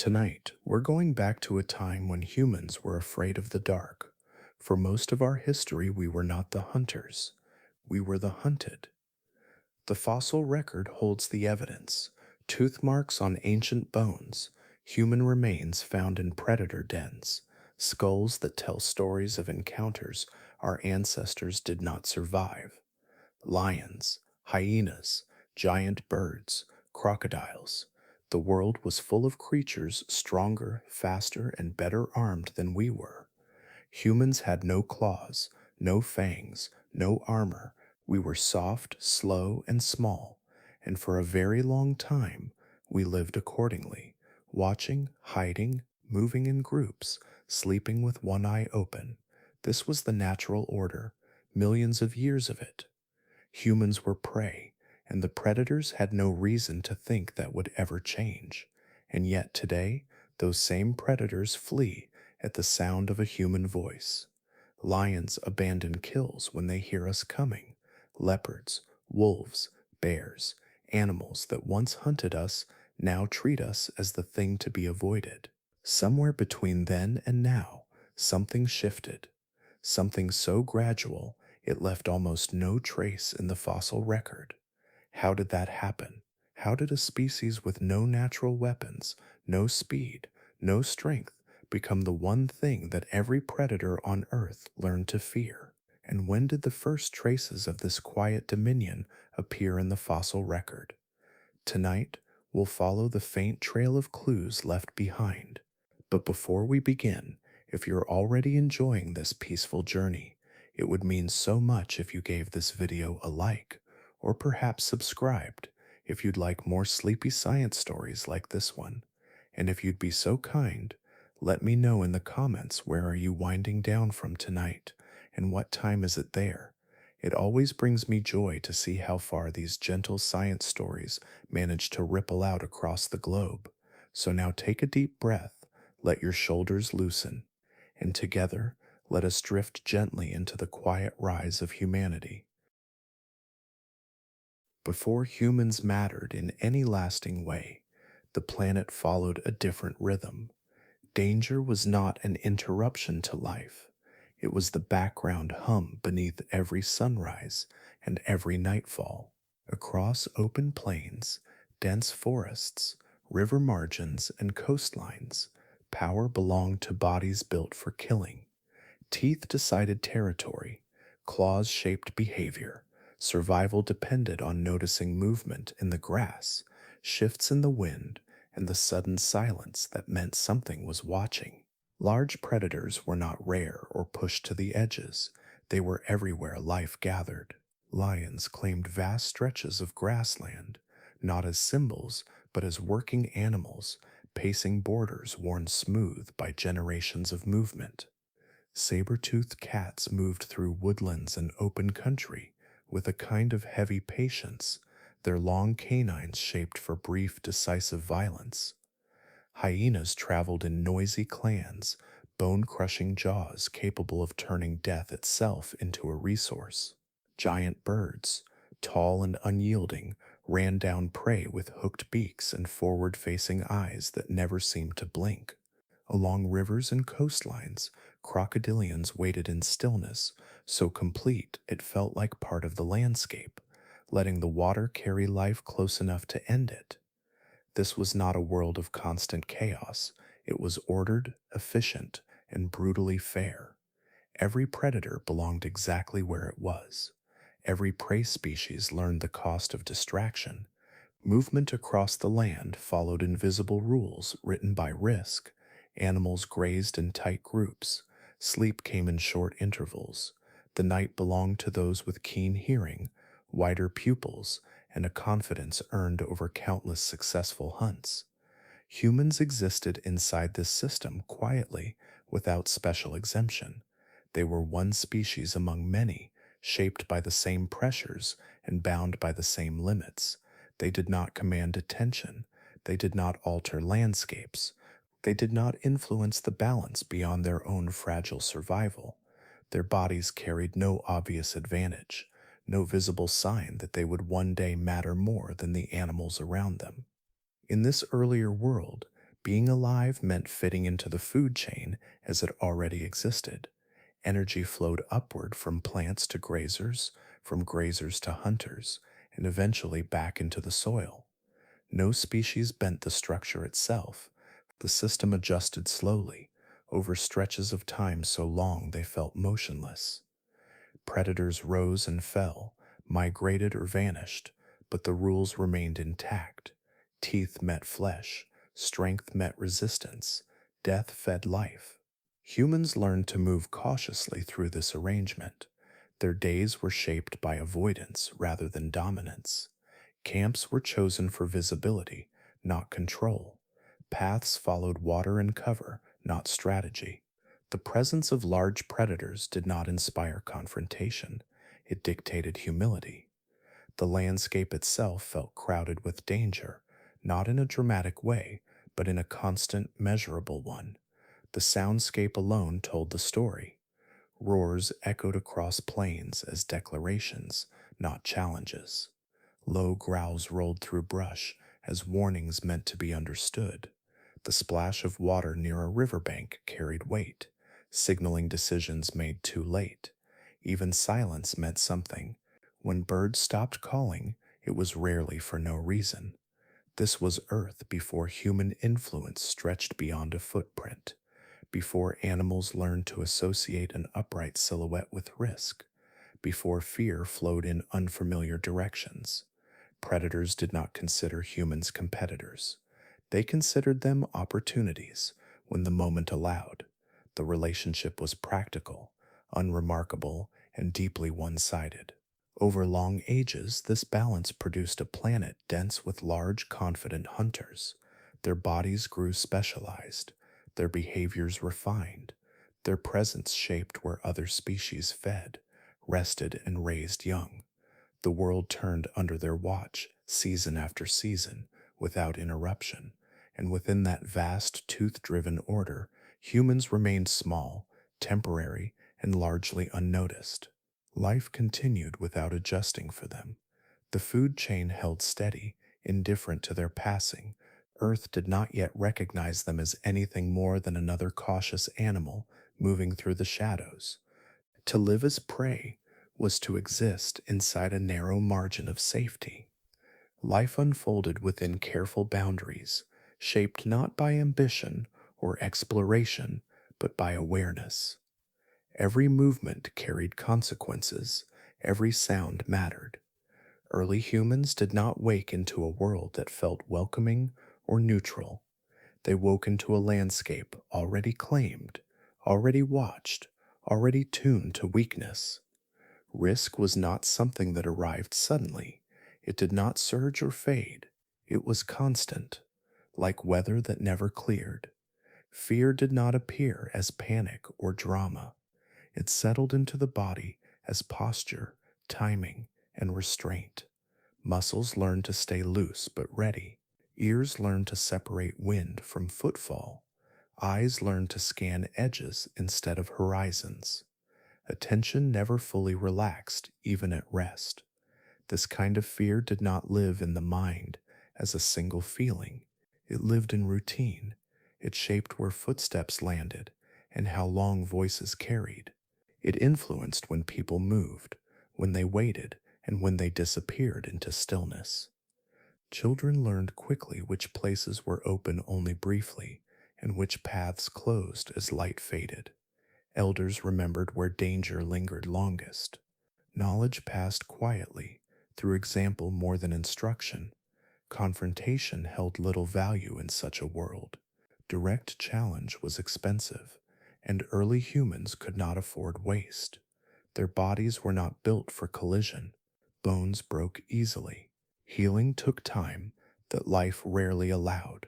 Tonight, we're going back to a time when humans were afraid of the dark. For most of our history, we were not the hunters, we were the hunted. The fossil record holds the evidence: tooth marks on ancient bones, human remains found in predator dens, skulls that tell stories of encounters our ancestors did not survive. Lions, hyenas, giant birds, crocodiles. The world was full of creatures stronger, faster, and better armed than we were. Humans had no claws, no fangs, no armor. We were soft, slow, and small, and for a very long time we lived accordingly, watching, hiding, moving in groups, sleeping with one eye open. This was the natural order, millions of years of it. Humans were prey, and the predators had no reason to think that would ever change. And yet today, those same predators flee at the sound of a human voice. Lions abandon kills when they hear us coming. Leopards, wolves, bears, animals that once hunted us now treat us as the thing to be avoided. Somewhere between then and now, something shifted. Something so gradual it left almost no trace in the fossil record. How did that happen? How did a species with no natural weapons, no speed, no strength become the one thing that every predator on Earth learned to fear? And when did the first traces of this quiet dominion appear in the fossil record? Tonight, we'll follow the faint trail of clues left behind. But before we begin, if you're already enjoying this peaceful journey, it would mean so much if you gave this video a like, or perhaps subscribed if you'd like more sleepy science stories like this one. And if you'd be so kind, let me know in the comments, where are you winding down from tonight, and what time is it there? It always brings me joy to see how far these gentle science stories manage to ripple out across the globe. So now take a deep breath, let your shoulders loosen, and together let us drift gently into the quiet rise of humanity. Before humans mattered in any lasting way, the planet followed a different rhythm. Danger was not an interruption to life. It was the background hum beneath every sunrise and every nightfall. Across open plains, dense forests, river margins, and coastlines, power belonged to bodies built for killing. Teeth decided territory, claws shaped behavior. Survival depended on noticing movement in the grass, shifts in the wind, and the sudden silence that meant something was watching. Large predators were not rare or pushed to the edges. They were everywhere life gathered. Lions claimed vast stretches of grassland, not as symbols, but as working animals, pacing borders worn smooth by generations of movement. Saber-toothed cats moved through woodlands and open country with a kind of heavy patience, their long canines shaped for brief, decisive violence. Hyenas traveled in noisy clans, bone-crushing jaws capable of turning death itself into a resource. Giant birds, tall and unyielding, ran down prey with hooked beaks and forward-facing eyes that never seemed to blink. Along rivers and coastlines, crocodilians waited in stillness, so complete it felt like part of the landscape, letting the water carry life close enough to end it. This was not a world of constant chaos. It was ordered, efficient, and brutally fair. Every predator belonged exactly where it was. Every prey species learned the cost of distraction. Movement across the land followed invisible rules written by risk. Animals grazed in tight groups. Sleep came in short intervals. The night belonged to those with keen hearing, wider pupils, and a confidence earned over countless successful hunts. Humans existed inside this system quietly, without special exemption. They were one species among many, shaped by the same pressures and bound by the same limits. They did not command attention. They did not alter landscapes. They did not influence the balance beyond their own fragile survival. Their bodies carried no obvious advantage, no visible sign that they would one day matter more than the animals around them. In this earlier world, Being alive meant fitting into the food chain as it already existed. Energy flowed upward from plants to grazers, from grazers to hunters, and eventually back into the soil. No species bent the structure itself. The system adjusted slowly, over stretches of time so long they felt motionless. Predators rose and fell, migrated or vanished, but the rules remained intact. Teeth met flesh, strength met resistance, death fed life. Humans learned to move cautiously through this arrangement. Their days were shaped by avoidance rather than dominance. Camps were chosen for visibility, not control. Paths followed water and cover, not strategy. The presence of large predators did not inspire confrontation, it dictated humility. The landscape itself felt crowded with danger, not in a dramatic way, but in a constant, measurable one. The soundscape alone told the story. Roars echoed across plains as declarations, not challenges. Low growls rolled through brush as warnings meant to be understood. The splash of water near a riverbank carried weight, signaling decisions made too late. Even silence meant something. When birds stopped calling, it was rarely for no reason. This was Earth before human influence stretched beyond a footprint, before animals learned to associate an upright silhouette with risk, before fear flowed in unfamiliar directions. Predators did not consider humans competitors. They considered them opportunities when the moment allowed. The relationship was practical, unremarkable, and deeply one-sided. Over long ages, this balance produced a planet dense with large, confident hunters. Their bodies grew specialized, their behaviors refined, their presence shaped where other species fed, rested, and raised young. The world turned under their watch, season after season, without interruption, and within that vast, tooth-driven order, humans remained small, temporary, and largely unnoticed. Life continued without adjusting for them. The food chain held steady, indifferent to their passing. Earth did not yet recognize them as anything more than another cautious animal moving through the shadows. To live as prey was to exist inside a narrow margin of safety. Life unfolded within careful boundaries, shaped not by ambition or exploration, but by awareness. Every movement carried consequences, every sound mattered. Early humans did not wake into a world that felt welcoming or neutral. They woke into a landscape already claimed, already watched, already tuned to weakness. Risk was not something that arrived suddenly. It did not surge or fade. It was constant, like weather that never cleared. Fear did not appear as panic or drama. It settled into the body as posture, timing, and restraint. Muscles learned to stay loose but ready. Ears learned to separate wind from footfall. Eyes learned to scan edges instead of horizons. Attention never fully relaxed, even at rest. This kind of fear did not live in the mind as a single feeling. It lived in routine. It shaped where footsteps landed and how long voices carried. It influenced when people moved, when they waited, and when they disappeared into stillness. Children learned quickly which places were open only briefly and which paths closed as light faded. Elders remembered where danger lingered longest. Knowledge passed quietly, through example more than instruction. Confrontation held little value in such a world. Direct challenge was expensive, and early humans could not afford waste. Their bodies were not built for collision. Bones broke easily. Healing took time that life rarely allowed.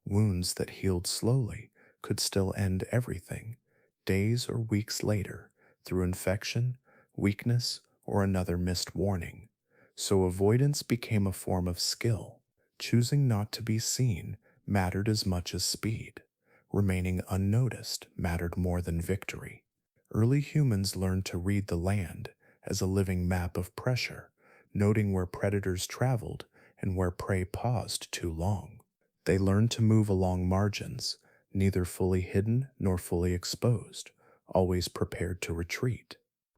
Wounds that healed slowly could still end everything, days or weeks later, through infection, weakness, or another missed warning. So avoidance became a form of skill. Choosing not to be seen mattered as much as speed. Remaining unnoticed mattered more than victory. Early humans learned to read the land as a living map of pressure, noting where predators traveled and where prey paused too long. They learned to move along margins, neither fully hidden nor fully exposed, always prepared to retreat.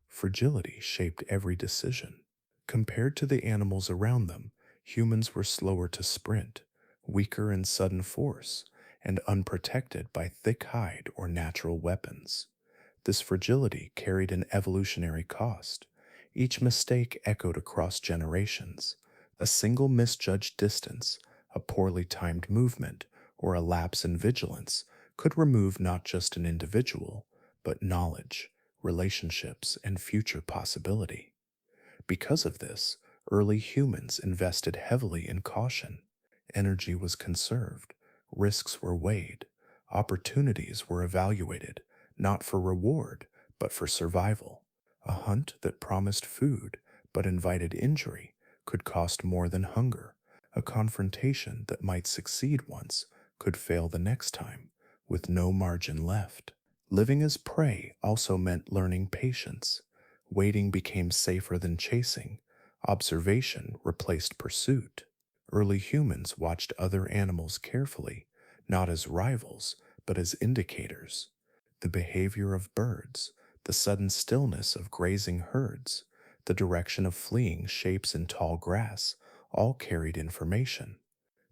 Fragility shaped every decision. Compared to the animals around them, humans were slower to sprint, weaker in sudden force, and unprotected by thick hide or natural weapons. This fragility carried an evolutionary cost. Each mistake echoed across generations. A single misjudged distance, a poorly timed movement, or a lapse in vigilance could remove not just an individual, but knowledge, relationships, and future possibility. Because of this, early humans invested heavily in caution. Energy was conserved, risks were weighed, opportunities were evaluated, not for reward, but for survival. A hunt that promised food but invited injury could cost more than hunger. A confrontation that might succeed once could fail the next time, with no margin left. Living as prey also meant learning patience. Waiting became safer than chasing. Observation replaced pursuit. Early humans watched other animals carefully, not as rivals, but as indicators. The behavior of birds, the sudden stillness of grazing herds, the direction of fleeing shapes in tall grass all carried information.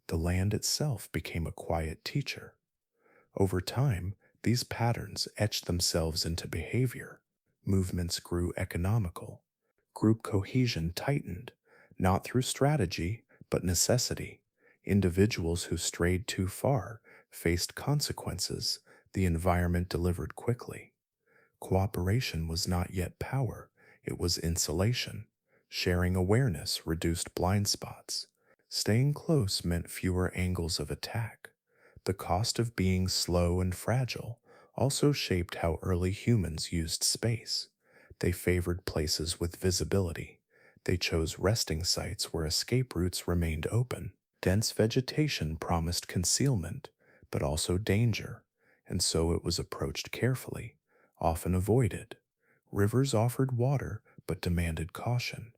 The land itself became a quiet teacher. Over time, these patterns etched themselves into behavior. Movements grew economical. Group cohesion tightened, not through strategy, but necessity. Individuals who strayed too far faced consequences the environment delivered quickly. Cooperation was not yet power, it was insulation. Sharing awareness reduced blind spots. Staying close meant fewer angles of attack. The cost of being slow and fragile also shaped how early humans used space. They favored places with visibility. They chose resting sites where escape routes remained open. Dense vegetation promised concealment, but also danger, and so it was approached carefully, often avoided. Rivers offered water, but demanded caution.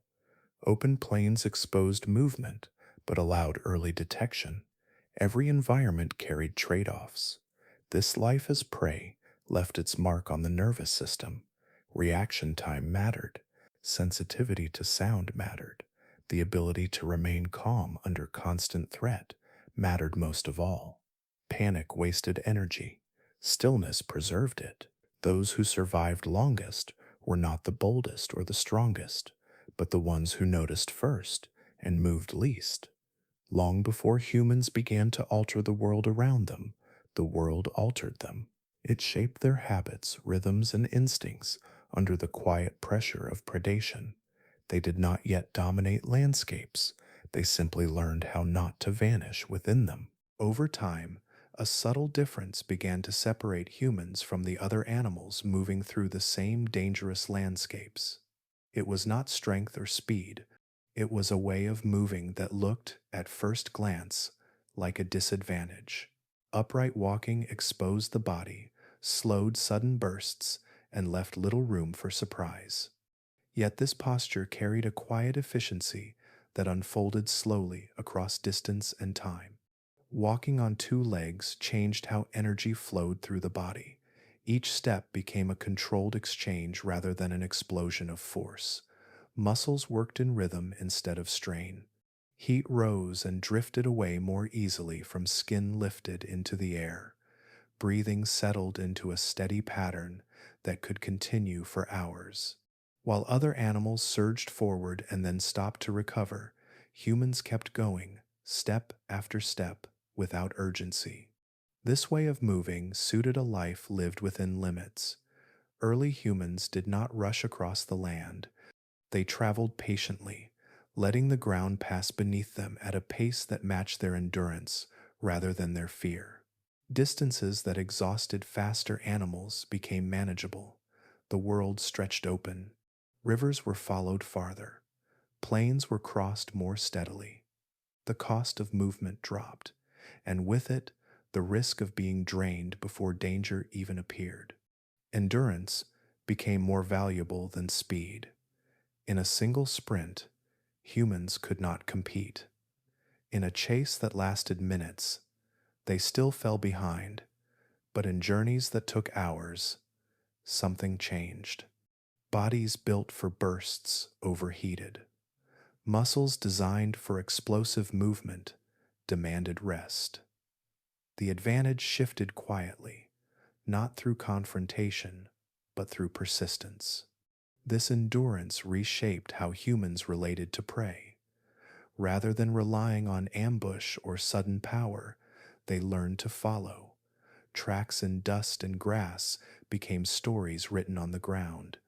Open plains exposed movement, but allowed early detection. Every environment carried trade offs. This life as prey left its mark on the nervous system. Reaction time mattered. Sensitivity to sound mattered. The ability to remain calm under constant threat mattered most of all. Panic wasted energy. Stillness preserved it. Those who survived longest were not the boldest or the strongest, but the ones who noticed first and moved least. Long before humans began to alter the world around them, the world altered them. It shaped their habits, rhythms, and instincts under the quiet pressure of predation. They did not yet dominate landscapes, they simply learned how not to vanish within them. Over time, a subtle difference began to separate humans from the other animals moving through the same dangerous landscapes. It was not strength or speed, it was a way of moving that looked, at first glance, like a disadvantage. Upright walking exposed the body, slowed sudden bursts, and left little room for surprise. Yet this posture carried a quiet efficiency that unfolded slowly across distance and time. Walking on two legs changed how energy flowed through the body. Each step became a controlled exchange rather than an explosion of force. Muscles worked in rhythm instead of strain. Heat rose and drifted away more easily from skin lifted into the air. Breathing settled into a steady pattern that could continue for hours. While other animals surged forward and then stopped to recover, humans kept going, step after step, without urgency. This way of moving suited a life lived within limits. Early humans did not rush across the land. They traveled patiently, letting the ground pass beneath them at a pace that matched their endurance rather than their fear. Distances that exhausted faster animals became manageable. The world stretched open. Rivers were followed farther. Plains were crossed more steadily. The cost of movement dropped, and with it, the risk of being drained before danger even appeared. Endurance became more valuable than speed. In a single sprint, humans could not compete. In a chase that lasted minutes, They still fell behind, but in journeys that took hours, something changed. Bodies built for bursts overheated. Muscles designed for explosive movement demanded rest. The advantage shifted quietly, not through confrontation, but through persistence. This endurance reshaped how humans related to prey. Rather than relying on ambush or sudden power, they learned to follow. Tracks in dust and grass became stories written on the ground.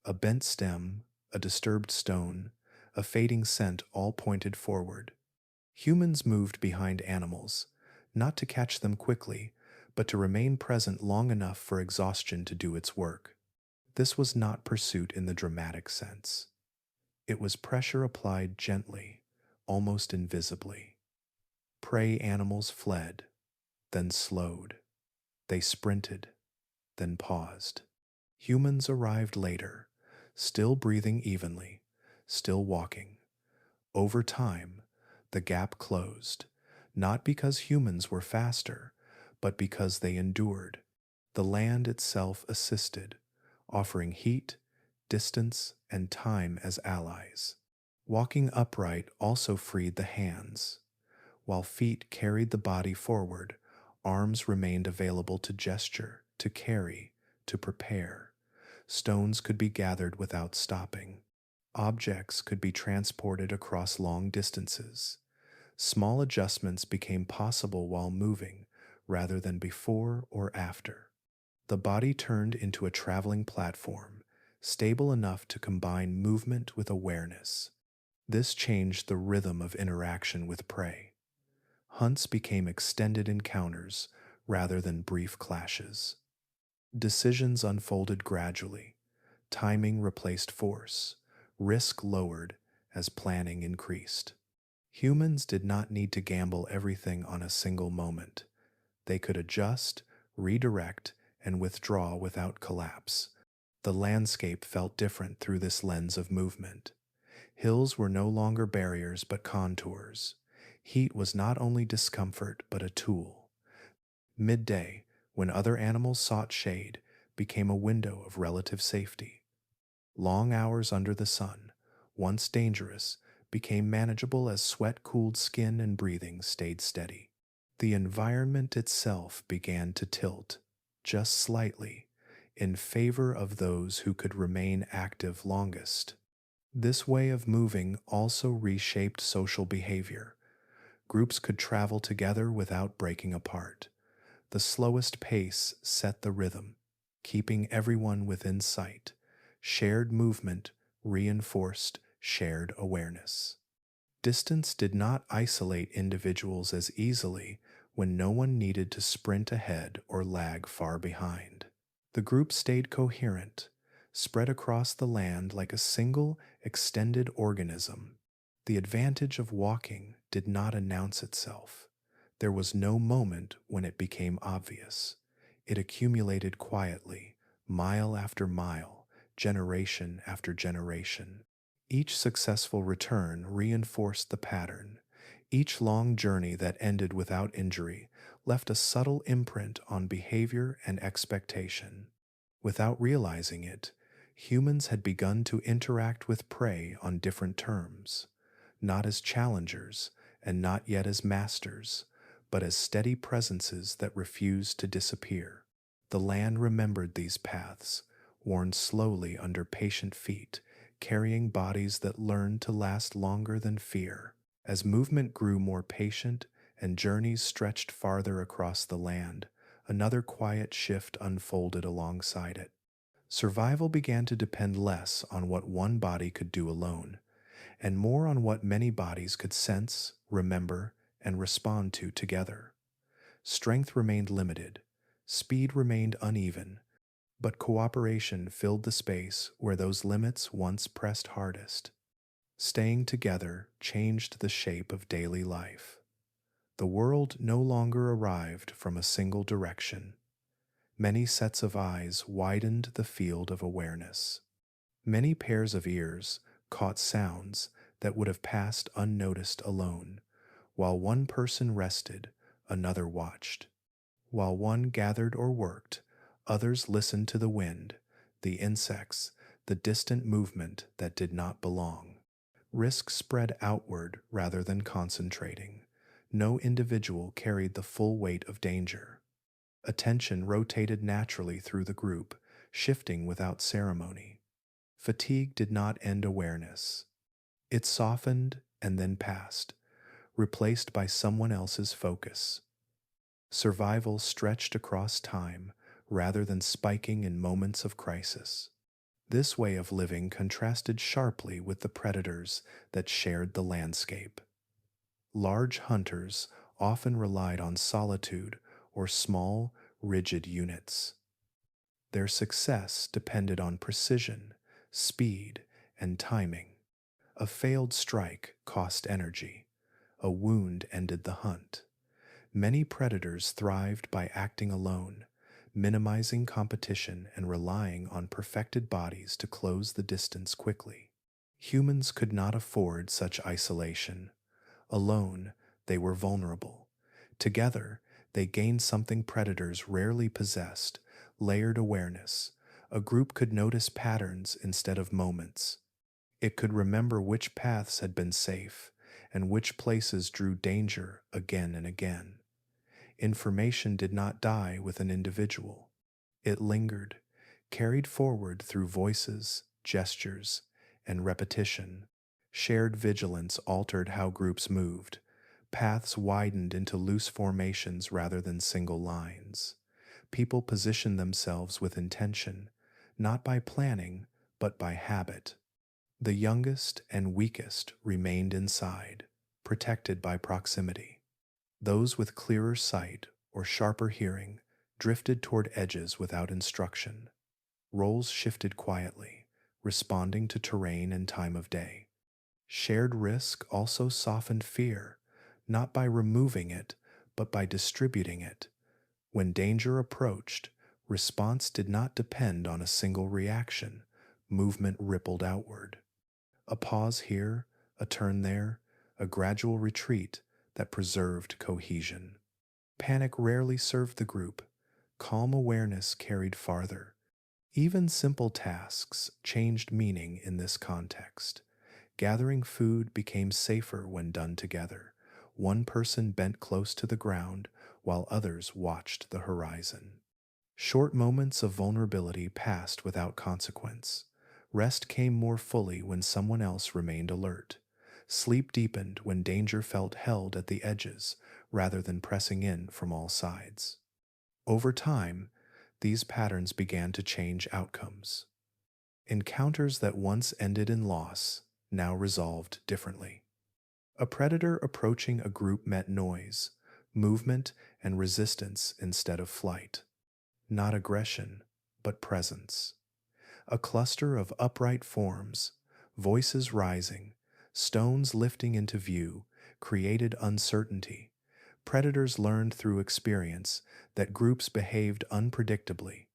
A bent stem, a disturbed stone, a fading scent all pointed forward. Humans moved behind animals, not to catch them quickly, but to remain present long enough for exhaustion to do its work. This was not pursuit in the dramatic sense. It was pressure applied gently, almost invisibly. Prey animals fled, then slowed. They sprinted, then paused. Humans arrived later, still breathing evenly, still walking. Over time, the gap closed, not because humans were faster, but because they endured. The land itself assisted, offering heat, distance, and time as allies. Walking upright also freed the hands. While feet carried the body forward, arms remained available to gesture, to carry, to prepare. Stones could be gathered without stopping. Objects could be transported across long distances. Small adjustments became possible while moving, rather than before or after. The body turned into a traveling platform, stable enough to combine movement with awareness. This changed the rhythm of interaction with prey. Hunts became extended encounters rather than brief clashes. Decisions unfolded gradually. Timing replaced force. Risk lowered as planning increased. Humans did not need to gamble everything on a single moment. They could adjust, redirect, and withdraw without collapse. The landscape felt different through this lens of movement. Hills were no longer barriers but contours. Heat was not only discomfort but a tool. Midday, when other animals sought shade, became a window of relative safety. Long hours under the sun, once dangerous, became manageable as sweat cooled skin and breathing stayed steady. The environment itself began to tilt, just slightly, in favor of those who could remain active longest. This way of moving also reshaped social behavior. Groups could travel together without breaking apart. The slowest pace set the rhythm, keeping everyone within sight. Shared movement reinforced shared awareness. Distance did not isolate individuals as easily when no one needed to sprint ahead or lag far behind. The group stayed coherent, spread across the land like a single, extended organism. The advantage of walking did not announce itself. There was no moment when it became obvious. It accumulated quietly, mile after mile, generation after generation. Each successful return reinforced the pattern. Each long journey that ended without injury left a subtle imprint on behavior and expectation. Without realizing it, humans had begun to interact with prey on different terms, not as challengers and not yet as masters, but as steady presences that refused to disappear. The land remembered these paths, worn slowly under patient feet, carrying bodies that learned to last longer than fear. As movement grew more patient and journeys stretched farther across the land, another quiet shift unfolded alongside it. Survival began to depend less on what one body could do alone, and more on what many bodies could sense, remember, and respond to together. Strength remained limited, speed remained uneven, but cooperation filled the space where those limits once pressed hardest. Staying together changed the shape of daily life. The world no longer arrived from a single direction. Many sets of eyes widened the field of awareness. Many pairs of ears caught sounds that would have passed unnoticed alone, while one person rested, another watched. While one gathered or worked, others listened to the wind, the insects, the distant movement that did not belong. Risk spread outward rather than concentrating. No individual carried the full weight of danger. Attention rotated naturally through the group, shifting without ceremony. Fatigue did not end awareness. It softened and then passed, replaced by someone else's focus. Survival stretched across time rather than spiking in moments of crisis. This way of living contrasted sharply with the predators that shared the landscape. Large hunters often relied on solitude or small, rigid units. Their success depended on precision, speed, and timing. A failed strike cost energy. A wound ended the hunt. Many predators thrived by acting alone, minimizing competition and relying on perfected bodies to close the distance quickly. Humans could not afford such isolation. Alone, they were vulnerable. Together, they gained something predators rarely possessed: layered awareness. A group could notice patterns instead of moments. It could remember which paths had been safe and which places drew danger again and again. Information did not die with an individual. It lingered, carried forward through voices, gestures, and repetition. Shared vigilance altered how groups moved. Paths widened into loose formations rather than single lines. People positioned themselves with intention, not by planning, but by habit. The youngest and weakest remained inside, protected by proximity. Those with clearer sight or sharper hearing drifted toward edges without instruction. Roles shifted quietly, responding to terrain and time of day. Shared risk also softened fear, not by removing it, but by distributing it. When danger approached, response did not depend on a single reaction. Movement rippled outward. A pause here, a turn there, a gradual retreat that preserved cohesion. Panic rarely served the group. Calm awareness carried farther. Even simple tasks changed meaning in this context. Gathering food became safer when done together. One person bent close to the ground while others watched the horizon. Short moments of vulnerability passed without consequence. Rest came more fully when someone else remained alert. Sleep deepened when danger felt held at the edges rather than pressing in from all sides. Over time, these patterns began to change outcomes. Encounters that once ended in loss now resolved differently. A predator approaching a group met noise, movement, and resistance instead of flight. Not aggression, but presence. A cluster of upright forms, voices rising, stones lifting into view, created uncertainty. Predators learned through experience that groups behaved unpredictably.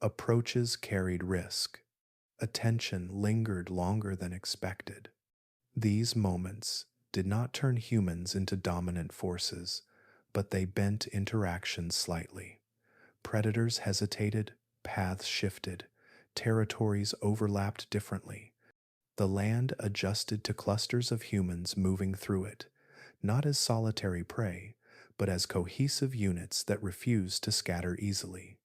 Approaches carried risk. Attention lingered longer than expected. These moments did not turn humans into dominant forces, but they bent interactions slightly. Predators hesitated, paths shifted, territories overlapped differently. The land adjusted to clusters of humans moving through it, not as solitary prey, but as cohesive units that refused to scatter easily.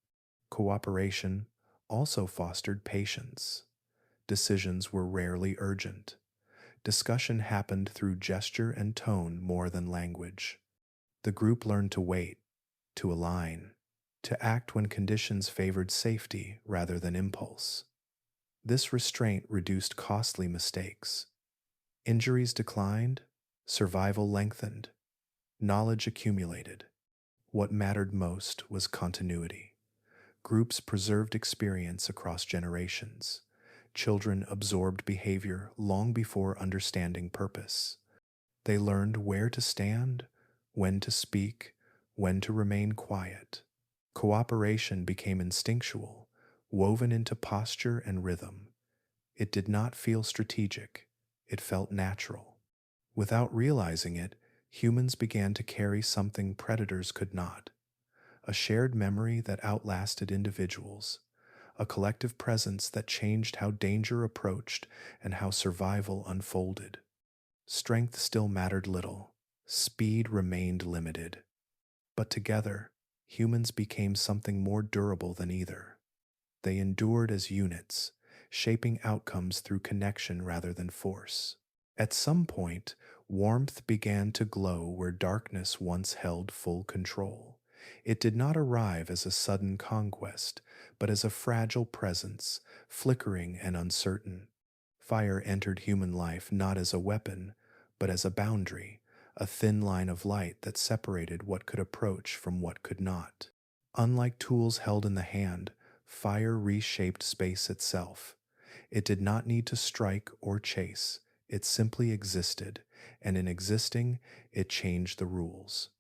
Cooperation also fostered patience. Decisions were rarely urgent. Discussion happened through gesture and tone more than language. The group learned to wait, to align, to act when conditions favored safety rather than impulse. This restraint reduced costly mistakes. Injuries declined, survival lengthened, knowledge accumulated. What mattered most was continuity. Groups preserved experience across generations. Children absorbed behavior long before understanding purpose. They learned where to stand, when to speak, when to remain quiet. Cooperation became instinctual, woven into posture and rhythm. It did not feel strategic, it felt natural. Without realizing it, Humans began to carry something predators could not, a shared memory that outlasted individuals, a collective presence that changed how danger approached and how survival unfolded. Strength still mattered little, speed remained limited, but together, humans became something more durable than either. They endured as units, shaping outcomes through connection rather than force. At some point, warmth began to glow where darkness once held full control. It did not arrive as a sudden conquest, but as a fragile presence, flickering and uncertain. Fire entered human life not as a weapon, but as a boundary, a thin line of light that separated what could approach from what could not. Unlike tools held in the hand, fire reshaped space itself. It did not need to strike or chase, it simply existed, and in existing, it changed the rules.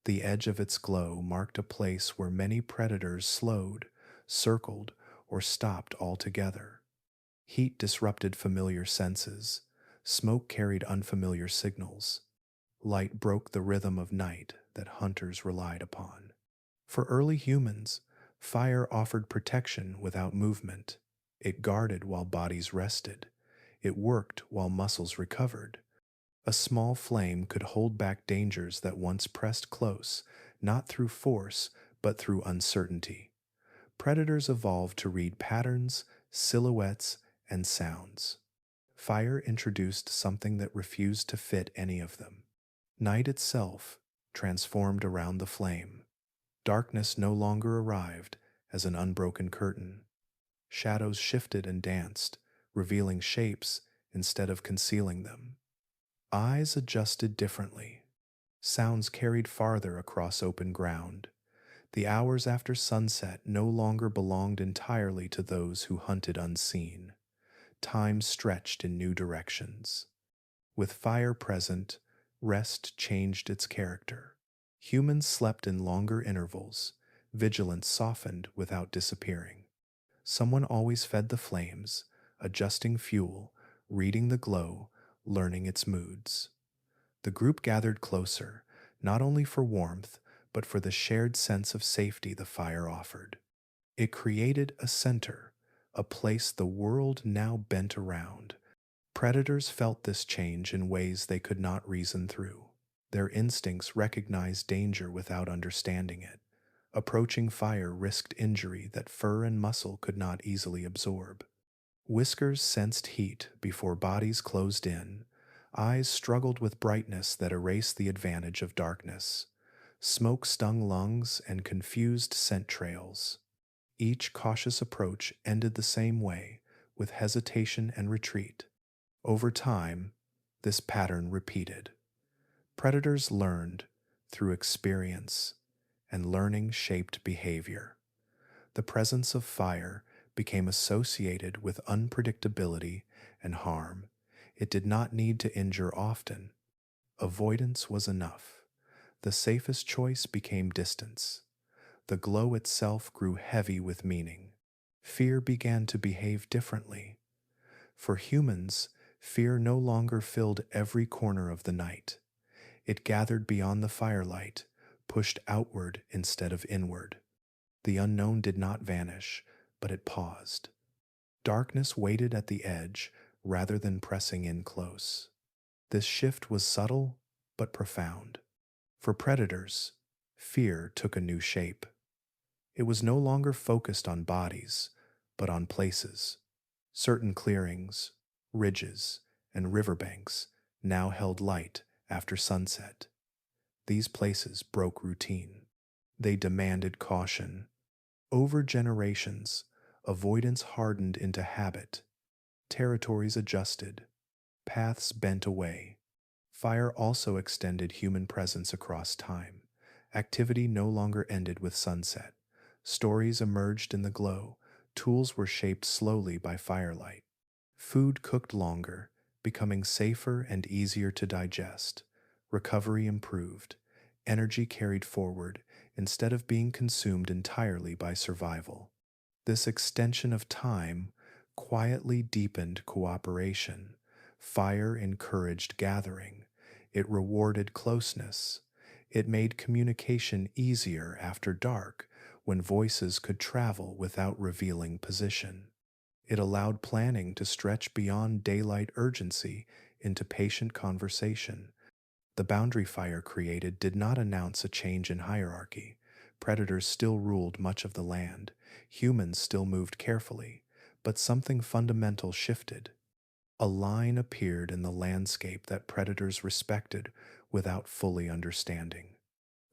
The edge of its glow marked a place where many predators slowed, circled, or stopped altogether. Heat disrupted familiar senses. Smoke carried unfamiliar signals. Light broke the rhythm of night that hunters relied upon. For early humans, fire offered protection without movement. It guarded while bodies rested. It worked while muscles recovered. A small flame could hold back dangers that once pressed close, not through force, but through uncertainty. Predators evolved to read patterns, silhouettes, and sounds. Fire introduced something that refused to fit any of them. Night itself transformed around the flame. Darkness no longer arrived as an unbroken curtain. Shadows shifted and danced, revealing shapes instead of concealing them. Eyes adjusted differently. Sounds carried farther across open ground. The hours after sunset no longer belonged entirely to those who hunted unseen. Time stretched in new directions. With fire present, rest changed its character. Humans slept in longer intervals. Vigilance softened without disappearing. Someone always fed the flames, adjusting fuel, reading the glow, learning its moods. The group gathered closer, not only for warmth, but for the shared sense of safety the fire offered. It created a center, a place the world now bent around. Predators felt this change in ways they could not reason through. Their instincts recognized danger without understanding it. Approaching fire risked injury that fur and muscle could not easily absorb. Whiskers sensed heat before bodies closed in. Eyes struggled with brightness that erased the advantage of darkness. Smoke stung lungs and confused scent trails. Each cautious approach ended the same way, with hesitation and retreat. Over time, this pattern repeated. Predators learned through experience, and learning shaped behavior. The presence of fire became associated with unpredictability and harm. It did not need to injure often. Avoidance was enough. The safest choice became distance. The glow itself grew heavy with meaning. Fear began to behave differently. For humans, fear no longer filled every corner of the night. It gathered beyond the firelight, pushed outward instead of inward. The unknown did not vanish, but it paused. Darkness waited at the edge rather than pressing in close. This shift was subtle but profound. For predators, fear took a new shape. It was no longer focused on bodies, but on places. Certain clearings, ridges, and riverbanks now held light after sunset. These places broke routine. They demanded caution. Over generations, avoidance hardened into habit. Territories adjusted. Paths bent away. Fire also extended human presence across time. Activity no longer ended with sunset. Stories emerged in the glow. Tools were shaped slowly by firelight. Food cooked longer, becoming safer and easier to digest. Recovery improved. Energy carried forward instead of being consumed entirely by survival. This extension of time quietly deepened cooperation. Fire encouraged gathering. It rewarded closeness. It made communication easier after dark when voices could travel without revealing position. It allowed planning to stretch beyond daylight urgency into patient conversation. The boundary fire created did not announce a change in hierarchy. Predators still ruled much of the land. Humans still moved carefully. But something fundamental shifted. A line appeared in the landscape that predators respected without fully understanding.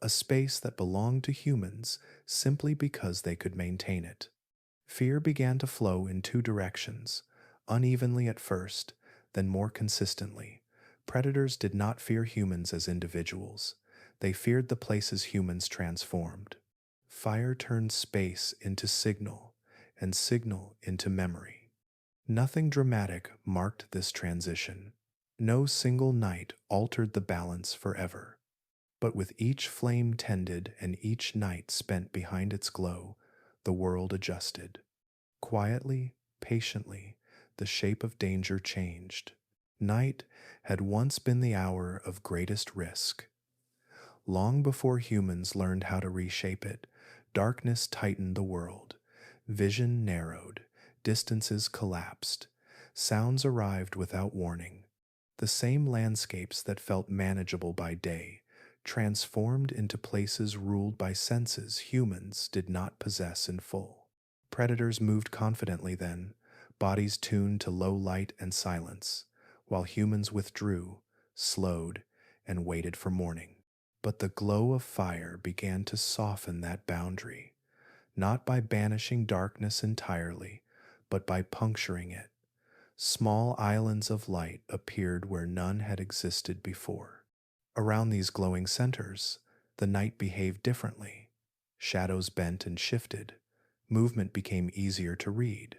A space that belonged to humans simply because they could maintain it. Fear began to flow in two directions, unevenly at first, then more consistently. Predators did not fear humans as individuals. They feared the places humans transformed. Fire turned space into signal, and signal into memory. Nothing dramatic marked this transition. No single night altered the balance forever. But with each flame tended and each night spent behind its glow, the world adjusted. Quietly, patiently, the shape of danger changed. Night had once been the hour of greatest risk. Long before humans learned how to reshape it, darkness tightened the world. Vision narrowed, distances collapsed, sounds arrived without warning. The same landscapes that felt manageable by day transformed into places ruled by senses humans did not possess in full. Predators moved confidently then, bodies tuned to low light and silence, while humans withdrew, slowed, and waited for morning. But the glow of fire began to soften that boundary, not by banishing darkness entirely, but by puncturing it. Small islands of light appeared where none had existed before. Around these glowing centers, the night behaved differently. Shadows bent and shifted. Movement became easier to read.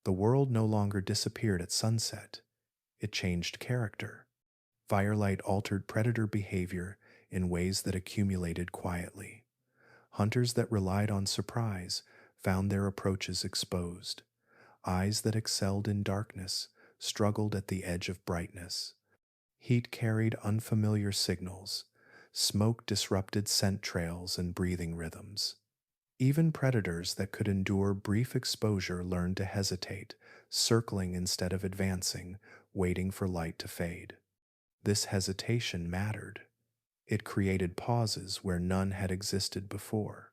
The world no longer disappeared at sunset. It changed character. Firelight altered predator behavior in ways that accumulated quietly. Hunters that relied on surprise found their approaches exposed. Eyes that excelled in darkness struggled at the edge of brightness. Heat carried unfamiliar signals. Smoke disrupted scent trails and breathing rhythms. Even predators that could endure brief exposure learned to hesitate, circling instead of advancing, waiting for light to fade. This hesitation mattered. It created pauses where none had existed before.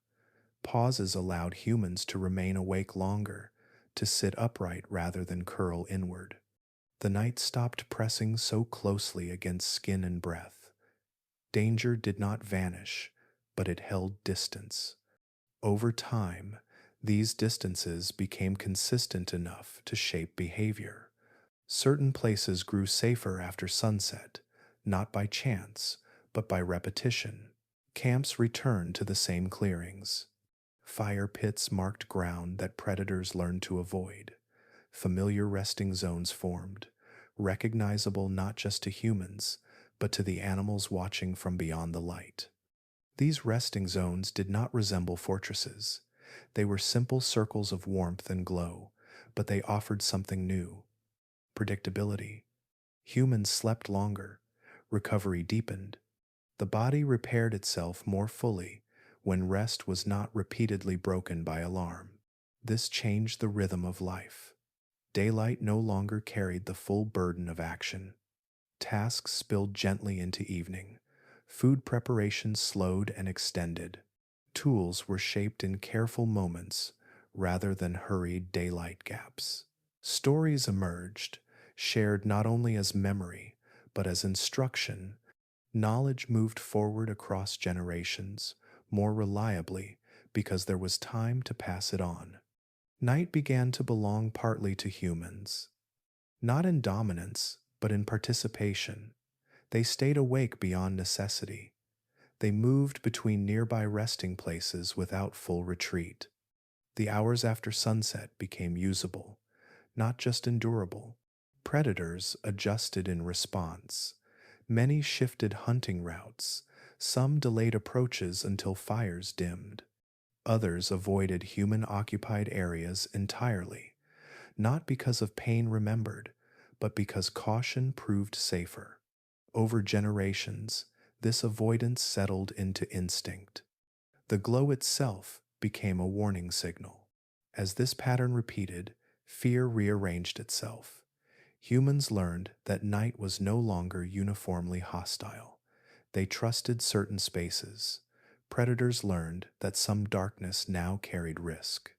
Pauses allowed humans to remain awake longer, to sit upright rather than curl inward. The night stopped pressing so closely against skin and breath. Danger did not vanish, but it held distance. Over time, these distances became consistent enough to shape behavior. Certain places grew safer after sunset, not by chance, but by repetition. Camps returned to the same clearings. Fire pits marked ground that predators learned to avoid. Familiar resting zones formed, recognizable not just to humans, but to the animals watching from beyond the light. These resting zones did not resemble fortresses. They were simple circles of warmth and glow, but they offered something new: predictability. Humans slept longer, recovery deepened. The body repaired itself more fully when rest was not repeatedly broken by alarm. This changed the rhythm of life. Daylight no longer carried the full burden of action. Tasks spilled gently into evening. Food preparation slowed and extended. Tools were shaped in careful moments rather than hurried daylight gaps. Stories emerged, shared not only as memory, but as instruction. Knowledge moved forward across generations, more reliably because there was time to pass it on. Night began to belong partly to humans, not in dominance, but in participation. They stayed awake beyond necessity. They moved between nearby resting places without full retreat. The hours after sunset became usable, not just endurable. Predators adjusted in response. Many shifted hunting routes. Some delayed approaches until fires dimmed. Others avoided human-occupied areas entirely, not because of pain remembered, but because caution proved safer. Over generations, this avoidance settled into instinct. The glow itself became a warning signal. As this pattern repeated, fear rearranged itself. Humans learned that night was no longer uniformly hostile. They trusted certain spaces. Predators learned that some darkness now carried risk.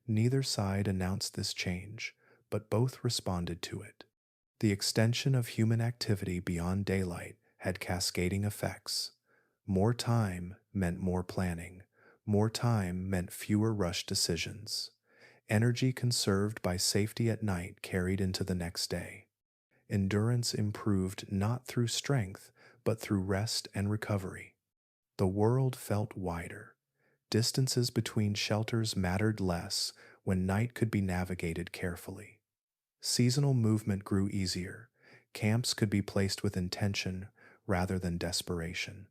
Neither side announced this change, but both responded to it. The extension of human activity beyond daylight had cascading effects. More time meant more planning. More time meant fewer rushed decisions. Energy conserved by safety at night carried into the next day. Endurance improved not through strength, but through rest and recovery. The world felt wider. Distances between shelters mattered less when night could be navigated carefully. Seasonal movement grew easier. Camps could be placed with intention rather than desperation.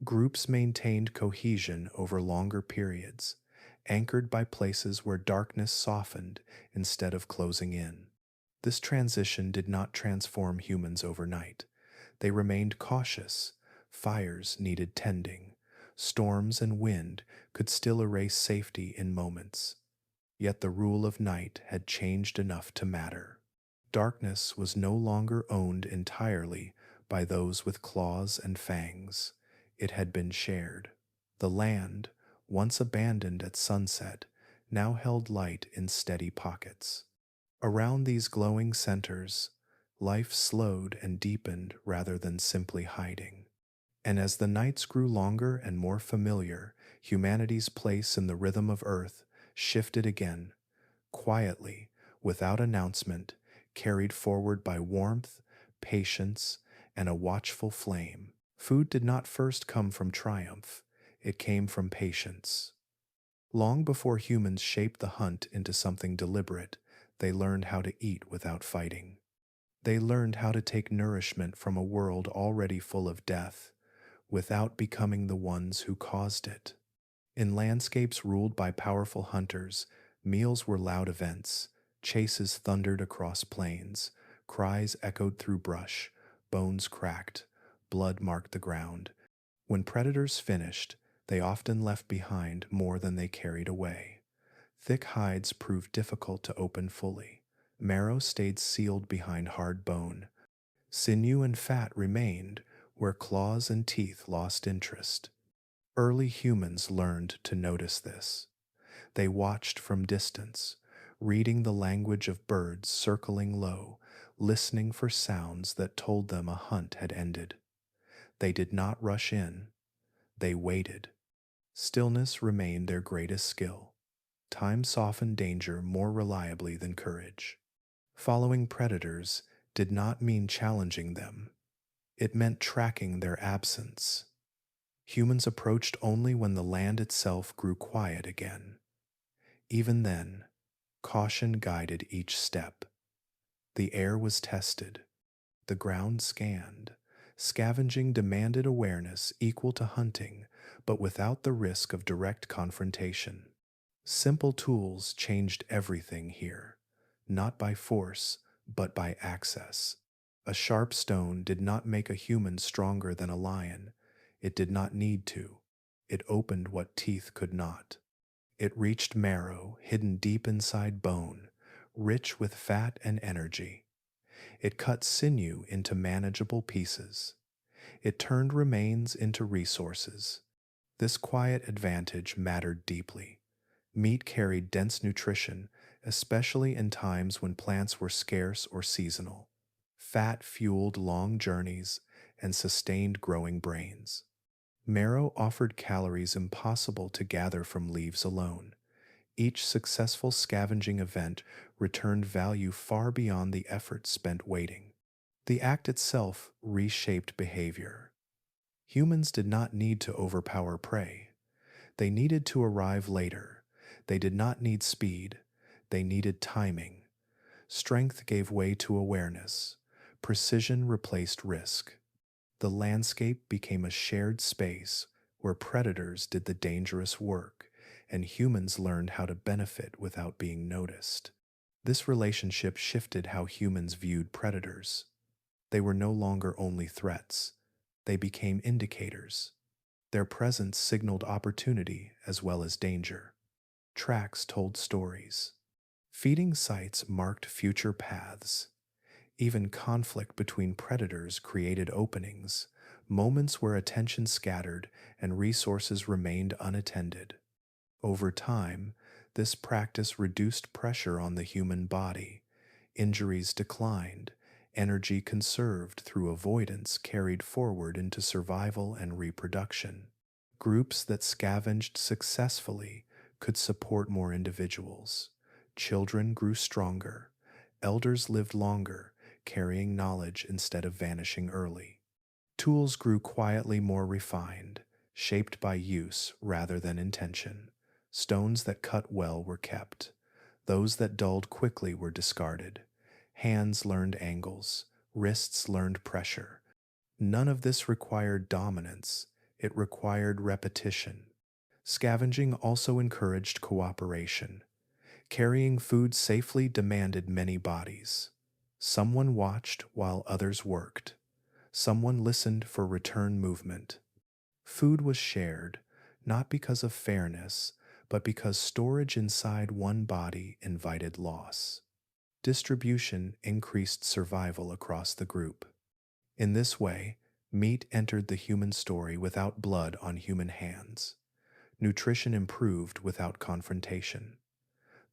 Groups maintained cohesion over longer periods, anchored by places where darkness softened instead of closing in. This transition did not transform humans overnight. They remained cautious. Fires needed tending. Storms and wind could still erase safety in moments. Yet the rule of night had changed enough to matter. Darkness was no longer owned entirely by those with claws and fangs. It had been shared. The land, once abandoned at sunset, now held light in steady pockets. Around these glowing centers, life slowed and deepened rather than simply hiding. And as the nights grew longer and more familiar, humanity's place in the rhythm of Earth shifted again, quietly, without announcement, carried forward by warmth, patience, and a watchful flame. Food did not first come from triumph, it came from patience. Long before humans shaped the hunt into something deliberate, they learned how to eat without fighting. They learned how to take nourishment from a world already full of death, without becoming the ones who caused it. In landscapes ruled by powerful hunters, meals were loud events. Chases thundered across plains, cries echoed through brush, bones cracked, blood marked the ground. When predators finished, they often left behind more than they carried away. Thick hides proved difficult to open fully. Marrow stayed sealed behind hard bone. Sinew and fat remained where claws and teeth lost interest. Early humans learned to notice this. They watched from distance, reading the language of birds circling low, listening for sounds that told them a hunt had ended. They did not rush in, they waited. Stillness remained their greatest skill. Time softened danger more reliably than courage. Following predators did not mean challenging them. It meant tracking their absence. Humans approached only when the land itself grew quiet again. Even then, caution guided each step. The air was tested, the ground scanned. Scavenging demanded awareness equal to hunting, but without the risk of direct confrontation. Simple tools changed everything here, not by force, but by access. A sharp stone did not make a human stronger than a lion. It did not need to. It opened what teeth could not. It reached marrow hidden deep inside bone, rich with fat and energy. It cut sinew into manageable pieces. It turned remains into resources. This quiet advantage mattered deeply. Meat carried dense nutrition, especially in times when plants were scarce or seasonal. Fat fueled long journeys and sustained growing brains. Marrow offered calories impossible to gather from leaves alone. Each successful scavenging event returned value far beyond the effort spent waiting. The act itself reshaped behavior. Humans did not need to overpower prey. They needed to arrive later. They did not need speed. They needed timing. Strength gave way to awareness. Precision replaced risk. The landscape became a shared space where predators did the dangerous work and humans learned how to benefit without being noticed. This relationship shifted how humans viewed predators. They were no longer only threats, they became indicators. Their presence signaled opportunity as well as danger. Tracks told stories. Feeding sites marked future paths. Even conflict between predators created openings, moments where attention scattered and resources remained unattended. Over time, this practice reduced pressure on the human body. Injuries declined, energy conserved through avoidance carried forward into survival and reproduction. Groups that scavenged successfully could support more individuals. Children grew stronger. Elders lived longer, carrying knowledge instead of vanishing early. Tools grew quietly more refined, shaped by use rather than intention. Stones that cut well were kept. Those that dulled quickly were discarded. Hands learned angles. Wrists learned pressure. None of this required dominance. It required repetition. Scavenging also encouraged cooperation. Carrying food safely demanded many bodies. Someone watched while others worked. Someone listened for return movement. Food was shared, not because of fairness, but because storage inside one body invited loss. Distribution increased survival across the group. In this way, meat entered the human story without blood on human hands. Nutrition improved without confrontation.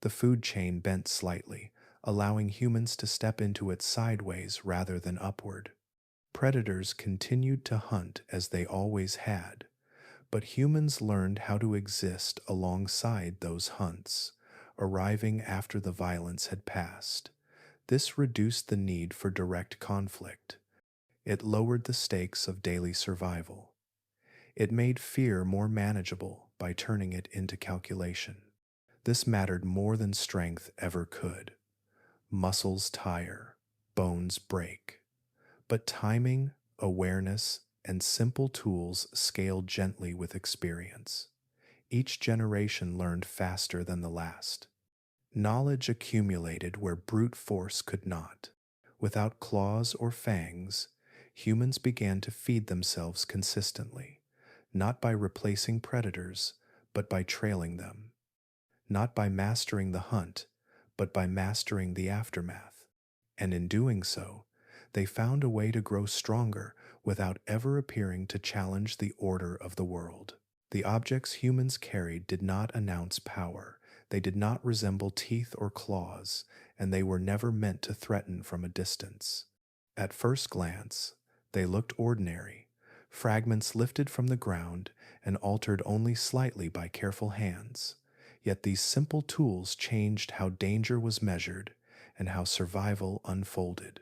The food chain bent slightly, allowing humans to step into it sideways rather than upward. Predators continued to hunt as they always had, but humans learned how to exist alongside those hunts, arriving after the violence had passed. This reduced the need for direct conflict. It lowered the stakes of daily survival. It made fear more manageable by turning it into calculation. This mattered more than strength ever could. Muscles tire, bones break. But timing, awareness, and simple tools scaled gently with experience. Each generation learned faster than the last. Knowledge accumulated where brute force could not. Without claws or fangs, humans began to feed themselves consistently, not by replacing predators, but by trailing them. Not by mastering the hunt, but by mastering the aftermath. And in doing so, they found a way to grow stronger without ever appearing to challenge the order of the world. The objects humans carried did not announce power, they did not resemble teeth or claws, and they were never meant to threaten from a distance. At first glance, they looked ordinary, fragments lifted from the ground and altered only slightly by careful hands. Yet these simple tools changed how danger was measured and how survival unfolded.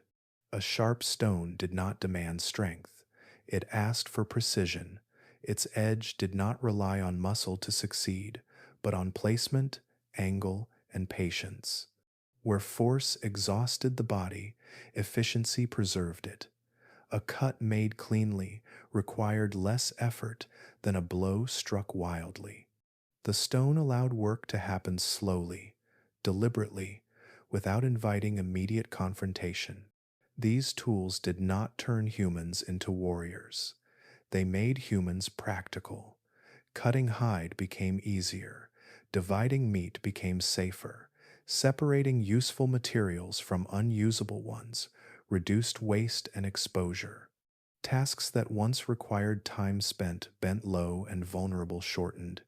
A sharp stone did not demand strength. It asked for precision. Its edge did not rely on muscle to succeed, but on placement, angle, and patience. Where force exhausted the body, efficiency preserved it. A cut made cleanly required less effort than a blow struck wildly. The stone allowed work to happen slowly, deliberately, without inviting immediate confrontation. These tools did not turn humans into warriors. They made humans practical. Cutting hide became easier. Dividing meat became safer. Separating useful materials from unusable ones reduced waste and exposure. Tasks that once required time spent bent low and vulnerable shortened.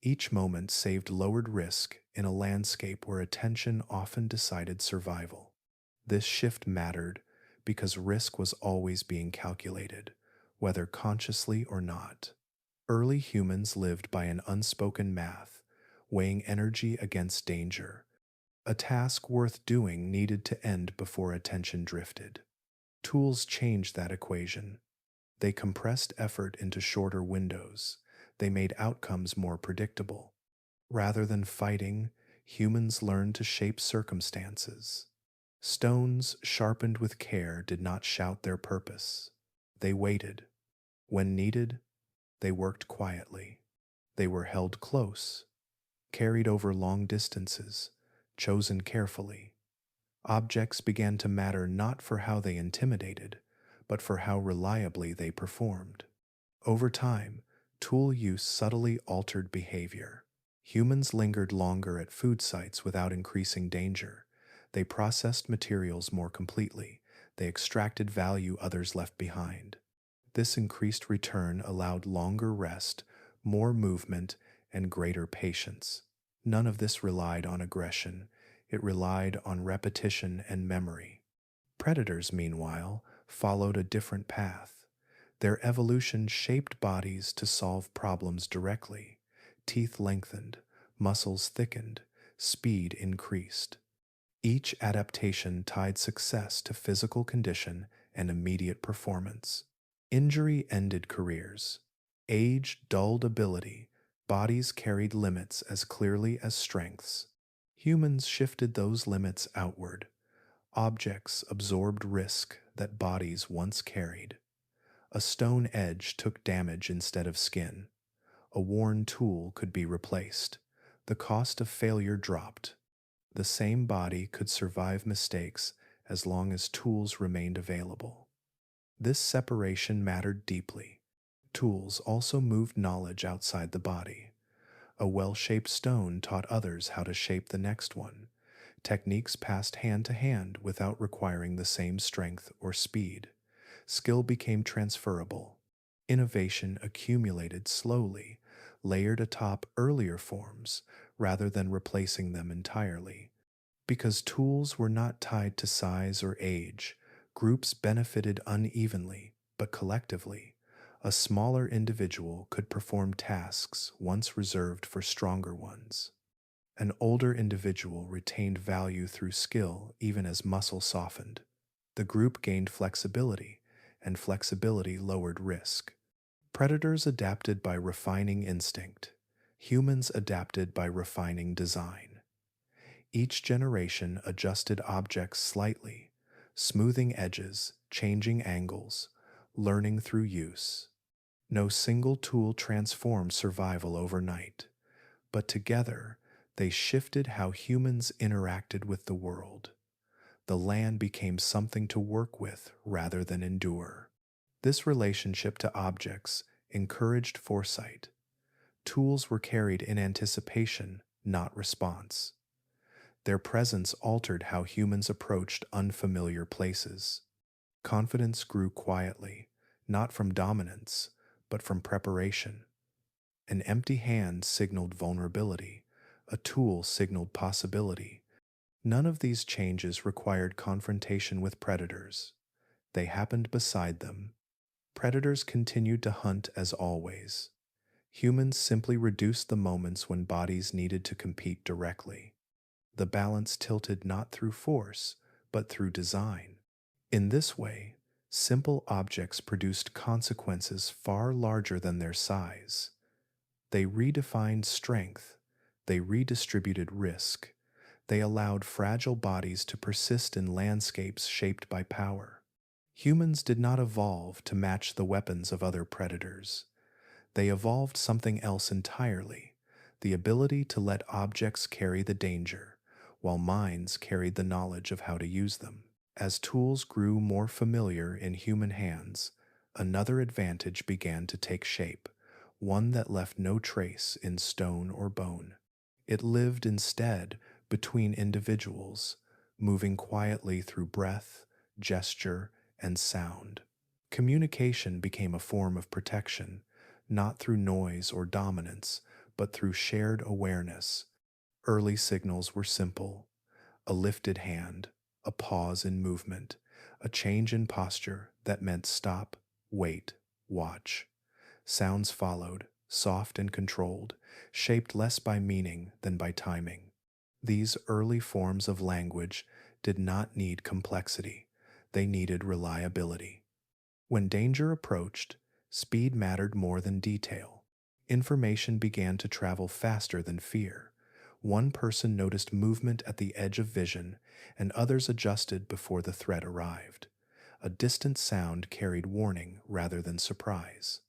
Each moment saved lowered risk in a landscape where attention often decided survival. This shift mattered because risk was always being calculated, whether consciously or not. Early humans lived by an unspoken math, weighing energy against danger. A task worth doing needed to end before attention drifted. Tools changed that equation. They compressed effort into shorter windows. They made outcomes more predictable. Rather than fighting, humans learned to shape circumstances. Stones sharpened with care did not shout their purpose. They waited. When needed, they worked quietly. They were held close, carried over long distances, chosen carefully. Objects began to matter not for how they intimidated, but for how reliably they performed. Over time, tool use subtly altered behavior. Humans lingered longer at food sites without increasing danger. They processed materials more completely. They extracted value others left behind. This increased return allowed longer rest, more movement, and greater patience. None of this relied on aggression. It relied on repetition and memory. Predators, meanwhile, followed a different path. Their evolution shaped bodies to solve problems directly. Teeth lengthened, muscles thickened, speed increased. Each adaptation tied success to physical condition and immediate performance. Injury ended careers. Age dulled ability. Bodies carried limits as clearly as strengths. Humans shifted those limits outward. Objects absorbed risk that bodies once carried. A stone edge took damage instead of skin. A worn tool could be replaced. The cost of failure dropped. The same body could survive mistakes as long as tools remained available. This separation mattered deeply. Tools also moved knowledge outside the body. A well-shaped stone taught others how to shape the next one. Techniques passed hand to hand without requiring the same strength or speed. Skill became transferable. Innovation accumulated slowly, layered atop earlier forms rather than replacing them entirely. Because tools were not tied to size or age, groups benefited unevenly, but collectively. A smaller individual could perform tasks once reserved for stronger ones. An older individual retained value through skill even as muscle softened. The group gained flexibility, and flexibility lowered risk. Predators adapted by refining instinct. Humans adapted by refining design. Each generation adjusted objects slightly, smoothing edges, changing angles, learning through use. No single tool transformed survival overnight, but together they shifted how humans interacted with the world. The land became something to work with rather than endure. This relationship to objects encouraged foresight. Tools were carried in anticipation, not response. Their presence altered how humans approached unfamiliar places. Confidence grew quietly, not from dominance, but from preparation. An empty hand signaled vulnerability. A tool signaled possibility. None of these changes required confrontation with predators. They happened beside them. Predators continued to hunt as always. Humans simply reduced the moments when bodies needed to compete directly. The balance tilted not through force, but through design. In this way, simple objects produced consequences far larger than their size. They redefined strength. They redistributed risk. They allowed fragile bodies to persist in landscapes shaped by power. Humans did not evolve to match the weapons of other predators. They evolved something else entirely, the ability to let objects carry the danger, while minds carried the knowledge of how to use them. As tools grew more familiar in human hands, another advantage began to take shape, one that left no trace in stone or bone. It lived instead between individuals, moving quietly through breath, gesture, and sound. Communication became a form of protection, not through noise or dominance, but through shared awareness. Early signals were simple: a lifted hand, a pause in movement, a change in posture that meant stop, wait, watch. Sounds followed, soft and controlled, shaped less by meaning than by timing. These early forms of language did not need complexity, they needed reliability. When danger approached, speed mattered more than detail. Information began to travel faster than fear. One person noticed movement at the edge of vision, and others adjusted before the threat arrived. A distant sound carried warning rather than surprise.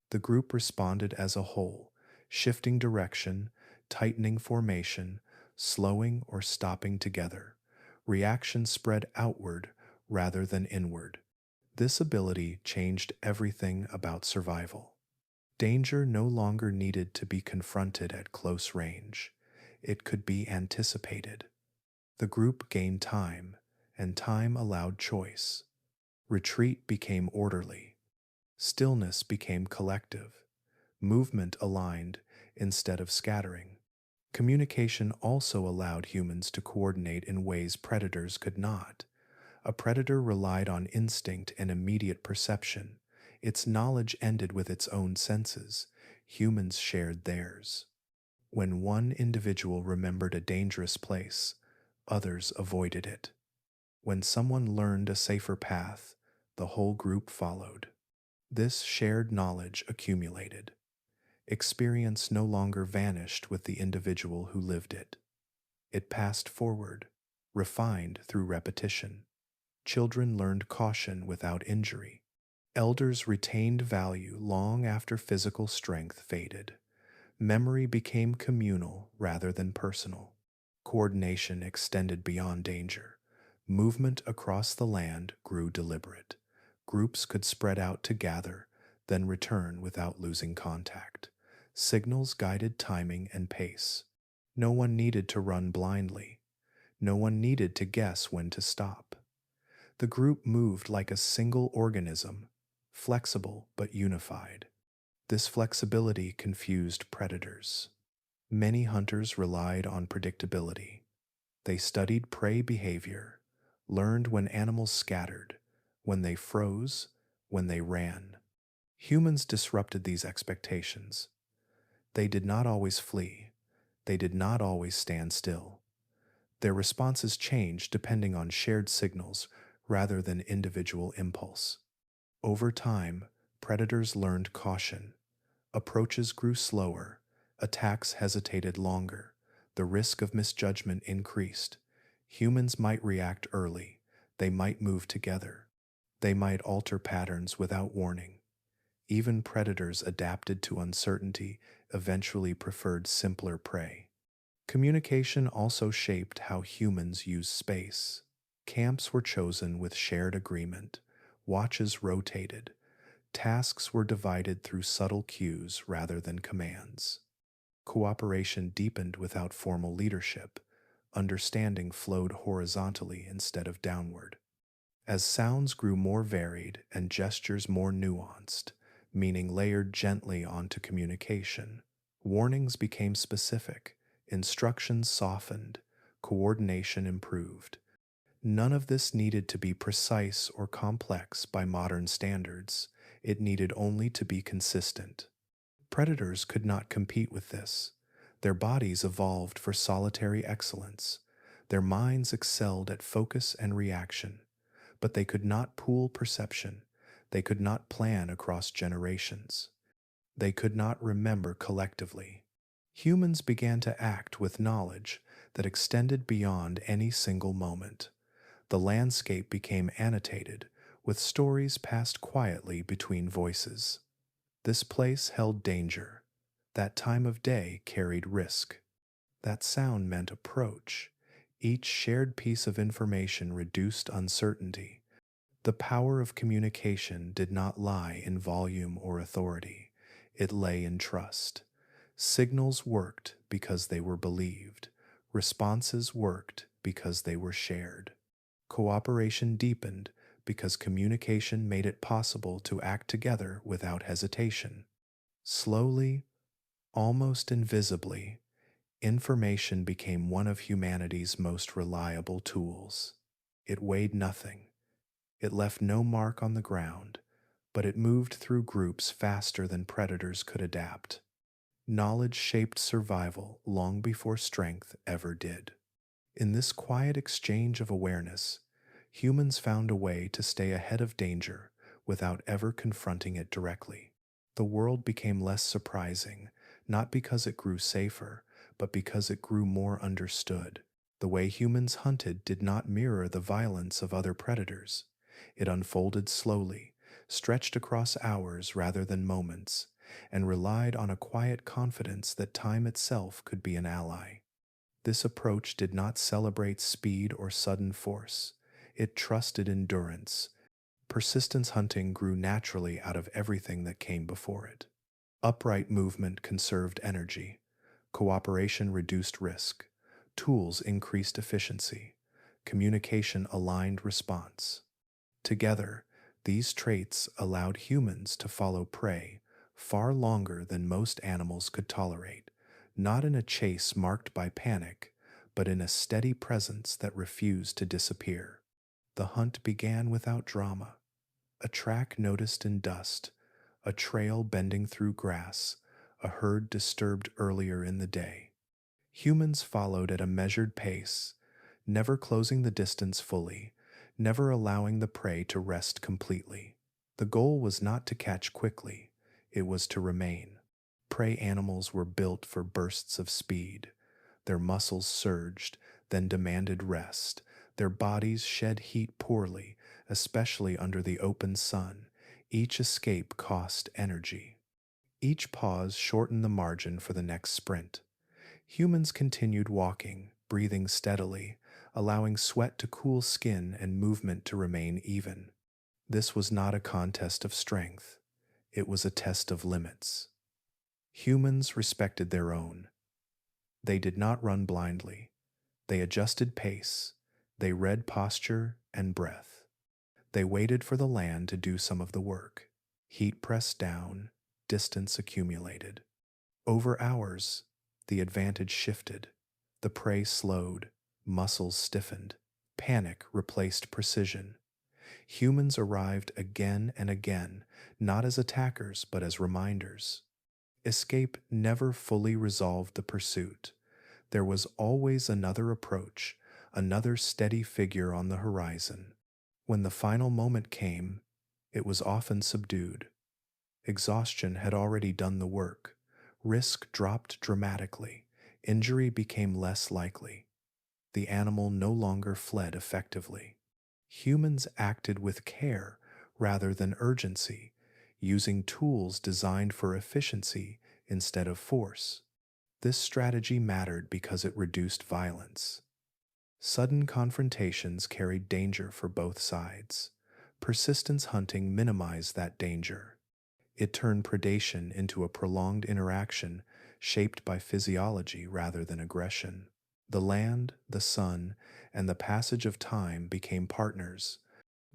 The group responded as a whole, shifting direction, tightening formation, slowing or stopping together. Reaction spread outward rather than inward. This ability changed everything about survival. Danger no longer needed to be confronted at close range. It could be anticipated. The group gained time, and time allowed choice. Retreat became orderly. Stillness became collective. Movement aligned instead of scattering. Communication also allowed humans to coordinate in ways predators could not. A predator relied on instinct and immediate perception. Its knowledge ended with its own senses. Humans shared theirs. When one individual remembered a dangerous place, others avoided it. When someone learned a safer path, the whole group followed. This shared knowledge accumulated. Experience no longer vanished with the individual who lived it. It passed forward, refined through repetition. Children learned caution without injury. Elders retained value long after physical strength faded. Memory became communal rather than personal. Coordination extended beyond danger. Movement across the land grew deliberate. Groups could spread out to gather, then return without losing contact. Signals guided timing and pace. No one needed to run blindly. No one needed to guess when to stop. The group moved like a single organism, flexible but unified. This flexibility confused predators. Many hunters relied on predictability. They studied prey behavior, learned when animals scattered, when they froze, when they ran. Humans disrupted these expectations. They did not always flee. They did not always stand still. Their responses changed depending on shared signals rather than individual impulse. Over time, predators learned caution. Approaches grew slower, attacks hesitated longer, the risk of misjudgment increased. Humans might react early, they might move together, they might alter patterns without warning. Even predators adapted to uncertainty, eventually preferred simpler prey. Communication also shaped how humans use space. Camps were chosen with shared agreement. Watches rotated. Tasks were divided through subtle cues rather than commands. Cooperation deepened without formal leadership. Understanding flowed horizontally instead of downward. As sounds grew more varied and gestures more nuanced, meaning layered gently onto communication, warnings became specific, instructions softened, coordination improved. None of this needed to be precise or complex by modern standards. It needed only to be consistent. Predators could not compete with this. Their bodies evolved for solitary excellence. Their minds excelled at focus and reaction. But they could not pool perception. They could not plan across generations. They could not remember collectively. Humans began to act with knowledge that extended beyond any single moment. The landscape became annotated, with stories passed quietly between voices. This place held danger. That time of day carried risk. That sound meant approach. Each shared piece of information reduced uncertainty. The power of communication did not lie in volume or authority. It lay in trust. Signals worked because they were believed. Responses worked because they were shared. Cooperation deepened because communication made it possible to act together without hesitation. Slowly, almost invisibly, information became one of humanity's most reliable tools. It weighed nothing. It left no mark on the ground, but it moved through groups faster than predators could adapt. Knowledge shaped survival long before strength ever did. In this quiet exchange of awareness, humans found a way to stay ahead of danger without ever confronting it directly. The world became less surprising, not because it grew safer, but because it grew more understood. The way humans hunted did not mirror the violence of other predators. It unfolded slowly, stretched across hours rather than moments, and relied on a quiet confidence that time itself could be an ally. This approach did not celebrate speed or sudden force. It trusted endurance. Persistence hunting grew naturally out of everything that came before it. Upright movement conserved energy. Cooperation reduced risk. Tools increased efficiency. Communication aligned response. Together, these traits allowed humans to follow prey far longer than most animals could tolerate, not in a chase marked by panic, but in a steady presence that refused to disappear. The hunt began without drama. A track noticed in dust, a trail bending through grass, a herd disturbed earlier in the day. Humans followed at a measured pace, never closing the distance fully, never allowing the prey to rest completely. The goal was not to catch quickly, it was to remain. Prey animals were built for bursts of speed. Their muscles surged, then demanded rest. Their bodies shed heat poorly, especially under the open sun. Each escape cost energy. Each pause shortened the margin for the next sprint. Humans continued walking, breathing steadily, allowing sweat to cool skin and movement to remain even. This was not a contest of strength. It was a test of limits. Humans respected their own. They did not run blindly. They adjusted pace. They read posture and breath. They waited for the land to do some of the work. Heat pressed down, distance accumulated. Over hours, the advantage shifted. The prey slowed, muscles stiffened. Panic replaced precision. Humans arrived again and again, not as attackers but as reminders. Escape never fully resolved the pursuit. There was always another approach, another steady figure on the horizon. When the final moment came, it was often subdued. Exhaustion had already done the work. Risk dropped dramatically. Injury became less likely. The animal no longer fled effectively. Humans acted with care rather than urgency, using tools designed for efficiency instead of force. This strategy mattered because it reduced violence. Sudden confrontations carried danger for both sides. Persistence hunting minimized that danger. It turned predation into a prolonged interaction shaped by physiology rather than aggression. The land, the sun, and the passage of time became partners.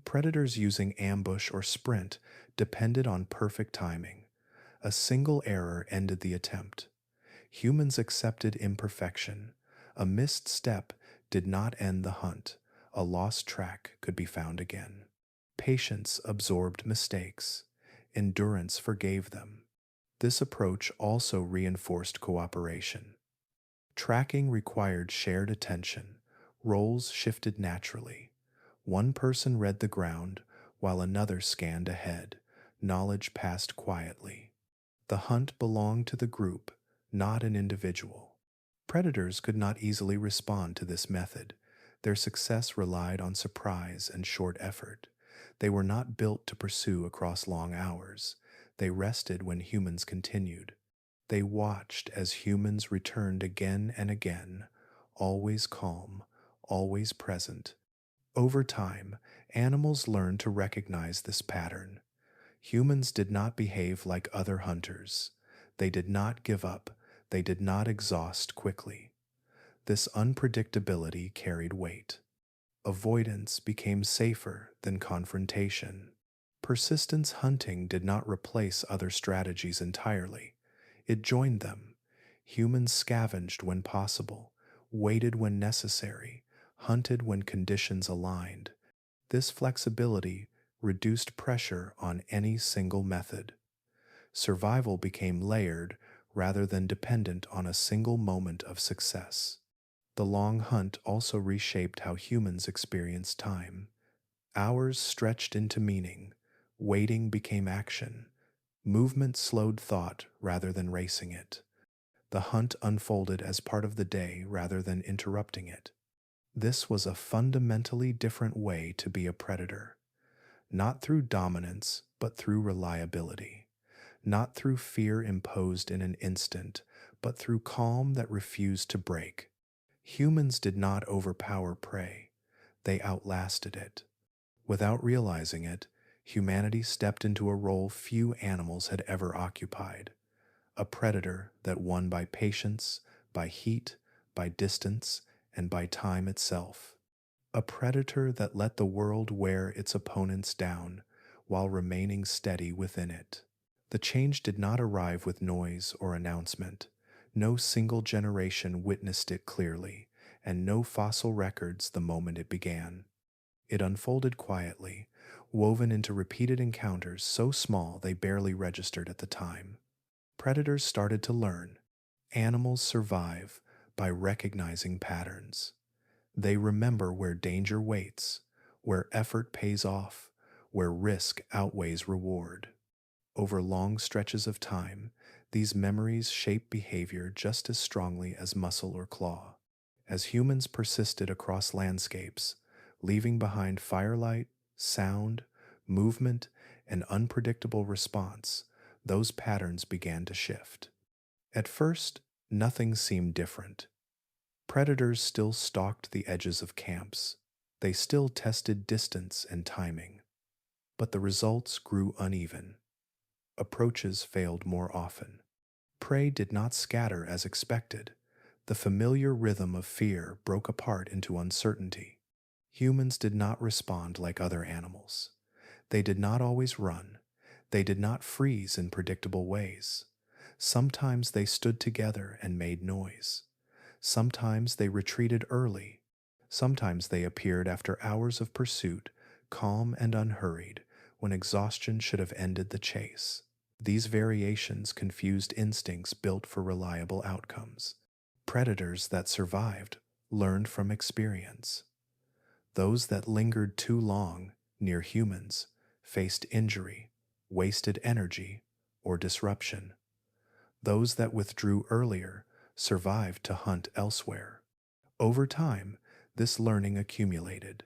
Predators using ambush or sprint depended on perfect timing. A single error ended the attempt. Humans accepted imperfection. A missed step did not end the hunt. A lost track could be found again. Patience absorbed mistakes. Endurance forgave them. This approach also reinforced cooperation. Tracking required shared attention. Roles shifted naturally. One person read the ground while another scanned ahead. Knowledge passed quietly. The hunt belonged to the group, not an individual. Predators could not easily respond to this method. Their success relied on surprise and short effort. They were not built to pursue across long hours. They rested when humans continued. They watched as humans returned again and again, always calm, always present. Over time, animals learned to recognize this pattern. Humans did not behave like other hunters. They did not give up. They did not exhaust quickly. This unpredictability carried weight. Avoidance became safer than confrontation. Persistence hunting did not replace other strategies entirely. It joined them. Humans scavenged when possible, waited when necessary, hunted when conditions aligned. This flexibility reduced pressure on any single method. Survival became layered rather than dependent on a single moment of success. The long hunt also reshaped how humans experienced time. Hours stretched into meaning. Waiting became action. Movement slowed thought rather than racing it. The hunt unfolded as part of the day rather than interrupting it. This was a fundamentally different way to be a predator. Not through dominance, but through reliability. Not through fear imposed in an instant, but through calm that refused to break. Humans did not overpower prey, they outlasted it. Without realizing it, humanity stepped into a role few animals had ever occupied, a predator that won by patience, by heat, by distance, and by time itself. A predator that let the world wear its opponents down while remaining steady within it. The change did not arrive with noise or announcement. No single generation witnessed it clearly, and no fossil records the moment it began. It unfolded quietly, woven into repeated encounters so small they barely registered at the time. Predators started to learn. Animals survive by recognizing patterns. They remember where danger waits, where effort pays off, where risk outweighs reward. Over long stretches of time, these memories shape behavior just as strongly as muscle or claw. As humans persisted across landscapes, leaving behind firelight, sound, movement, and unpredictable response, those patterns began to shift. At first, nothing seemed different. Predators still stalked the edges of camps. They still tested distance and timing. But the results grew uneven. Approaches failed more often. Prey did not scatter as expected. The familiar rhythm of fear broke apart into uncertainty. Humans did not respond like other animals. They did not always run. They did not freeze in predictable ways. Sometimes they stood together and made noise. Sometimes they retreated early. Sometimes they appeared after hours of pursuit, calm and unhurried, when exhaustion should have ended the chase. These variations confused instincts built for reliable outcomes. Predators that survived learned from experience. Those that lingered too long near humans faced injury, wasted energy, or disruption. Those that withdrew earlier survived to hunt elsewhere. Over time, this learning accumulated.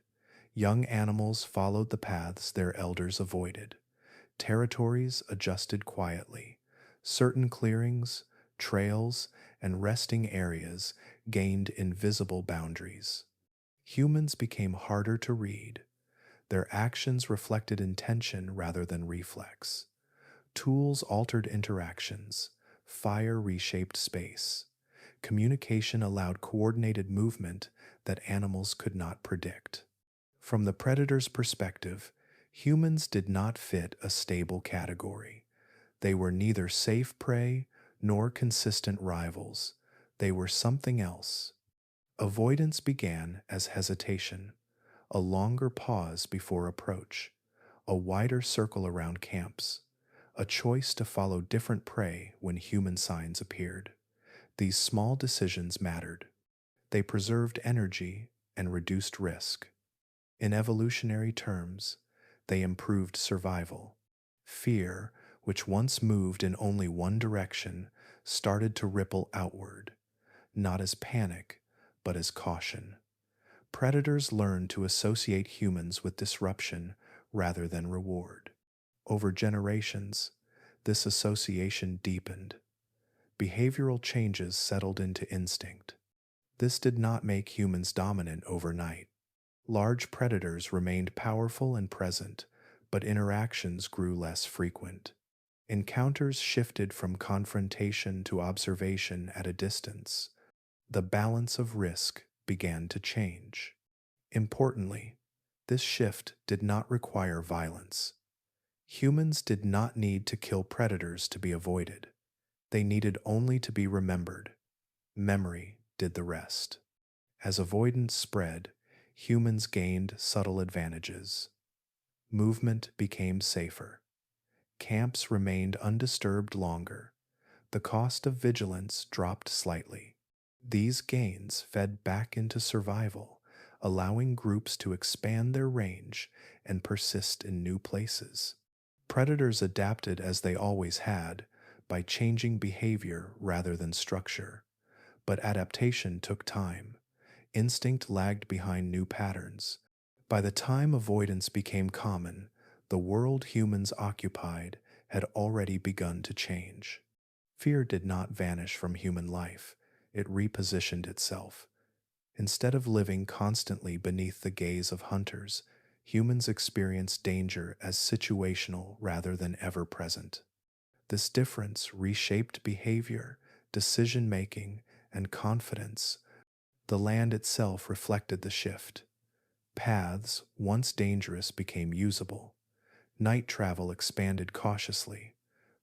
Young animals followed the paths their elders avoided. Territories adjusted quietly. Certain clearings, trails, and resting areas gained invisible boundaries. Humans became harder to read. Their actions reflected intention rather than reflex. Tools altered interactions. Fire reshaped space. Communication allowed coordinated movement that animals could not predict. From the predator's perspective, humans did not fit a stable category. They were neither safe prey nor consistent rivals. They were something else. Avoidance began as hesitation, a longer pause before approach, a wider circle around camps, a choice to follow different prey when human signs appeared. These small decisions mattered. They preserved energy and reduced risk. In evolutionary terms, they improved survival. Fear, which once moved in only one direction, started to ripple outward, not as panic, but as caution. Predators learned to associate humans with disruption rather than reward. Over generations, this association deepened. Behavioral changes settled into instinct. This did not make humans dominant overnight. Large predators remained powerful and present, but interactions grew less frequent. Encounters shifted from confrontation to observation at a distance. The balance of risk began to change. Importantly, this shift did not require violence. Humans did not need to kill predators to be avoided. They needed only to be remembered. Memory did the rest. As avoidance spread, humans gained subtle advantages. Movement became safer. Camps remained undisturbed longer. The cost of vigilance dropped slightly. These gains fed back into survival, allowing groups to expand their range and persist in new places. Predators adapted as they always had, by changing behavior rather than structure. But adaptation took time. Instinct lagged behind new patterns. By the time avoidance became common, the world humans occupied had already begun to change. Fear did not vanish from human life, it repositioned itself. Instead of living constantly beneath the gaze of hunters, humans experience danger as situational rather than ever present. This difference reshaped behavior, decision making, and confidence. The land itself reflected the shift. Paths, once dangerous, became usable. Night travel expanded cautiously.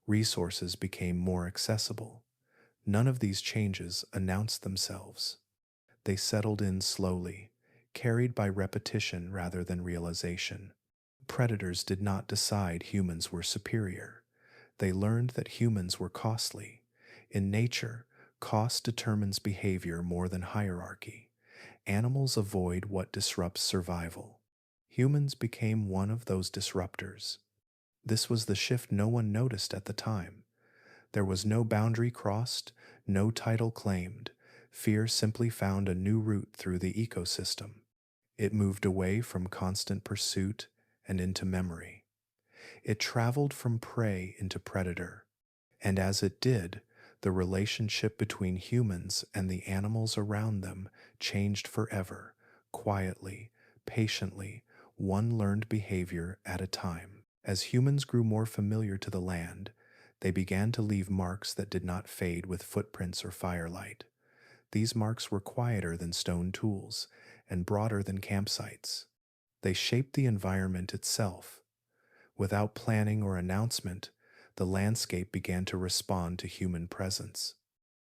Resources became more accessible. None of these changes announced themselves. They settled in slowly, carried by repetition rather than realization. Predators did not decide humans were superior. They learned that humans were costly. In nature, cost determines behavior more than hierarchy. Animals avoid what disrupts survival. Humans became one of those disruptors. This was the shift no one noticed at the time. There was no boundary crossed, no title claimed. Fear simply found a new route through the ecosystem. It moved away from constant pursuit and into memory. It traveled from prey into predator. And as it did, the relationship between humans and the animals around them changed forever, quietly, patiently, one learned behavior at a time. As humans grew more familiar to the land, they began to leave marks that did not fade with footprints or firelight. These marks were quieter than stone tools and broader than campsites. They shaped the environment itself. Without planning or announcement, the landscape began to respond to human presence.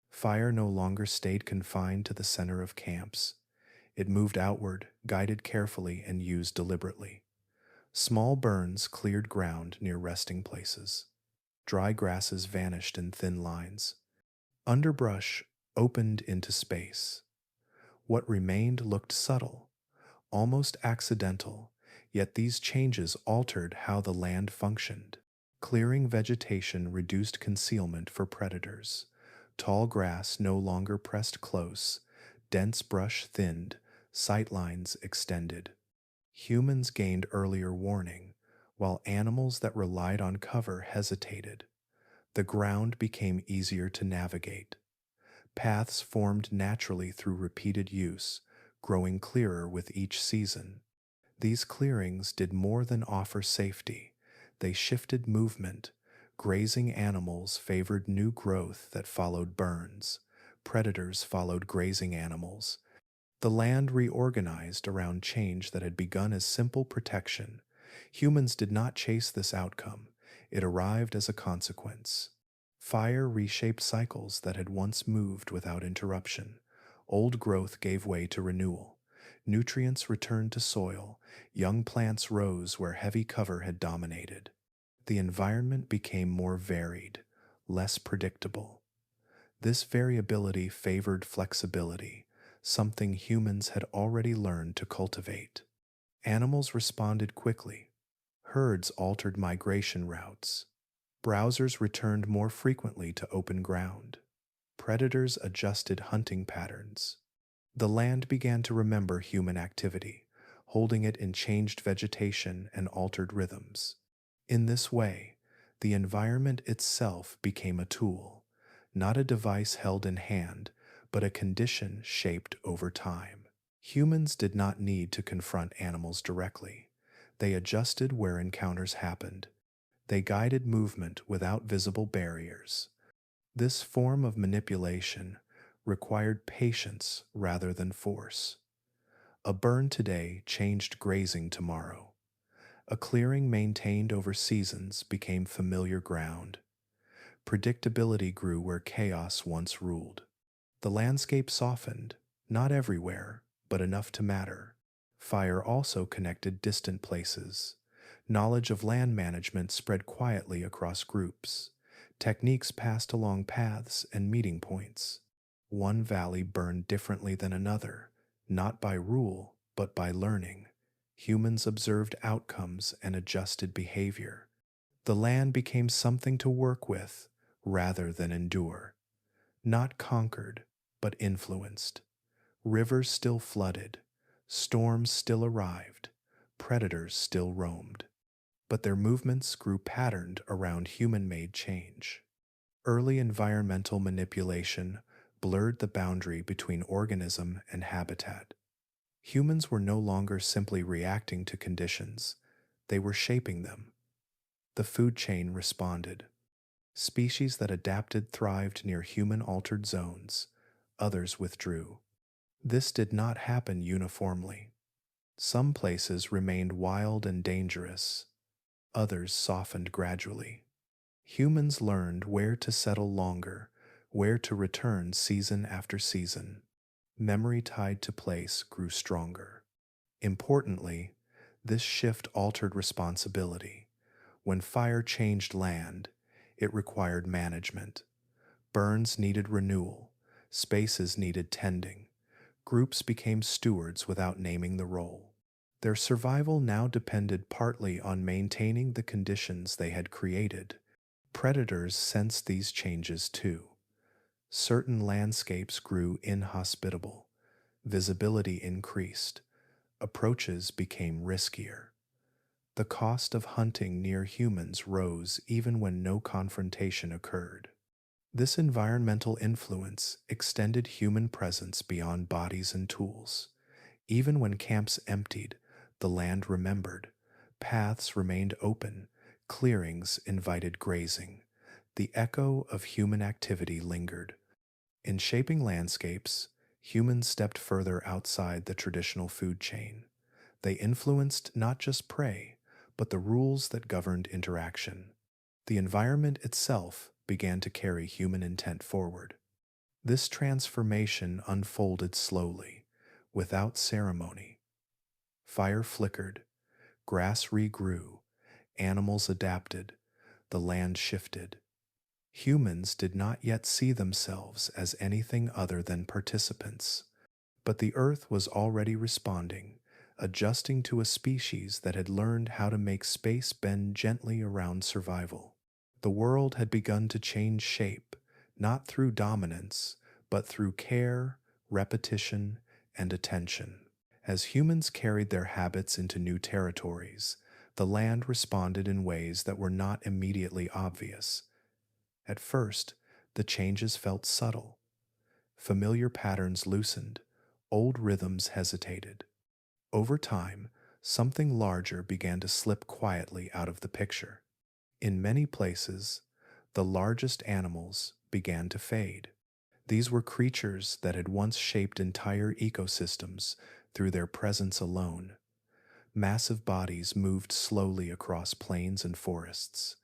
Fire no longer stayed confined to the center of camps. It moved outward, guided carefully, and used deliberately. Small burns cleared ground near resting places. Dry grasses vanished in thin lines. Underbrush opened into space. What remained looked subtle, almost accidental, yet these changes altered how the land functioned. Clearing vegetation reduced concealment for predators. Tall grass no longer pressed close, dense brush thinned, sightlines extended. Humans gained earlier warning, while animals that relied on cover hesitated. The ground became easier to navigate. Paths formed naturally through repeated use, growing clearer with each season. These clearings did more than offer safety. They shifted movement. Grazing animals favored new growth that followed burns. Predators followed grazing animals. The land reorganized around change that had begun as simple protection. Humans did not chase this outcome. It arrived as a consequence. Fire reshaped cycles that had once moved without interruption. Old growth gave way to renewal. Nutrients returned to soil. Young plants rose where heavy cover had dominated. The environment became more varied, less predictable. This variability favored flexibility, something humans had already learned to cultivate. Animals responded quickly. Herds altered migration routes. Browsers returned more frequently to open ground. Predators adjusted hunting patterns. The land began to remember human activity, holding it in changed vegetation and altered rhythms. In this way, the environment itself became a tool, not a device held in hand, but a condition shaped over time. Humans did not need to confront animals directly. They adjusted where encounters happened. They guided movement without visible barriers. This form of manipulation required patience rather than force. A burn today changed grazing tomorrow. A clearing maintained over seasons became familiar ground. Predictability grew where chaos once ruled. The landscape softened, not everywhere, but enough to matter. Fire also connected distant places. Knowledge of land management spread quietly across groups. Techniques passed along paths and meeting points. One valley burned differently than another, not by rule, but by learning. Humans observed outcomes and adjusted behavior. The land became something to work with rather than endure. Not conquered, but influenced. Rivers still flooded, storms still arrived, predators still roamed. But their movements grew patterned around human-made change. Early environmental manipulation blurred the boundary between organism and habitat. Humans were no longer simply reacting to conditions, they were shaping them. The food chain responded. Species that adapted thrived near human-altered zones, others withdrew. This did not happen uniformly. Some places remained wild and dangerous, others softened gradually. Humans learned where to settle longer, where to return season after season. Memory tied to place grew stronger. Importantly, this shift altered responsibility. When fire changed land, it required management. Burns needed renewal, spaces needed tending. Groups became stewards without naming the role. Their survival now depended partly on maintaining the conditions they had created. Predators sensed these changes too. Certain landscapes grew inhospitable. Visibility increased. Approaches became riskier. The cost of hunting near humans rose even when no confrontation occurred. This environmental influence extended human presence beyond bodies and tools. Even when camps emptied, the land remembered. Paths remained open, clearings invited grazing. The echo of human activity lingered. In shaping landscapes, humans stepped further outside the traditional food chain. They influenced not just prey, but the rules that governed interaction. The environment itself began to carry human intent forward. This transformation unfolded slowly, without ceremony. Fire flickered, grass regrew, animals adapted, the land shifted. Humans did not yet see themselves as anything other than participants, but the earth was already responding, adjusting to a species that had learned how to make space bend gently around survival. The world had begun to change shape, not through dominance, but through care, repetition, and attention. As humans carried their habits into new territories, the land responded in ways that were not immediately obvious. At first, the changes felt subtle. Familiar patterns loosened, old rhythms hesitated. Over time, something larger began to slip quietly out of the picture. In many places, the largest animals began to fade. These were creatures that had once shaped entire ecosystems through their presence alone. Massive bodies moved slowly across plains and forests.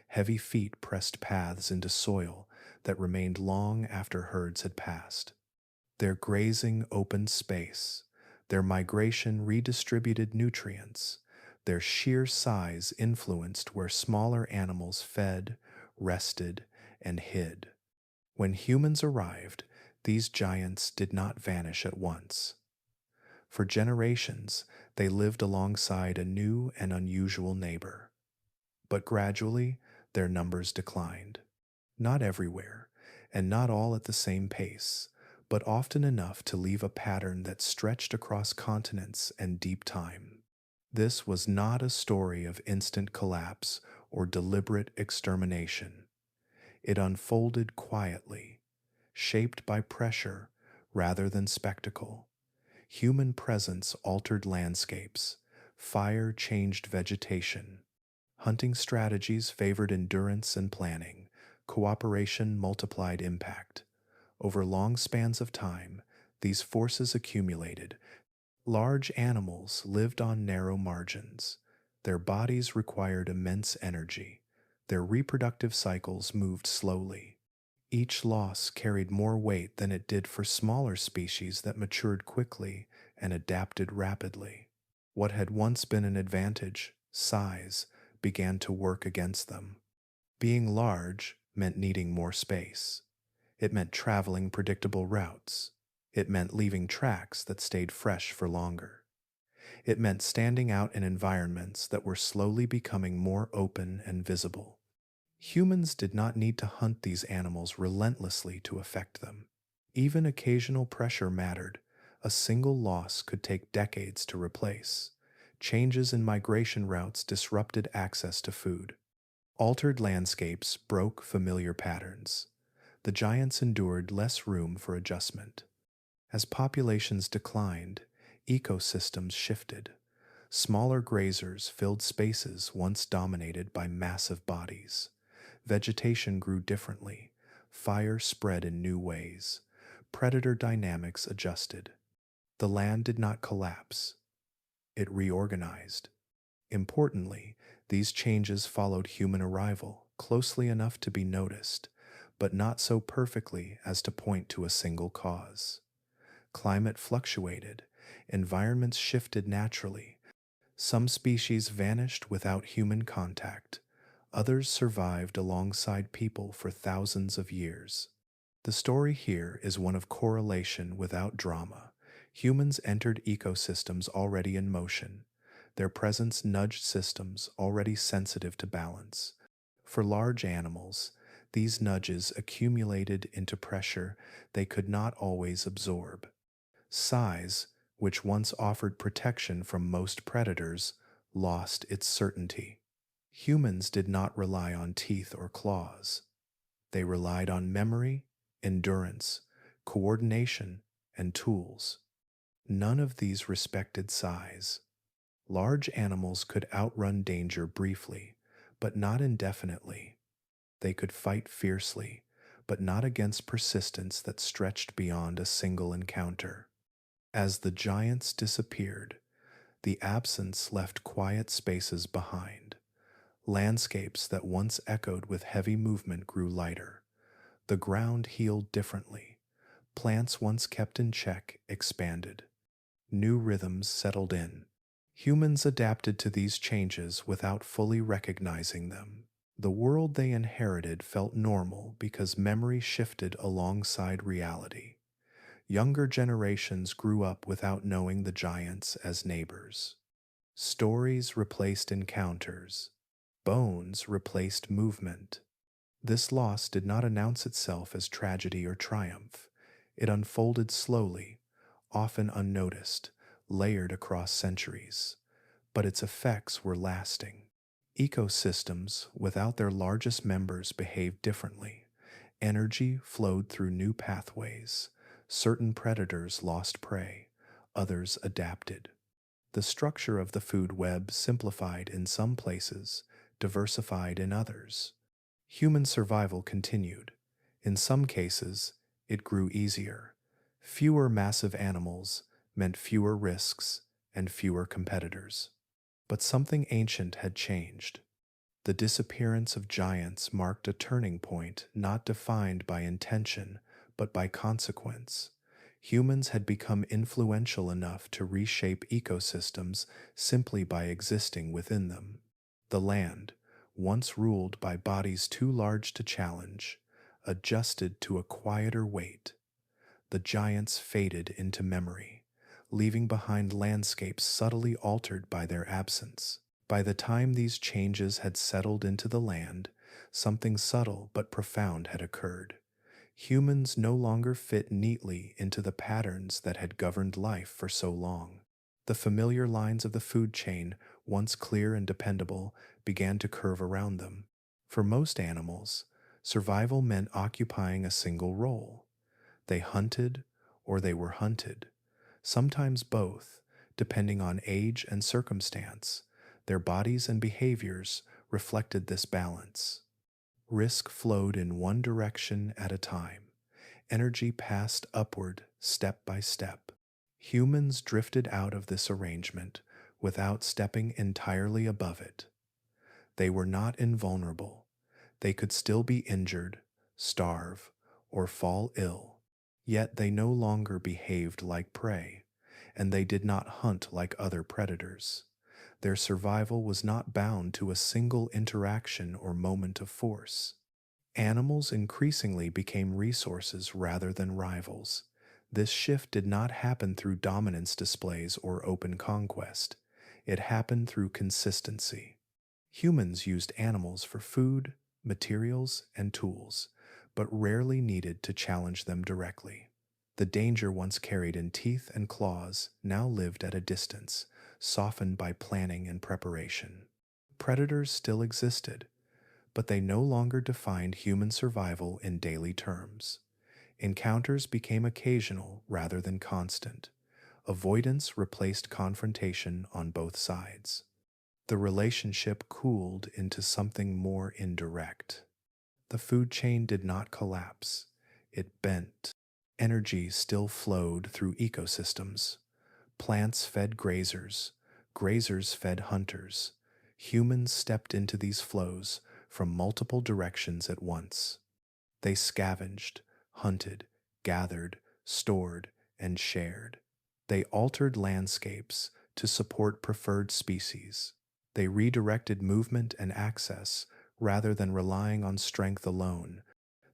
Heavy feet pressed paths into soil that remained long after herds had passed. Their grazing opened space. Their migration redistributed nutrients. Their sheer size influenced where smaller animals fed, rested, and hid. When humans arrived, these giants did not vanish at once. For generations, they lived alongside a new and unusual neighbor. But gradually, their numbers declined. Not everywhere, and not all at the same pace, but often enough to leave a pattern that stretched across continents and deep time. This was not a story of instant collapse or deliberate extermination. It unfolded quietly, shaped by pressure rather than spectacle. Human presence altered landscapes. Fire changed vegetation. Hunting strategies favored endurance and planning. Cooperation multiplied impact. Over long spans of time, these forces accumulated. Large animals lived on narrow margins. Their bodies required immense energy. Their reproductive cycles moved slowly. Each loss carried more weight than it did for smaller species that matured quickly and adapted rapidly. What had once been an advantage, size, began to work against them. Being large meant needing more space. It meant traveling predictable routes. It meant leaving tracks that stayed fresh for longer. It meant standing out in environments that were slowly becoming more open and visible. Humans did not need to hunt these animals relentlessly to affect them. Even occasional pressure mattered. A single loss could take decades to replace. Changes in migration routes disrupted access to food. Altered landscapes broke familiar patterns. The giants endured less room for adjustment. As populations declined, ecosystems shifted. Smaller grazers filled spaces once dominated by massive bodies. Vegetation grew differently. Fire spread in new ways. Predator dynamics adjusted. The land did not collapse, it reorganized. Importantly, these changes followed human arrival, closely enough to be noticed, but not so perfectly as to point to a single cause. Climate fluctuated, environments shifted naturally. Some species vanished without human contact, others survived alongside people for thousands of years. The story here is one of correlation without drama. Humans entered ecosystems already in motion. Their presence nudged systems already sensitive to balance. For large animals, these nudges accumulated into pressure they could not always absorb. Size, which once offered protection from most predators, lost its certainty. Humans did not rely on teeth or claws. They relied on memory, endurance, coordination, and tools. None of these respected size. Large animals could outrun danger briefly, but not indefinitely. They could fight fiercely, but not against persistence that stretched beyond a single encounter. As the giants disappeared, the absence left quiet spaces behind. Landscapes that once echoed with heavy movement grew lighter. The ground healed differently. Plants once kept in check expanded. New rhythms settled in. Humans adapted to these changes without fully recognizing them. The world they inherited felt normal because memory shifted alongside reality. Younger generations grew up without knowing the giants as neighbors. Stories replaced encounters. Bones replaced movement. This loss did not announce itself as tragedy or triumph. It unfolded slowly, often unnoticed, layered across centuries. But its effects were lasting. Ecosystems, without their largest members, behaved differently. Energy flowed through new pathways. Certain predators lost prey, others adapted. The structure of the food web simplified in some places, diversified in others. Human survival continued. In some cases, it grew easier. Fewer massive animals meant fewer risks and fewer competitors. But something ancient had changed. The disappearance of giants marked a turning point not defined by intention, but by consequence. Humans had become influential enough to reshape ecosystems simply by existing within them. The land, once ruled by bodies too large to challenge, adjusted to a quieter weight. The giants faded into memory, leaving behind landscapes subtly altered by their absence. By the time these changes had settled into the land, something subtle but profound had occurred. Humans no longer fit neatly into the patterns that had governed life for so long. The familiar lines of the food chain, once clear and dependable, began to curve around them. For most animals, survival meant occupying a single role. They hunted or they were hunted, sometimes both, depending on age and circumstance. Their bodies and behaviors reflected this balance. Risk flowed in one direction at a time. Energy passed upward step by step. Humans drifted out of this arrangement without stepping entirely above it. They were not invulnerable. They could still be injured, starve, or fall ill. Yet they no longer behaved like prey, and they did not hunt like other predators. Their survival was not bound to a single interaction or moment of force. Animals increasingly became resources rather than rivals. This shift did not happen through dominance displays or open conquest. It happened through consistency. Humans used animals for food, materials, and tools, but rarely needed to challenge them directly. The danger once carried in teeth and claws now lived at a distance, softened by planning and preparation. Predators still existed, but they no longer defined human survival in daily terms. Encounters became occasional rather than constant. Avoidance replaced confrontation on both sides. The relationship cooled into something more indirect. The food chain did not collapse, it bent. Energy still flowed through ecosystems. Plants fed grazers, grazers fed hunters. Humans stepped into these flows from multiple directions at once. They scavenged, hunted, gathered, stored, and shared. They altered landscapes to support preferred species. They redirected movement and access rather than relying on strength alone.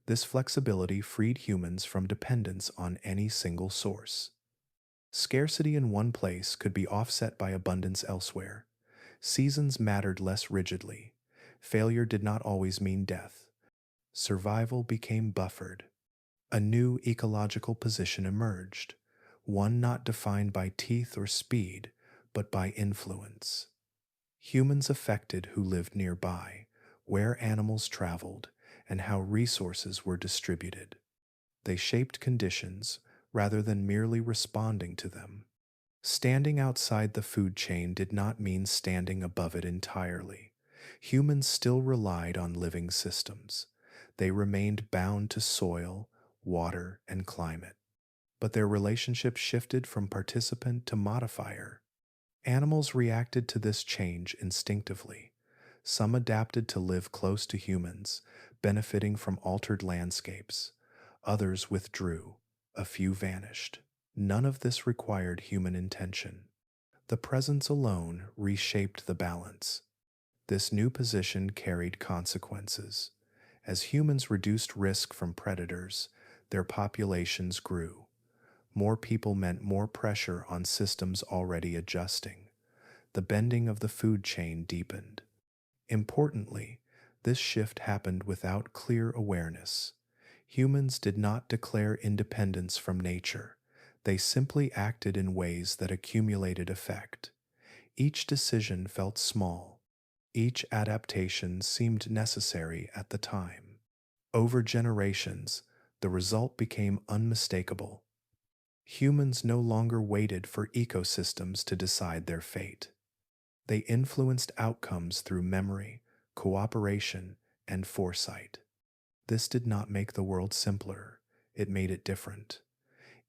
This flexibility freed humans from dependence on any single source. Scarcity in one place could be offset by abundance elsewhere. Seasons mattered less rigidly. Failure did not always mean death. Survival became buffered. A new ecological position emerged, one not defined by teeth or speed, but by influence. Humans affected who lived nearby, where animals traveled, and how resources were distributed. They shaped conditions rather than merely responding to them. Standing outside the food chain did not mean standing above it entirely. Humans still relied on living systems. They remained bound to soil, water, and climate. But their relationship shifted from participant to modifier. Animals reacted to this change instinctively. Some adapted to live close to humans, benefiting from altered landscapes. Others withdrew. A few vanished. None of this required human intention. The presence alone reshaped the balance. This new position carried consequences. As humans reduced risk from predators, their populations grew. More people meant more pressure on systems already adjusting. The bending of the food chain deepened. Importantly, this shift happened without clear awareness. Humans did not declare independence from nature. They simply acted in ways that accumulated effect. Each decision felt small. Each adaptation seemed necessary at the time. Over generations, the result became unmistakable. Humans no longer waited for ecosystems to decide their fate. They influenced outcomes through memory, cooperation, and foresight. This did not make the world simpler, it made it different.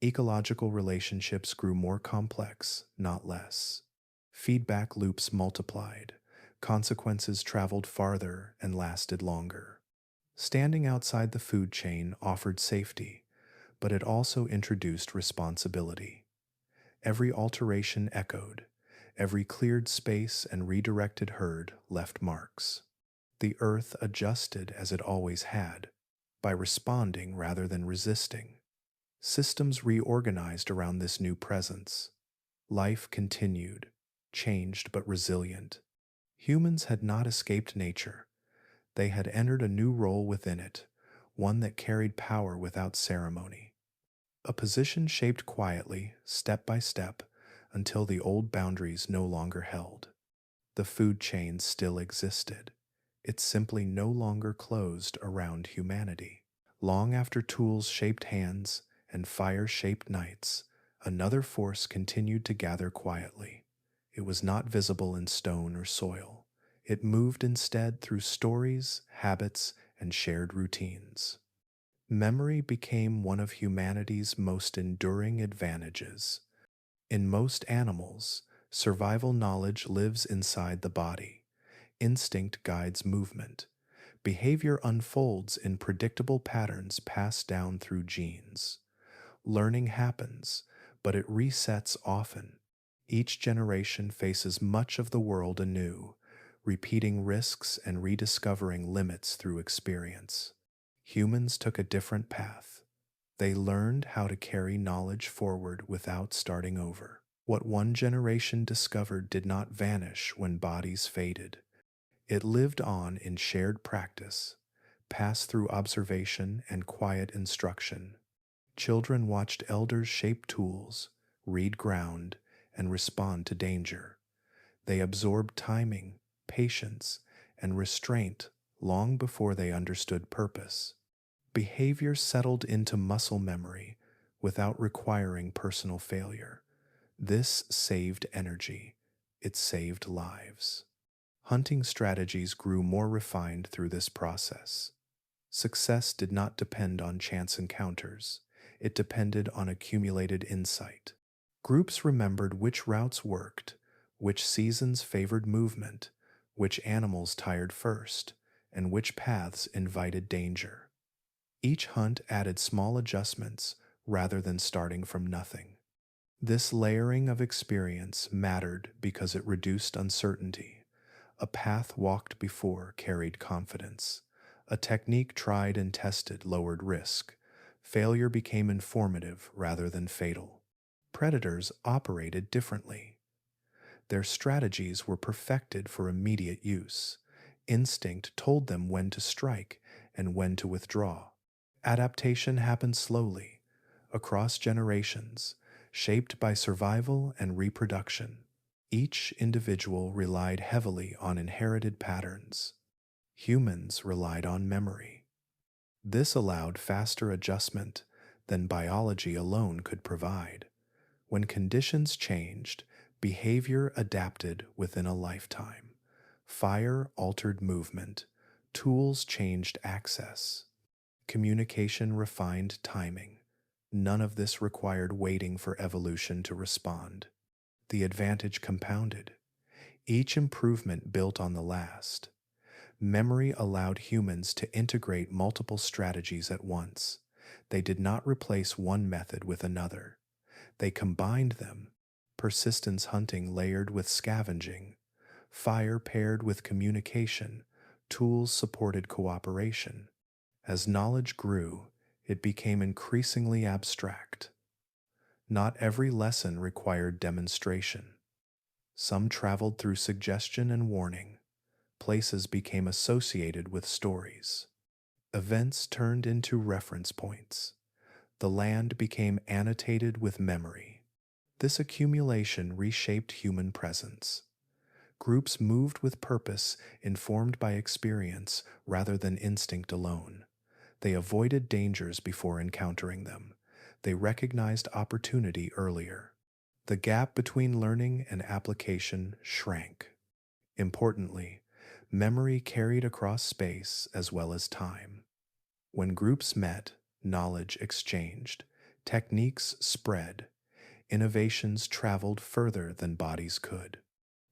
Ecological relationships grew more complex, not less. Feedback loops multiplied. Consequences traveled farther and lasted longer. Standing outside the food chain offered safety, but it also introduced responsibility. Every alteration echoed. Every cleared space and redirected herd left marks. The earth adjusted as it always had, by responding rather than resisting. Systems reorganized around this new presence. Life continued, changed but resilient. Humans had not escaped nature. They had entered a new role within it, one that carried power without ceremony. A position shaped quietly, step by step, until the old boundaries no longer held. The food chain still existed. It simply no longer closed around humanity. Long after tools shaped hands and fire shaped nights, another force continued to gather quietly. It was not visible in stone or soil. It moved instead through stories, habits, and shared routines. Memory became one of humanity's most enduring advantages. In most animals, survival knowledge lives inside the body. Instinct guides movement. Behavior unfolds in predictable patterns passed down through genes. Learning happens, but it resets often. Each generation faces much of the world anew, repeating risks and rediscovering limits through experience. Humans took a different path. They learned how to carry knowledge forward without starting over. What one generation discovered did not vanish when bodies faded. It lived on in shared practice, passed through observation and quiet instruction. Children watched elders shape tools, read ground, and respond to danger. They absorbed timing, patience, and restraint long before they understood purpose. Behavior settled into muscle memory without requiring personal failure. This saved energy. It saved lives. Hunting strategies grew more refined through this process. Success did not depend on chance encounters. It depended on accumulated insight. Groups remembered which routes worked, which seasons favored movement, which animals tired first, and which paths invited danger. Each hunt added small adjustments rather than starting from nothing. This layering of experience mattered because it reduced uncertainty. A path walked before carried confidence. A technique tried and tested lowered risk. Failure became informative rather than fatal. Predators operated differently. Their strategies were perfected for immediate use. Instinct told them when to strike and when to withdraw. Adaptation happened slowly, across generations, shaped by survival and reproduction. Each individual relied heavily on inherited patterns. Humans relied on memory. This allowed faster adjustment than biology alone could provide. When conditions changed, behavior adapted within a lifetime. Fire altered movement. Tools changed access. Communication refined timing. None of this required waiting for evolution to respond. The advantage compounded. Each improvement built on the last. Memory allowed humans to integrate multiple strategies at once. They did not replace one method with another. They combined them. Persistence hunting layered with scavenging. Fire paired with communication. Tools supported cooperation. As knowledge grew, it became increasingly abstract. Not every lesson required demonstration. Some traveled through suggestion and warning. Places became associated with stories. Events turned into reference points. The land became annotated with memory. This accumulation reshaped human presence. Groups moved with purpose, informed by experience rather than instinct alone. They avoided dangers before encountering them. They recognized opportunity earlier. The gap between learning and application shrank. Importantly, memory carried across space as well as time. When groups met, knowledge exchanged, techniques spread, innovations traveled further than bodies could.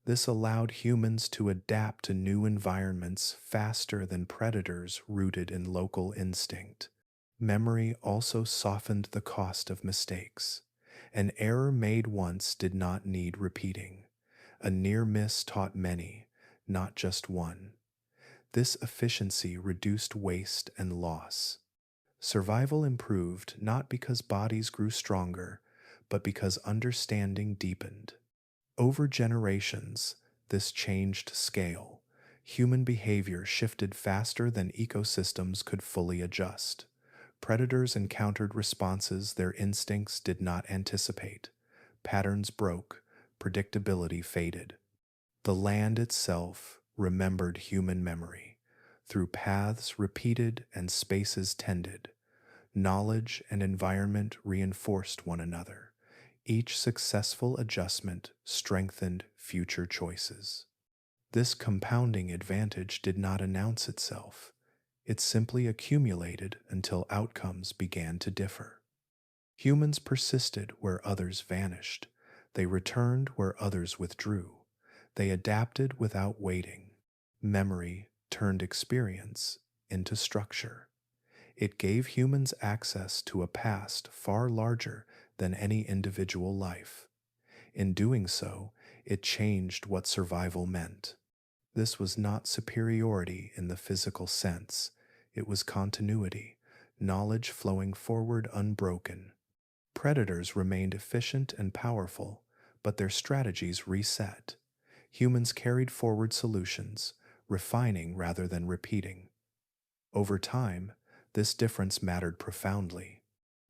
This allowed humans to adapt to new environments faster than predators rooted in local instinct. Memory also softened the cost of mistakes. An error made once did not need repeating. A near miss taught many, not just one. This efficiency reduced waste and loss. Survival improved not because bodies grew stronger, but because understanding deepened. Over generations, this changed scale. Human behavior shifted faster than ecosystems could fully adjust. Predators encountered responses their instincts did not anticipate. Patterns broke, predictability faded. The land itself remembered human memory. Through paths repeated and spaces tended, knowledge and environment reinforced one another. Each successful adjustment strengthened future choices. This compounding advantage did not announce itself. It simply accumulated until outcomes began to differ. Humans persisted where others vanished. They returned where others withdrew. They adapted without waiting. Memory turned experience into structure. It gave humans access to a past far larger than any individual life. In doing so, it changed what survival meant. This was not superiority in the physical sense. It was continuity, knowledge flowing forward unbroken. Predators remained efficient and powerful, but their strategies reset. Humans carried forward solutions, refining rather than repeating. Over time, this difference mattered profoundly.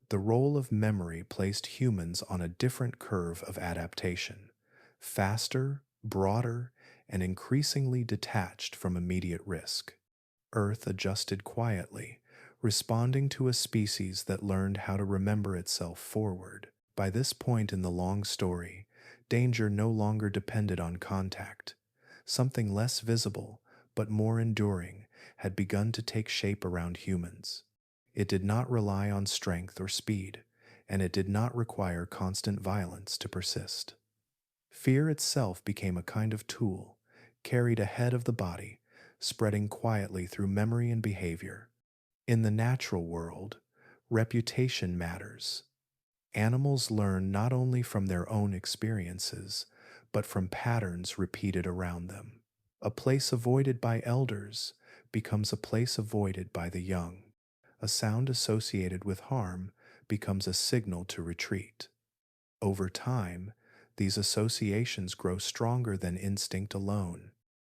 The role of memory placed humans on a different curve of adaptation, faster, broader, and increasingly detached from immediate risk. Earth adjusted quietly, responding to a species that learned how to remember itself forward. By this point in the long story, danger no longer depended on contact. Something less visible, but more enduring, had begun to take shape around humans. It did not rely on strength or speed, and it did not require constant violence to persist. Fear itself became a kind of tool, carried ahead of the body, spreading quietly through memory and behavior. In the natural world, reputation matters. Animals learn not only from their own experiences, but from patterns repeated around them. A place avoided by elders becomes a place avoided by the young. A sound associated with harm becomes a signal to retreat. Over time, these associations grow stronger than instinct alone.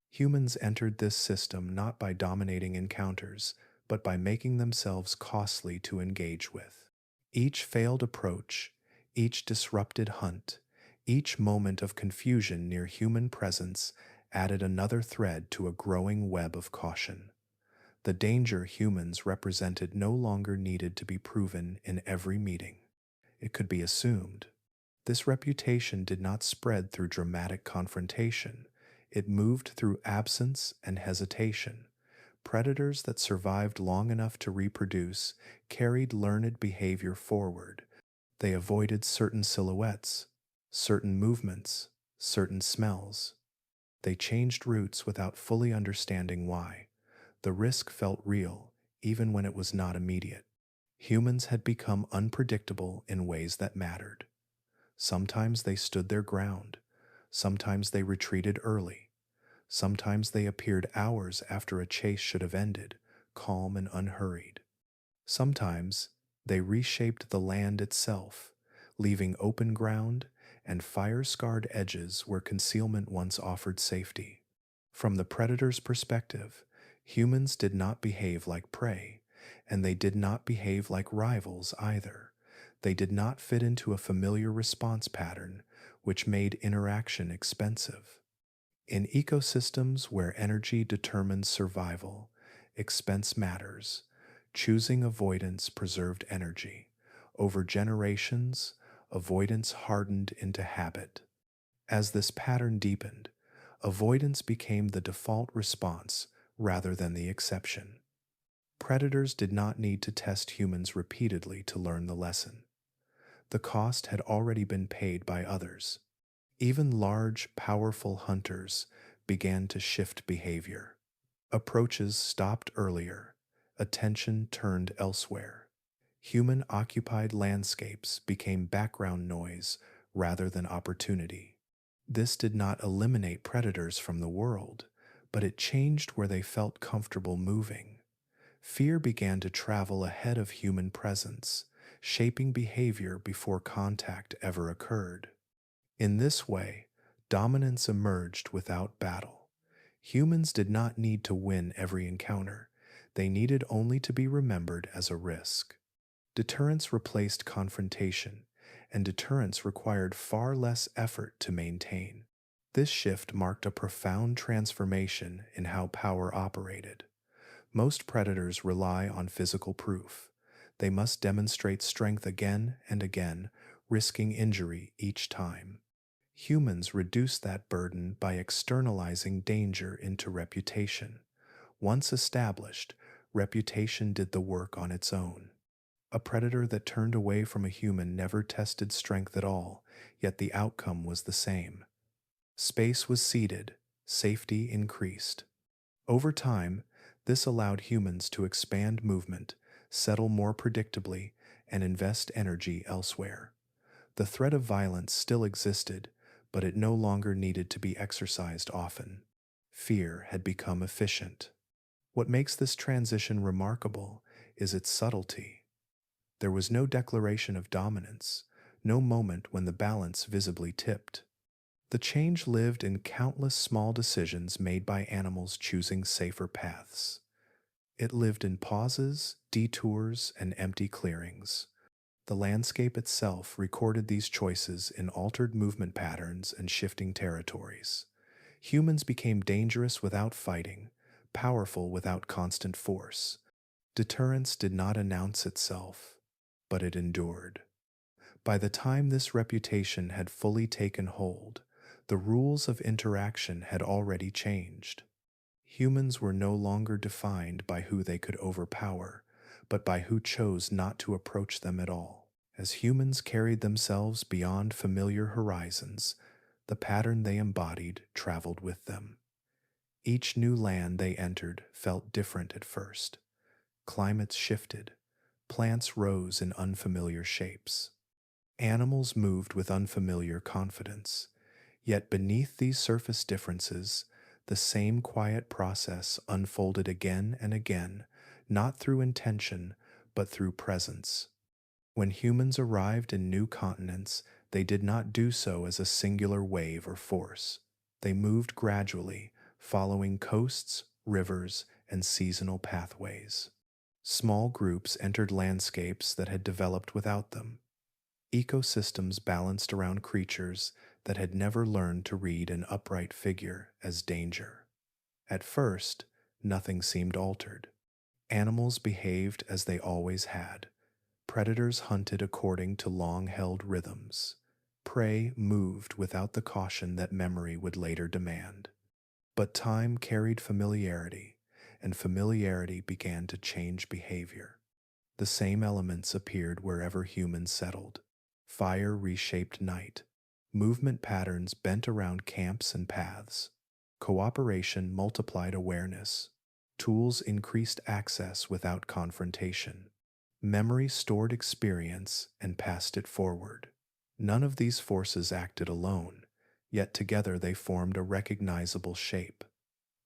Humans entered this system not by dominating encounters, but by making themselves costly to engage with. Each failed approach, each disrupted hunt, each moment of confusion near human presence added another thread to a growing web of caution. The danger humans represented no longer needed to be proven in every meeting. It could be assumed. This reputation did not spread through dramatic confrontation. It moved through absence and hesitation. Predators that survived long enough to reproduce carried learned behavior forward. They avoided certain silhouettes, certain movements, certain smells. They changed routes without fully understanding why. The risk felt real, even when it was not immediate. Humans had become unpredictable in ways that mattered. Sometimes they stood their ground. Sometimes they retreated early. Sometimes they appeared hours after a chase should have ended, calm and unhurried. Sometimes they reshaped the land itself, leaving open ground and fire-scarred edges where concealment once offered safety. From the predator's perspective, humans did not behave like prey, and they did not behave like rivals either. They did not fit into a familiar response pattern, which made interaction expensive. In ecosystems where energy determines survival, expense matters. Choosing avoidance preserved energy. Over generations, avoidance hardened into habit. As this pattern deepened, avoidance became the default response rather than the exception. Predators did not need to test humans repeatedly to learn the lesson. The cost had already been paid by others. Even large, powerful hunters began to shift behavior. Approaches stopped earlier, attention turned elsewhere. Human-occupied landscapes became background noise rather than opportunity. This did not eliminate predators from the world, but it changed where they felt comfortable moving. Fear began to travel ahead of human presence, shaping behavior before contact ever occurred. In this way, dominance emerged without battle. Humans did not need to win every encounter. They needed only to be remembered as a risk. Deterrence replaced confrontation, and deterrence required far less effort to maintain. This shift marked a profound transformation in how power operated. Most predators rely on physical proof. They must demonstrate strength again and again, risking injury each time. Humans reduce that burden by externalizing danger into reputation. Once established, reputation did the work on its own. A predator that turned away from a human never tested strength at all, yet the outcome was the same. Space was ceded, safety increased. Over time, this allowed humans to expand movement, settle more predictably, and invest energy elsewhere. The threat of violence still existed, but it no longer needed to be exercised often. Fear had become efficient. What makes this transition remarkable is its subtlety. There was no declaration of dominance, no moment when the balance visibly tipped. The change lived in countless small decisions made by animals choosing safer paths. It lived in pauses, detours, and empty clearings. The landscape itself recorded these choices in altered movement patterns and shifting territories. Humans became dangerous without fighting, powerful without constant force. Deterrence did not announce itself, but it endured. By the time this reputation had fully taken hold, the rules of interaction had already changed. Humans were no longer defined by who they could overpower, but by who chose not to approach them at all. As humans carried themselves beyond familiar horizons, the pattern they embodied traveled with them. Each new land they entered felt different at first. Climates shifted, plants rose in unfamiliar shapes. Animals moved with unfamiliar confidence. Yet beneath these surface differences, the same quiet process unfolded again and again, not through intention, but through presence. When humans arrived in new continents, they did not do so as a singular wave or force. They moved gradually, following coasts, rivers, and seasonal pathways. Small groups entered landscapes that had developed without them. Ecosystems balanced around creatures that had never learned to read an upright figure as danger. At first, nothing seemed altered. Animals behaved as they always had. Predators hunted according to long-held rhythms. Prey moved without the caution that memory would later demand. But time carried familiarity, and familiarity began to change behavior. The same elements appeared wherever humans settled. Fire reshaped night. Movement patterns bent around camps and paths. Cooperation multiplied awareness. Tools increased access without confrontation. Memory stored experience and passed it forward. None of these forces acted alone, yet together they formed a recognizable shape.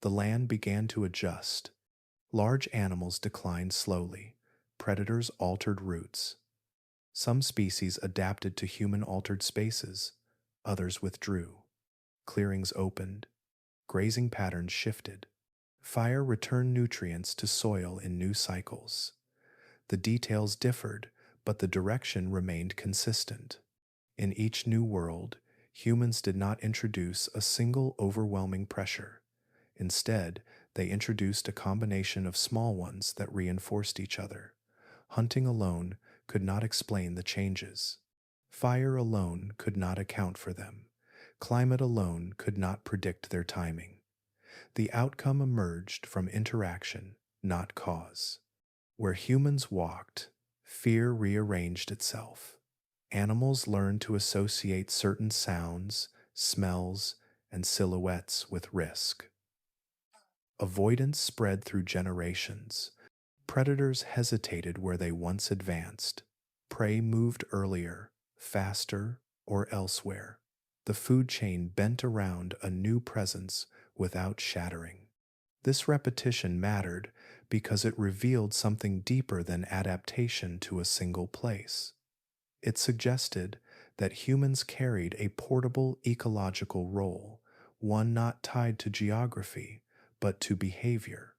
The land began to adjust. Large animals declined slowly. Predators altered routes. Some species adapted to human-altered spaces. Others withdrew. Clearings opened. Grazing patterns shifted. Fire returned nutrients to soil in new cycles. The details differed, but the direction remained consistent. In each new world, humans did not introduce a single overwhelming pressure. Instead, they introduced a combination of small ones that reinforced each other. Hunting alone could not explain the changes. Fire alone could not account for them. Climate alone could not predict their timing. The outcome emerged from interaction, not cause. Where humans walked, fear rearranged itself. Animals learned to associate certain sounds, smells, and silhouettes with risk. Avoidance spread through generations. Predators hesitated where they once advanced. Prey moved earlier, faster, or elsewhere. The food chain bent around a new presence without shattering. This repetition mattered because it revealed something deeper than adaptation to a single place. It suggested that humans carried a portable ecological role, one not tied to geography, but to behavior.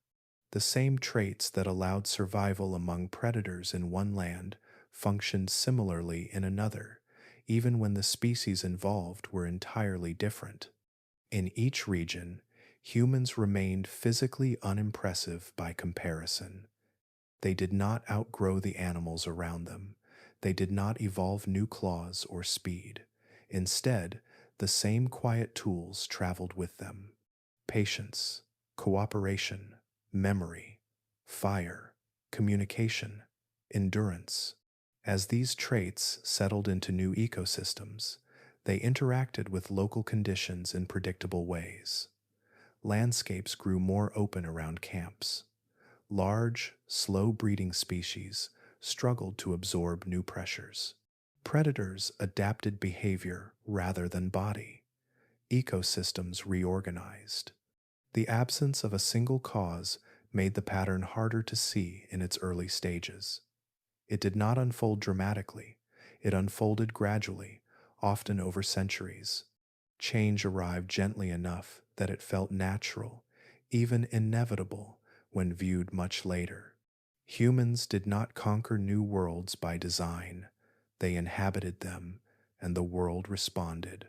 The same traits that allowed survival among predators in one land functioned similarly in another, even when the species involved were entirely different. In each region, humans remained physically unimpressive by comparison. They did not outgrow the animals around them. They did not evolve new claws or speed. Instead, the same quiet tools traveled with them: patience, cooperation, memory, fire, communication, endurance. As these traits settled into new ecosystems, they interacted with local conditions in predictable ways. Landscapes grew more open around camps. Large, slow-breeding species struggled to absorb new pressures. Predators adapted behavior rather than body. Ecosystems reorganized. The absence of a single cause made the pattern harder to see in its early stages. It did not unfold dramatically. It unfolded gradually, often over centuries. Change arrived gently enough that it felt natural, even inevitable, when viewed much later. Humans did not conquer new worlds by design. They inhabited them, and the world responded.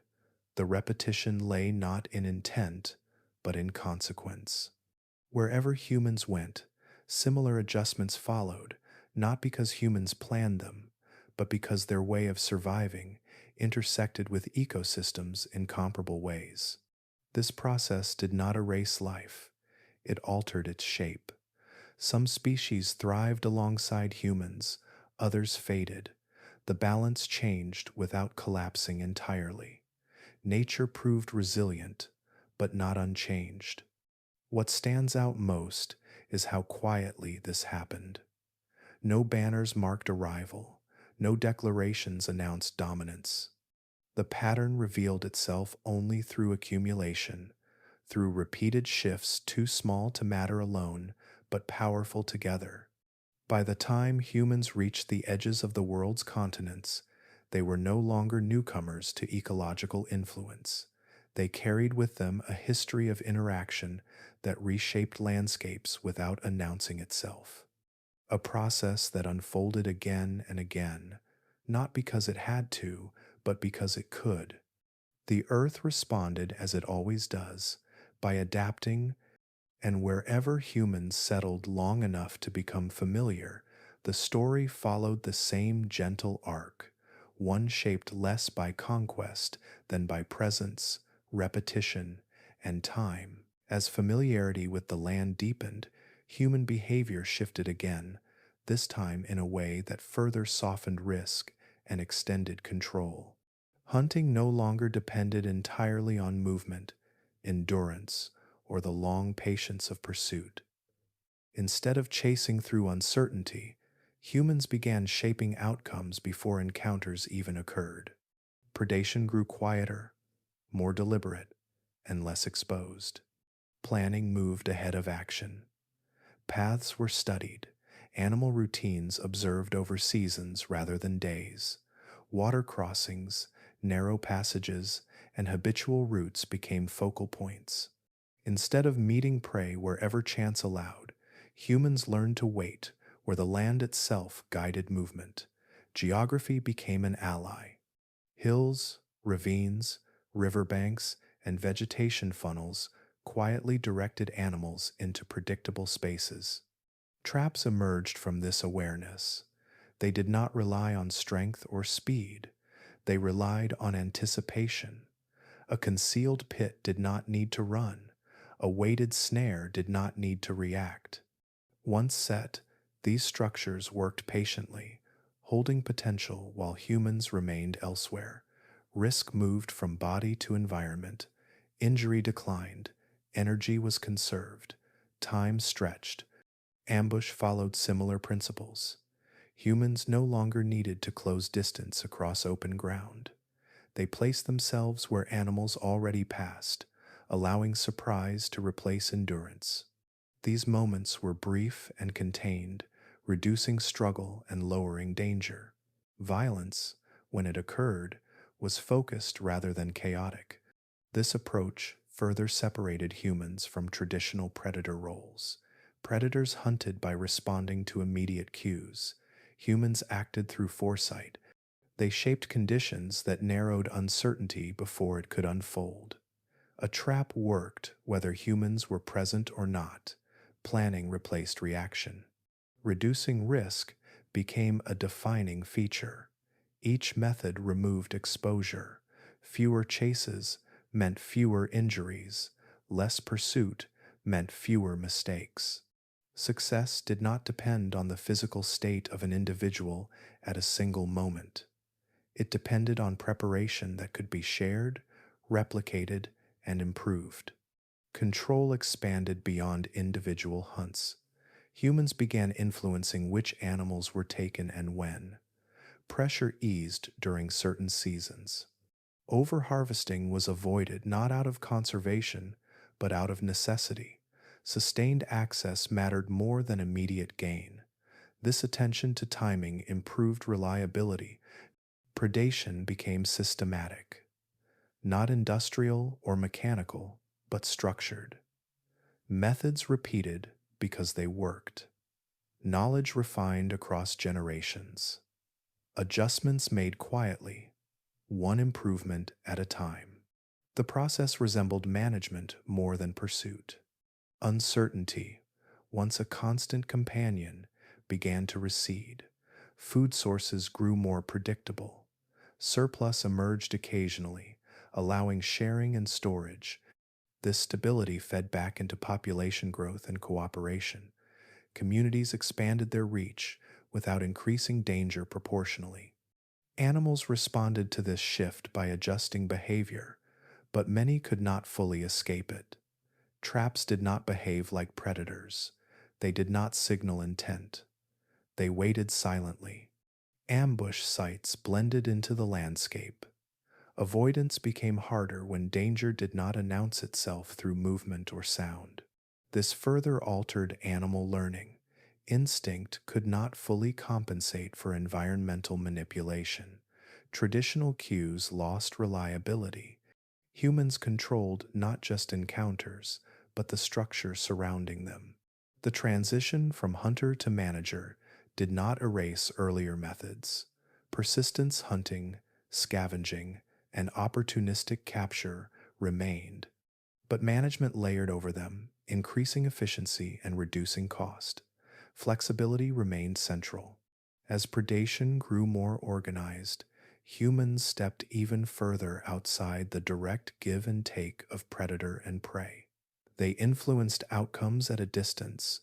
The repetition lay not in intent, but in consequence. Wherever humans went, similar adjustments followed, not because humans planned them, but because their way of surviving intersected with ecosystems in comparable ways. This process did not erase life, it altered its shape. Some species thrived alongside humans, others faded. The balance changed without collapsing entirely. Nature proved resilient, but not unchanged. What stands out most is how quietly this happened. No banners marked arrival, no declarations announced dominance. The pattern revealed itself only through accumulation, through repeated shifts too small to matter alone, but powerful together. By the time humans reached the edges of the world's continents, they were no longer newcomers to ecological influence. They carried with them a history of interaction that reshaped landscapes without announcing itself. A process that unfolded again and again, not because it had to, but because it could. The Earth responded as it always does, by adapting, and wherever humans settled long enough to become familiar, the story followed the same gentle arc, one shaped less by conquest than by presence, repetition, and time. As familiarity with the land deepened, human behavior shifted again, this time in a way that further softened risk and extended control. Hunting no longer depended entirely on movement, endurance, or the long patience of pursuit. Instead of chasing through uncertainty, humans began shaping outcomes before encounters even occurred. Predation grew quieter, more deliberate, and less exposed. Planning moved ahead of action. Paths were studied, animal routines observed over seasons rather than days. Water crossings, narrow passages, and habitual routes became focal points. Instead of meeting prey wherever chance allowed, humans learned to wait where the land itself guided movement. Geography became an ally. Hills, ravines, riverbanks, and vegetation funnels quietly directed animals into predictable spaces. Traps emerged from this awareness. They did not rely on strength or speed. They relied on anticipation. A concealed pit did not need to run. A weighted snare did not need to react. Once set, these structures worked patiently, holding potential while humans remained elsewhere. Risk moved from body to environment. Injury declined. Energy was conserved. Time stretched. Ambush followed similar principles. Humans no longer needed to close distance across open ground. They placed themselves where animals already passed, allowing surprise to replace endurance. These moments were brief and contained, reducing struggle and lowering danger. Violence, when it occurred, was focused rather than chaotic. This approach further separated humans from traditional predator roles. Predators hunted by responding to immediate cues. Humans acted through foresight. They shaped conditions that narrowed uncertainty before it could unfold. A trap worked whether humans were present or not. Planning replaced reaction. Reducing risk became a defining feature. Each method removed exposure. Fewer chases meant fewer injuries. Less pursuit meant fewer mistakes. Success did not depend on the physical state of an individual at a single moment. It depended on preparation that could be shared, replicated, and improved. Control expanded beyond individual hunts. Humans began influencing which animals were taken and when. Pressure eased during certain seasons. Overharvesting was avoided not out of conservation, but out of necessity. Sustained access mattered more than immediate gain. This attention to timing improved reliability. Predation became systematic, not industrial or mechanical, but structured. Methods repeated because they worked. Knowledge refined across generations. Adjustments made quietly, one improvement at a time. The process resembled management more than pursuit. Uncertainty, once a constant companion, began to recede. Food sources grew more predictable. Surplus emerged occasionally, allowing sharing and storage. This stability fed back into population growth and cooperation. Communities expanded their reach without increasing danger proportionally. Animals responded to this shift by adjusting behavior, but many could not fully escape it. Traps did not behave like predators. They did not signal intent. They waited silently. Ambush sites blended into the landscape. Avoidance became harder when danger did not announce itself through movement or sound. This further altered animal learning. Instinct could not fully compensate for environmental manipulation. Traditional cues lost reliability. Humans controlled not just encounters, but the structure surrounding them. The transition from hunter to manager did not erase earlier methods. Persistence hunting, scavenging, and opportunistic capture remained, but management layered over them, increasing efficiency and reducing cost. Flexibility remained central. As predation grew more organized, humans stepped even further outside the direct give and take of predator and prey. They influenced outcomes at a distance.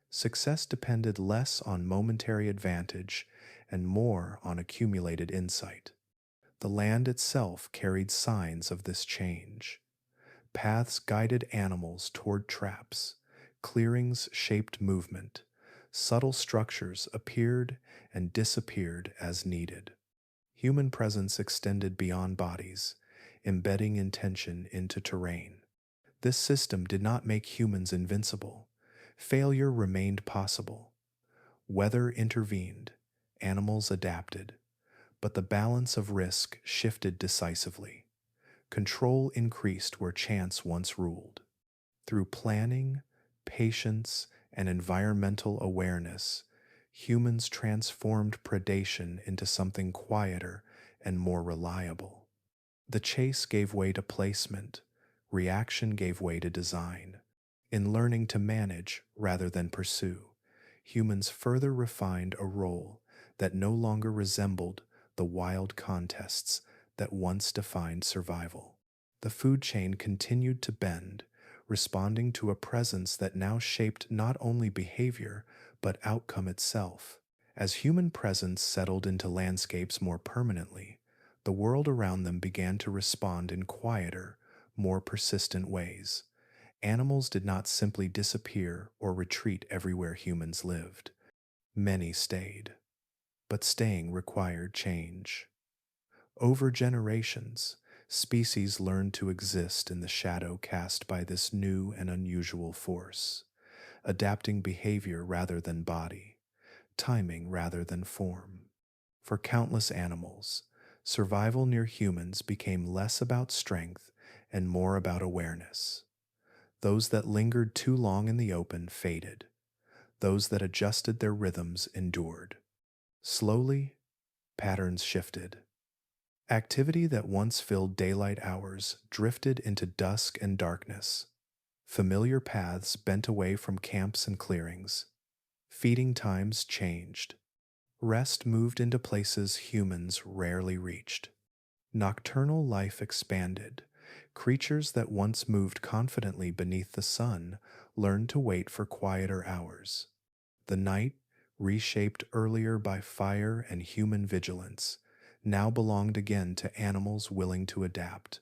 Success depended less on momentary advantage and more on accumulated insight. The land itself carried signs of this change. Paths guided animals toward traps, clearings shaped movement, subtle structures appeared and disappeared as needed. Human presence extended beyond bodies, embedding intention into terrain. This system did not make humans invincible. Failure remained possible. Weather intervened, animals adapted, but the balance of risk shifted decisively. Control increased where chance once ruled. Through planning, patience, and environmental awareness, humans transformed predation into something quieter and more reliable. The chase gave way to placement, reaction gave way to design. In learning to manage rather than pursue, humans further refined a role that no longer resembled the wild contests that once defined survival. The food chain continued to bend, responding to a presence that now shaped not only behavior but outcome itself. As human presence settled into landscapes more permanently, the world around them began to respond in quieter, more persistent ways. Animals did not simply disappear or retreat everywhere humans lived. Many stayed, but staying required change. Over generations, species learned to exist in the shadow cast by this new and unusual force, adapting behavior rather than body, timing rather than form. For countless animals, survival near humans became less about strength and more about awareness. Those that lingered too long in the open faded. Those that adjusted their rhythms endured. Slowly, patterns shifted. Activity that once filled daylight hours drifted into dusk and darkness. Familiar paths bent away from camps and clearings. Feeding times changed. Rest moved into places humans rarely reached. Nocturnal life expanded. Creatures that once moved confidently beneath the sun learned to wait for quieter hours. The night, reshaped earlier by fire and human vigilance, now belonged again to animals willing to adapt.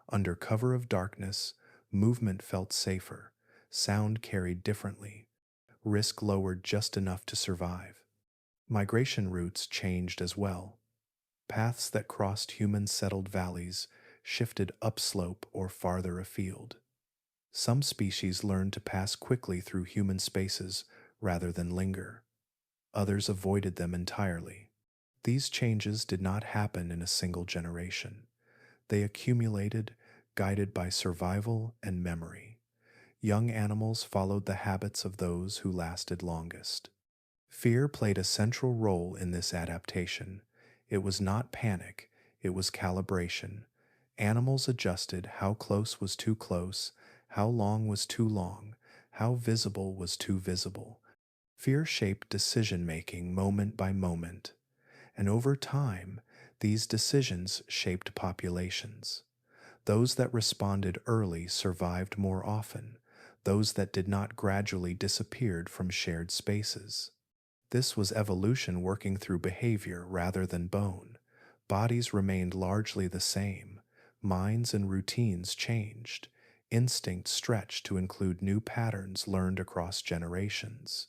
Under cover of darkness, movement felt safer, sound carried differently, risk lowered just enough to survive. Migration routes changed as well. Paths that crossed human-settled valleys shifted upslope or farther afield. Some species learned to pass quickly through human spaces rather than linger. Others avoided them entirely. These changes did not happen in a single generation. They accumulated, guided by survival and memory. Young animals followed the habits of those who lasted longest. Fear played a central role in this adaptation. It was not panic, it was calibration. Animals adjusted how close was too close, how long was too long, How visible was too visible? Fear shaped decision making moment by moment, and over time, these decisions shaped populations. Those that responded early survived more often, those that did not gradually disappeared from shared spaces. This was evolution working through behavior rather than bone. Bodies remained largely the same, minds and routines changed, instinct stretched to include new patterns learned across generations.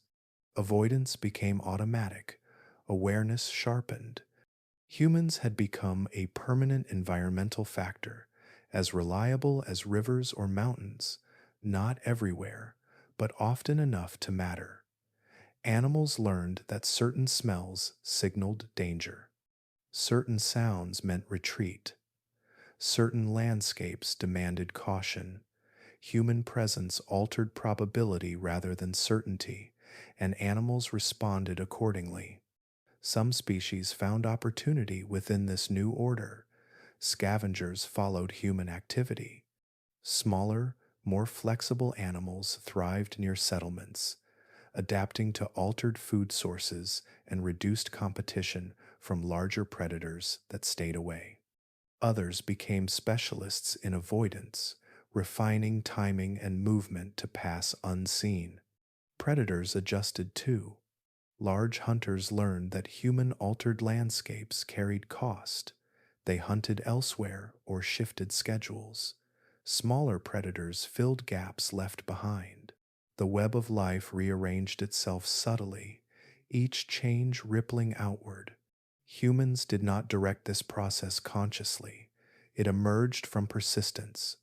Avoidance became automatic, awareness sharpened. Humans had become a permanent environmental factor, as reliable as rivers or mountains, not everywhere, but often enough to matter. Animals learned that certain smells signaled danger, certain sounds meant retreat, certain landscapes demanded caution. Human presence altered probability rather than certainty, and animals responded accordingly. Some species found opportunity within this new order. Scavengers followed human activity. Smaller, more flexible animals thrived near settlements, adapting to altered food sources and reduced competition from larger predators that stayed away. Others became specialists in avoidance, refining timing and movement to pass unseen. Predators adjusted too. Large hunters learned that human altered landscapes carried cost. They hunted elsewhere or shifted schedules. Smaller predators filled gaps left behind. The web of life rearranged itself subtly, each change rippling outward. Humans did not direct this process consciously. It emerged from persistence,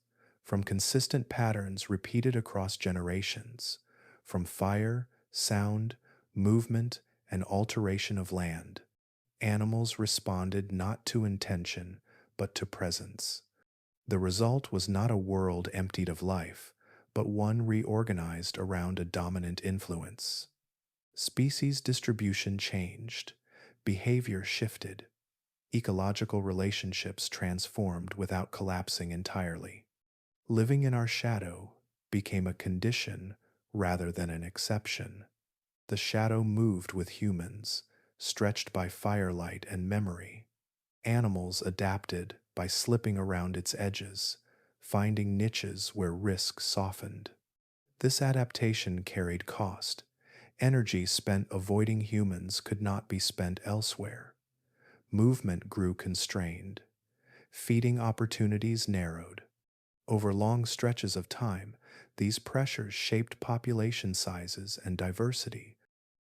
from consistent patterns repeated across generations, from fire, sound, movement, and alteration of land. Animals responded not to intention, but to presence. The result was not a world emptied of life, but one reorganized around a dominant influence. Species distribution changed, behavior shifted, ecological relationships transformed without collapsing entirely. Living in our shadow became a condition rather than an exception. The shadow moved with humans, stretched by firelight and memory. Animals adapted by slipping around its edges, finding niches where risk softened. This adaptation carried cost. Energy spent avoiding humans could not be spent elsewhere. Movement grew constrained. Feeding opportunities narrowed. Over long stretches of time, these pressures shaped population sizes and diversity,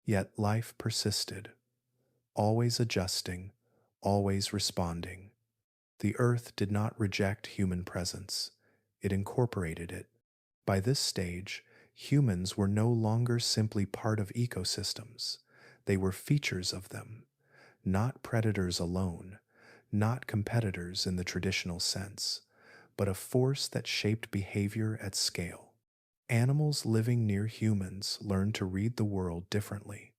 yet life persisted, always adjusting, always responding. The earth did not reject human presence, it incorporated it. By this stage, humans were no longer simply part of ecosystems, they were features of them, not predators alone, not competitors in the traditional sense, but a force that shaped behavior at scale. Animals living near humans learned to read the world differently.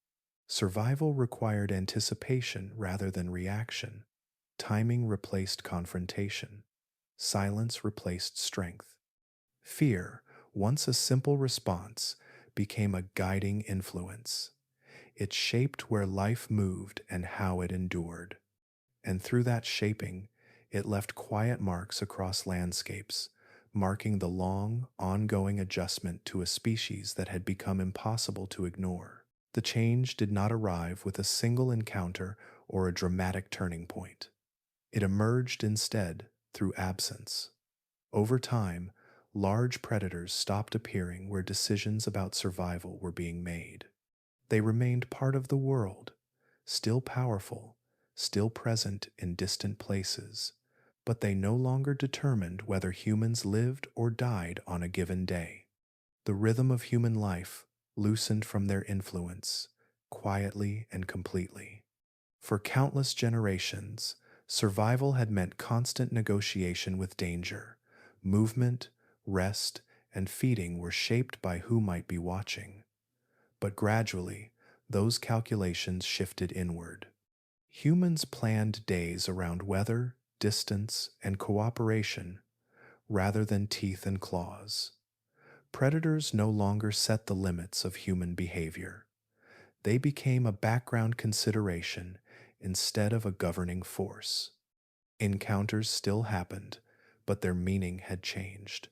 Survival required anticipation rather than reaction. Timing replaced confrontation. Silence replaced strength. Fear, once a simple response, became a guiding influence. It shaped where life moved and how it endured. And through that shaping, it left quiet marks across landscapes, marking the long, ongoing adjustment to a species that had become impossible to ignore. The change did not arrive with a single encounter or a dramatic turning point. It emerged instead through absence. Over time, large predators stopped appearing where decisions about survival were being made. They remained part of the world, still powerful, still present in distant places, but they no longer determined whether humans lived or died on a given day. The rhythm of human life loosened from their influence, quietly and completely. For countless generations, survival had meant constant negotiation with danger. Movement, rest, and feeding were shaped by who might be watching. But gradually, those calculations shifted inward. Humans planned days around weather, distance, and cooperation rather than teeth and claws. Predators no longer set the limits of human behavior. They became a background consideration instead of a governing force. Encounters still happened, but their meaning had changed.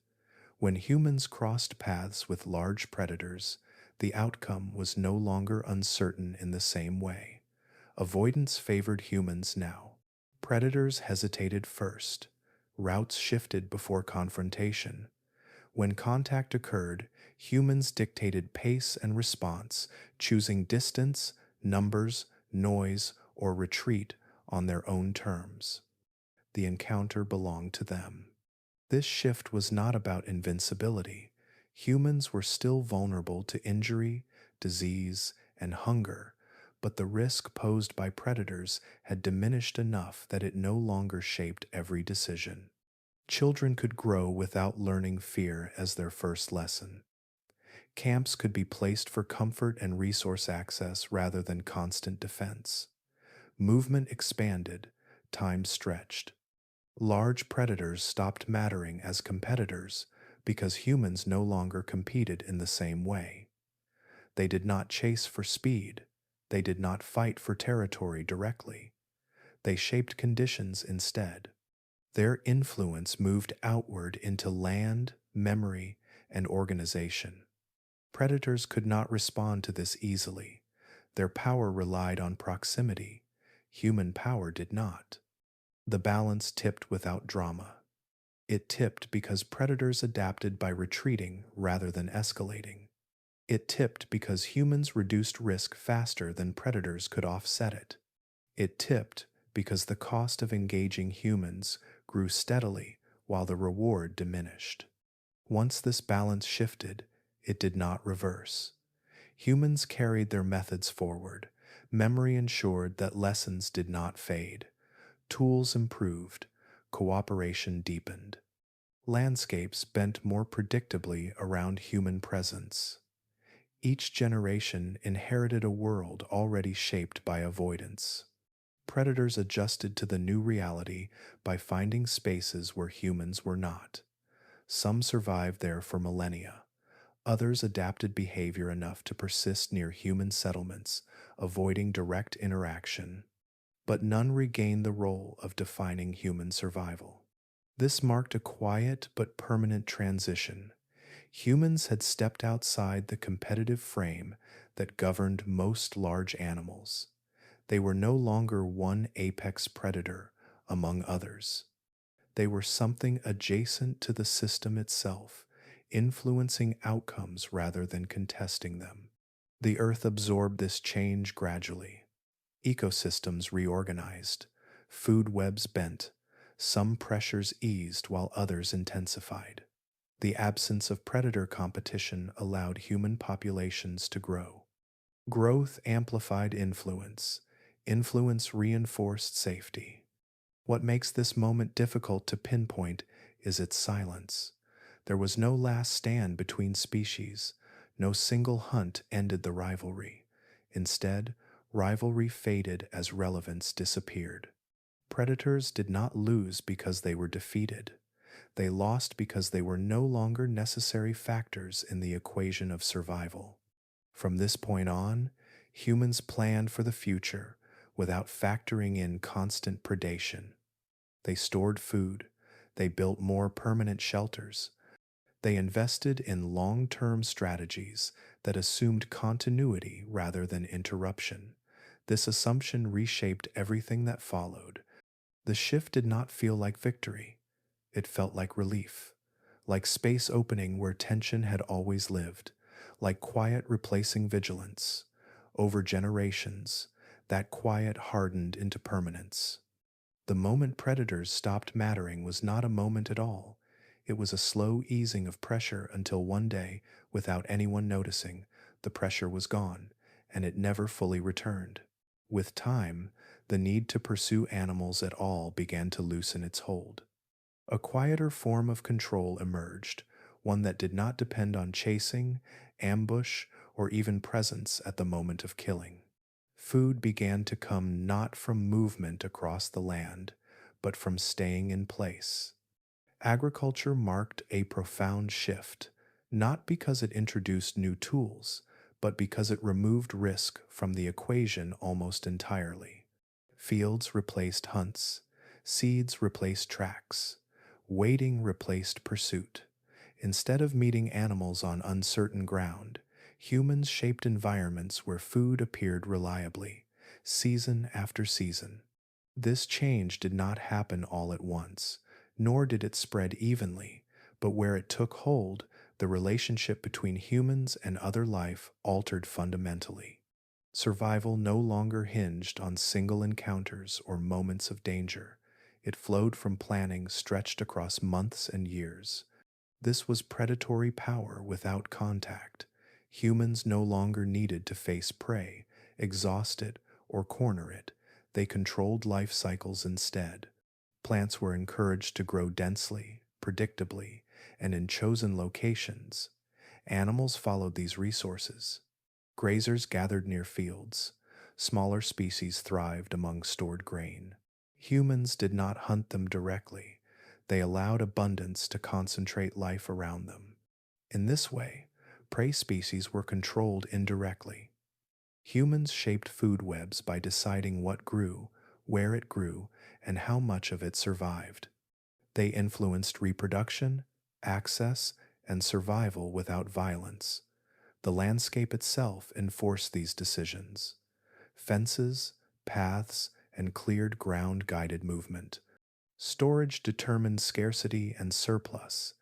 When humans crossed paths with large predators, the outcome was no longer uncertain in the same way. Avoidance favored humans now. Predators hesitated first. Routes shifted before confrontation. When contact occurred, humans dictated pace and response, choosing distance, numbers, noise, or retreat on their own terms. The encounter belonged to them. This shift was not about invincibility. Humans were still vulnerable to injury, disease, and hunger, but the risk posed by predators had diminished enough that it no longer shaped every decision. Children could grow without learning fear as their first lesson. Camps could be placed for comfort and resource access rather than constant defense. Movement expanded, time stretched. Large predators stopped mattering as competitors because humans no longer competed in the same way. They did not chase for speed. They did not fight for territory directly. They shaped conditions instead. Their influence moved outward into land, memory, and organization. Predators could not respond to this easily. Their power relied on proximity. Human power did not. The balance tipped without drama. It tipped because predators adapted by retreating rather than escalating. It tipped because humans reduced risk faster than predators could offset it. It tipped because the cost of engaging humans grew steadily while the reward diminished. Once this balance shifted, it did not reverse. Humans carried their methods forward. Memory ensured that lessons did not fade. Tools improved. Cooperation deepened. Landscapes bent more predictably around human presence. Each generation inherited a world already shaped by avoidance. Predators adjusted to the new reality by finding spaces where humans were not. Some survived there for millennia. Others adapted behavior enough to persist near human settlements, avoiding direct interaction. But none regained the role of defining human survival. This marked a quiet but permanent transition. Humans had stepped outside the competitive frame that governed most large animals. They were no longer one apex predator among others. They were something adjacent to the system itself, influencing outcomes rather than contesting them. The Earth absorbed this change gradually. Ecosystems reorganized, food webs bent, some pressures eased while others intensified. The absence of predator competition allowed human populations to grow. Growth amplified influence. Influence reinforced safety. What makes this moment difficult to pinpoint is its silence. There was no last stand between species. No single hunt ended the rivalry. Instead, rivalry faded as relevance disappeared. Predators did not lose because they were defeated. They lost because they were no longer necessary factors in the equation of survival. From this point on, humans planned for the future without factoring in constant predation. They stored food. They built more permanent shelters. They invested in long-term strategies that assumed continuity rather than interruption. This assumption reshaped everything that followed. The shift did not feel like victory. It felt like relief, like space opening where tension had always lived, like quiet replacing vigilance. Over generations, that quiet hardened into permanence. The moment predators stopped mattering was not a moment at all. It was a slow easing of pressure until one day, without anyone noticing, the pressure was gone, and it never fully returned. With time, the need to pursue animals at all began to loosen its hold. A quieter form of control emerged, one that did not depend on chasing, ambush, or even presence at the moment of killing. Food began to come not from movement across the land, but from staying in place. Agriculture marked a profound shift. not because it introduced new tools, but because it removed risk from the equation almost entirely. Fields replaced hunts, seeds replaced tracks, waiting replaced pursuit. Instead of meeting animals on uncertain ground, humans shaped environments where food appeared reliably, season after season. This change did not happen all at once, nor did it spread evenly, but where it took hold, the relationship between humans and other life altered fundamentally. Survival no longer hinged on single encounters or moments of danger. It flowed from planning stretched across months and years. This was predatory power without contact. Humans no longer needed to face prey, exhaust it, or corner it. They controlled life cycles instead. Plants were encouraged to grow densely, predictably, and in chosen locations. Animals followed these resources. Grazers gathered near fields. Smaller species thrived among stored grain. Humans did not hunt them directly. They allowed abundance to concentrate life around them. In this way, prey species were controlled indirectly. Humans shaped food webs by deciding what grew, where it grew, and how much of it survived. They influenced reproduction, access, and survival without violence. The landscape itself enforced these decisions. Fences, paths, and cleared ground guided movement. Storage determined scarcity and surplus.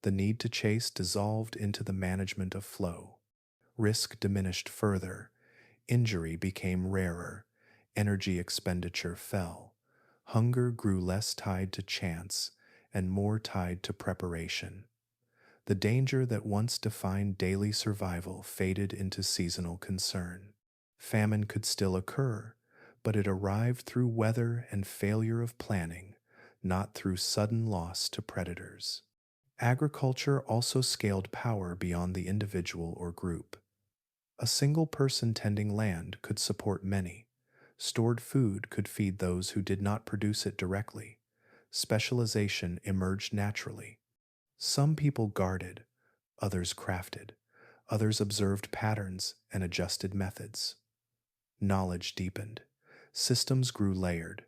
The need to chase dissolved into the management of flow. Risk diminished further. Injury became rarer. Energy expenditure fell. Hunger grew less tied to chance and more tied to preparation. The danger that once defined daily survival faded into seasonal concern. Famine could still occur, but it arrived through weather and failure of planning, not through sudden loss to predators. Agriculture also scaled power beyond the individual or group. A single person tending land could support many. Stored food could feed those who did not produce it directly. Specialization emerged naturally. Some people guarded, others crafted, others observed patterns and adjusted methods. Knowledge deepened. Systems grew layered.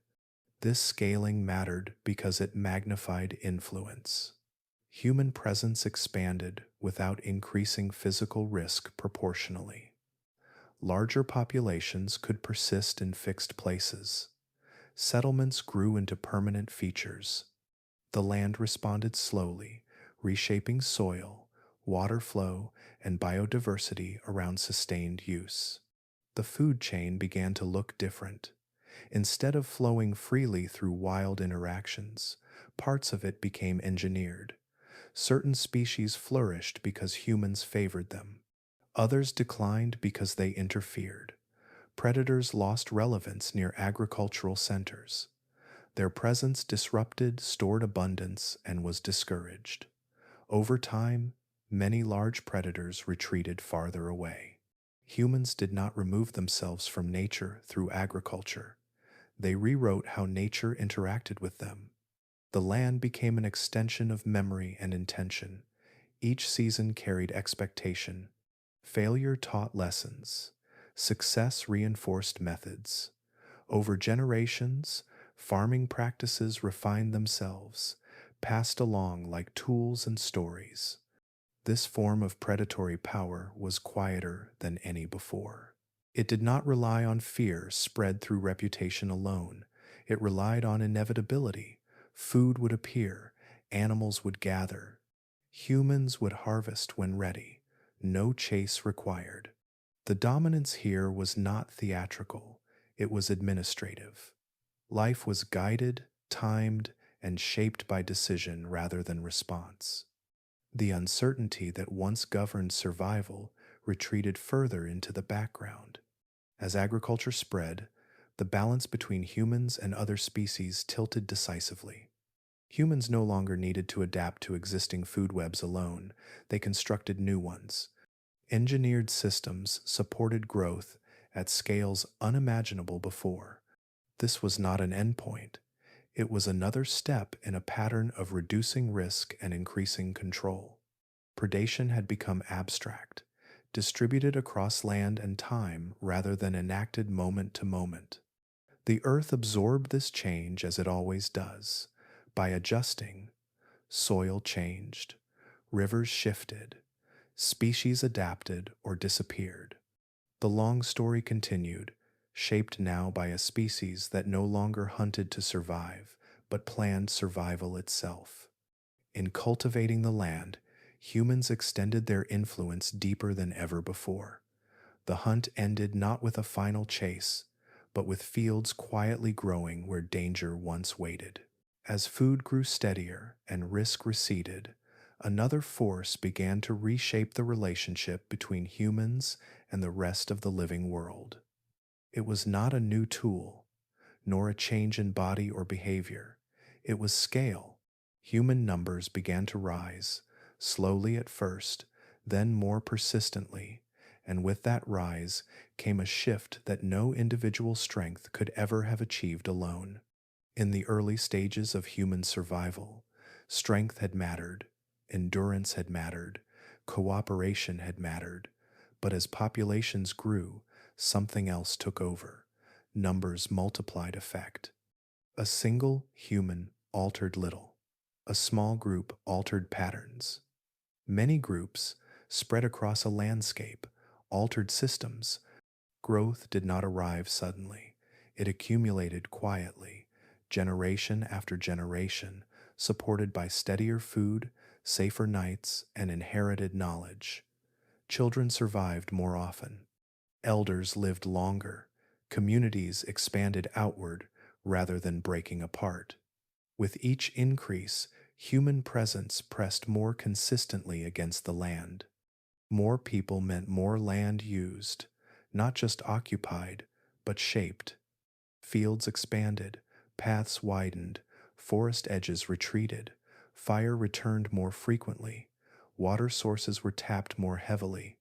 This scaling mattered because it magnified influence. Human presence expanded without increasing physical risk proportionally. Larger populations could persist in fixed places. Settlements grew into permanent features. The land responded slowly, reshaping soil, water flow, and biodiversity around sustained use. The food chain began to look different. Instead of flowing freely through wild interactions, parts of it became engineered. Certain species flourished because humans favored them. Others declined because they interfered. Predators lost relevance near agricultural centers. Their presence disrupted stored abundance and was discouraged. Over time, many large predators retreated farther away. Humans did not remove themselves from nature through agriculture. They rewrote how nature interacted with them. The land became an extension of memory and intention. Each season carried expectation. Failure taught lessons. Success reinforced methods. Over generations, farming practices refined themselves, passed along like tools and stories. This form of predatory power was quieter than any before. It did not rely on fear spread through reputation alone. It relied on inevitability. Food would appear, animals would gather, humans would harvest when ready. No chase required. The dominance here was not theatrical, it was administrative. Life was guided, timed, and shaped by decision rather than response. The uncertainty that once governed survival retreated further into the background. As agriculture spread, the balance between humans and other species tilted decisively. Humans no longer needed to adapt to existing food webs alone, they constructed new ones. Engineered systems supported growth at scales unimaginable before. This was not an endpoint. It was another step in a pattern of reducing risk and increasing control. Predation had become abstract, distributed across land and time rather than enacted moment to moment. The earth absorbed this change as it always does. By adjusting, soil changed, rivers shifted, species adapted or disappeared. The long story continued, shaped now by a species that no longer hunted to survive, but planned survival itself. In cultivating the land, humans extended their influence deeper than ever before. The hunt ended not with a final chase, but with fields quietly growing where danger once waited. As food grew steadier and risk receded, another force began to reshape the relationship between humans and the rest of the living world. It was not a new tool, nor a change in body or behavior. It was scale. Human numbers began to rise, slowly at first, then more persistently, and with that rise came a shift that no individual strength could ever have achieved alone. In the early stages of human survival, strength had mattered, endurance had mattered, cooperation had mattered, but as populations grew, something else took over. Numbers multiplied effect. A single human altered little. A small group altered patterns. Many groups, spread across a landscape, altered systems. Growth did not arrive suddenly. It accumulated quietly, generation after generation, supported by steadier food, safer nights, and inherited knowledge. Children survived more often. Elders lived longer. Communities expanded outward rather than breaking apart. With each increase, human presence pressed more consistently against the land. More people meant more land used, not just occupied, but shaped. Fields expanded, paths widened, forest edges retreated, fire returned more frequently, water sources were tapped more heavily.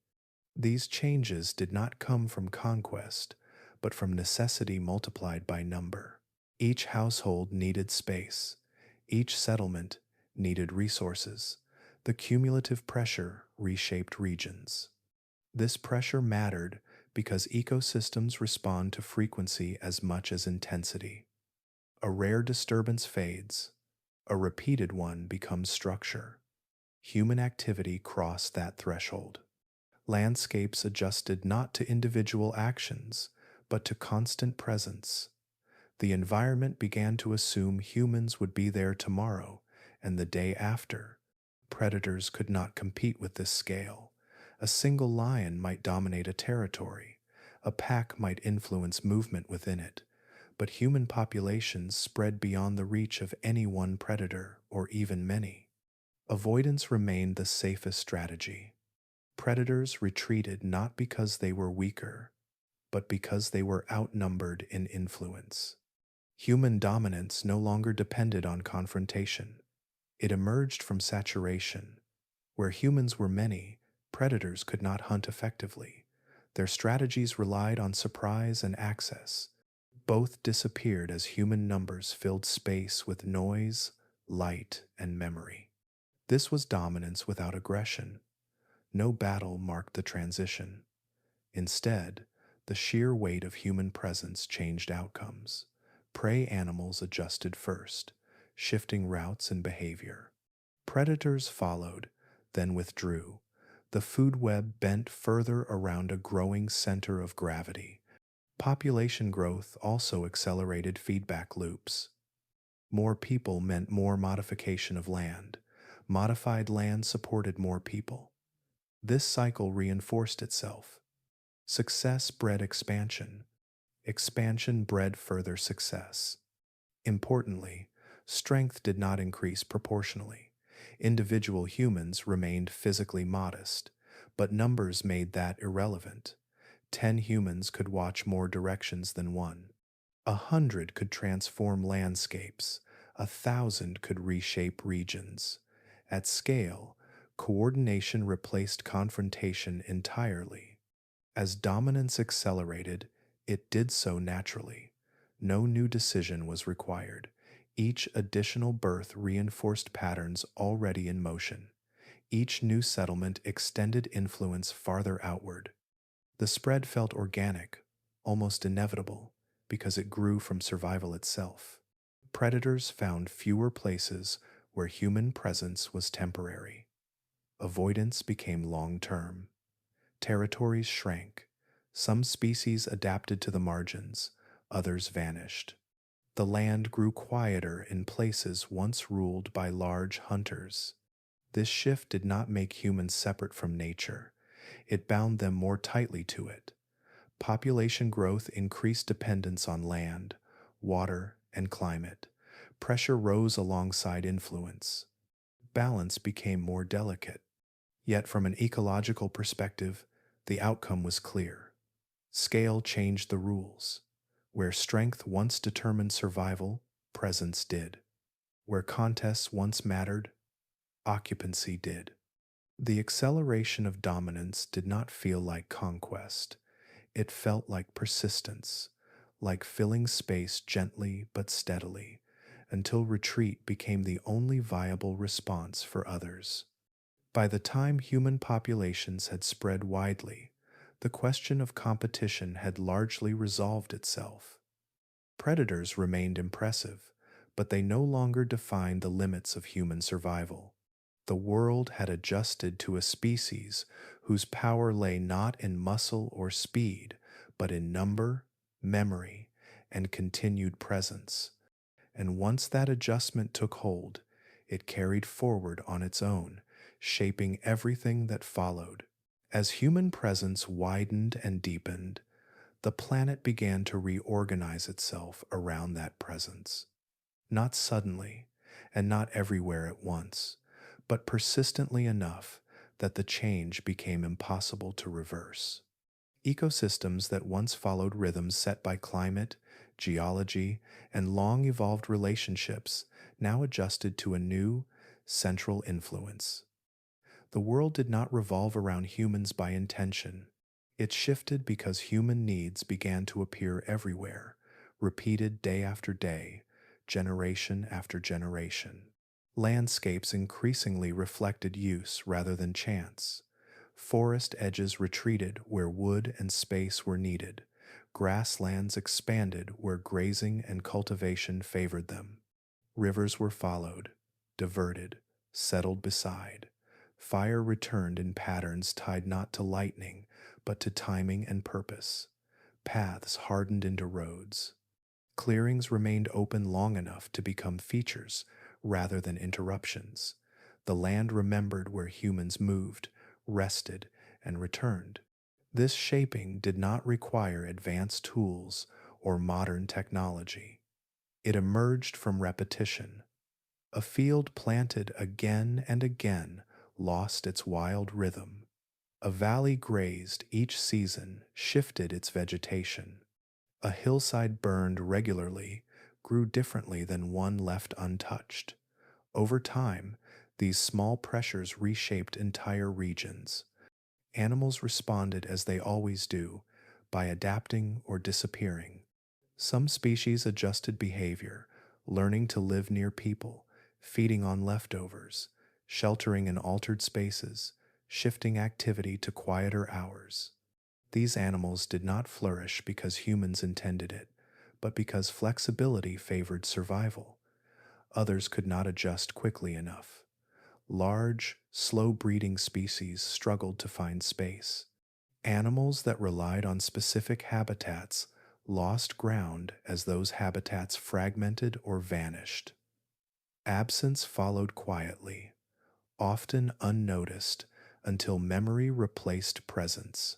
These changes did not come from conquest, but from necessity multiplied by number. Each household needed space. Each settlement needed resources. The cumulative pressure reshaped regions. This pressure mattered because ecosystems respond to frequency as much as intensity. A rare disturbance fades. A repeated one becomes structure. Human activity crossed that threshold. Landscapes adjusted not to individual actions, but to constant presence. The environment began to assume humans would be there tomorrow and the day after. Predators could not compete with this scale. A single lion might dominate a territory. A pack might influence movement within it. But human populations spread beyond the reach of any one predator or even many. Avoidance remained the safest strategy. Predators retreated not because they were weaker, but because they were outnumbered in influence. Human dominance no longer depended on confrontation. It emerged from saturation. Where humans were many, predators could not hunt effectively. Their strategies relied on surprise and access. Both disappeared as human numbers filled space with noise, light, and memory. This was dominance without aggression. No battle marked the transition. Instead, the sheer weight of human presence changed outcomes. Prey animals adjusted first, shifting routes and behavior. Predators followed, then withdrew. The food web bent further around a growing center of gravity. Population growth also accelerated feedback loops. More people meant more modification of land. Modified land supported more people. This cycle reinforced itself. Success bred expansion. Expansion bred further success. Importantly, strength did not increase proportionally. Individual humans remained physically modest, but numbers made that irrelevant. 10 humans could watch more directions than one. 100 could transform landscapes. 1,000 could reshape regions. At scale, coordination replaced confrontation entirely. As dominance accelerated, it did so naturally. No new decision was required. Each additional birth reinforced patterns already in motion. Each new settlement extended influence farther outward. The spread felt organic, almost inevitable, because it grew from survival itself. Predators found fewer places where human presence was temporary. Avoidance became long term. Territories shrank. Some species adapted to the margins, others vanished. The land grew quieter in places once ruled by large hunters. This shift did not make humans separate from nature, it bound them more tightly to it. Population growth increased dependence on land, water, and climate. Pressure rose alongside influence. Balance became more delicate. Yet, from an ecological perspective, the outcome was clear. Scale changed the rules. Where strength once determined survival, presence did. Where contests once mattered, occupancy did. The acceleration of dominance did not feel like conquest. It felt like persistence, like filling space gently but steadily, until retreat became the only viable response for others. By the time human populations had spread widely, the question of competition had largely resolved itself. Predators remained impressive, but they no longer defined the limits of human survival. The world had adjusted to a species whose power lay not in muscle or speed, but in number, memory, and continued presence. And once that adjustment took hold, it carried forward on its own, shaping everything that followed. As human presence widened and deepened, the planet began to reorganize itself around that presence. Not suddenly, and not everywhere at once, but persistently enough that the change became impossible to reverse. Ecosystems that once followed rhythms set by climate, geology, and long evolved relationships now adjusted to a new, central influence. The world did not revolve around humans by intention. It shifted because human needs began to appear everywhere, repeated day after day, generation after generation. Landscapes increasingly reflected use rather than chance. Forest edges retreated where wood and space were needed. Grasslands expanded where grazing and cultivation favored them. Rivers were followed, diverted, settled beside. Fire returned in patterns tied not to lightning, but to timing and purpose. Paths hardened into roads. Clearings remained open long enough to become features rather than interruptions. The land remembered where humans moved, rested, and returned. This shaping did not require advanced tools or modern technology. It emerged from repetition. A field planted again and again lost its wild rhythm. A valley grazed each season shifted its vegetation. A hillside burned regularly grew differently than one left untouched. Over time, these small pressures reshaped entire regions. Animals responded as they always do, by adapting or disappearing. Some species adjusted behavior, learning to live near people, feeding on leftovers, sheltering in altered spaces, shifting activity to quieter hours. These animals did not flourish because humans intended it, but because flexibility favored survival. Others could not adjust quickly enough. Large, slow-breeding species struggled to find space. Animals that relied on specific habitats lost ground as those habitats fragmented or vanished. Absence followed quietly, often unnoticed, until memory replaced presence.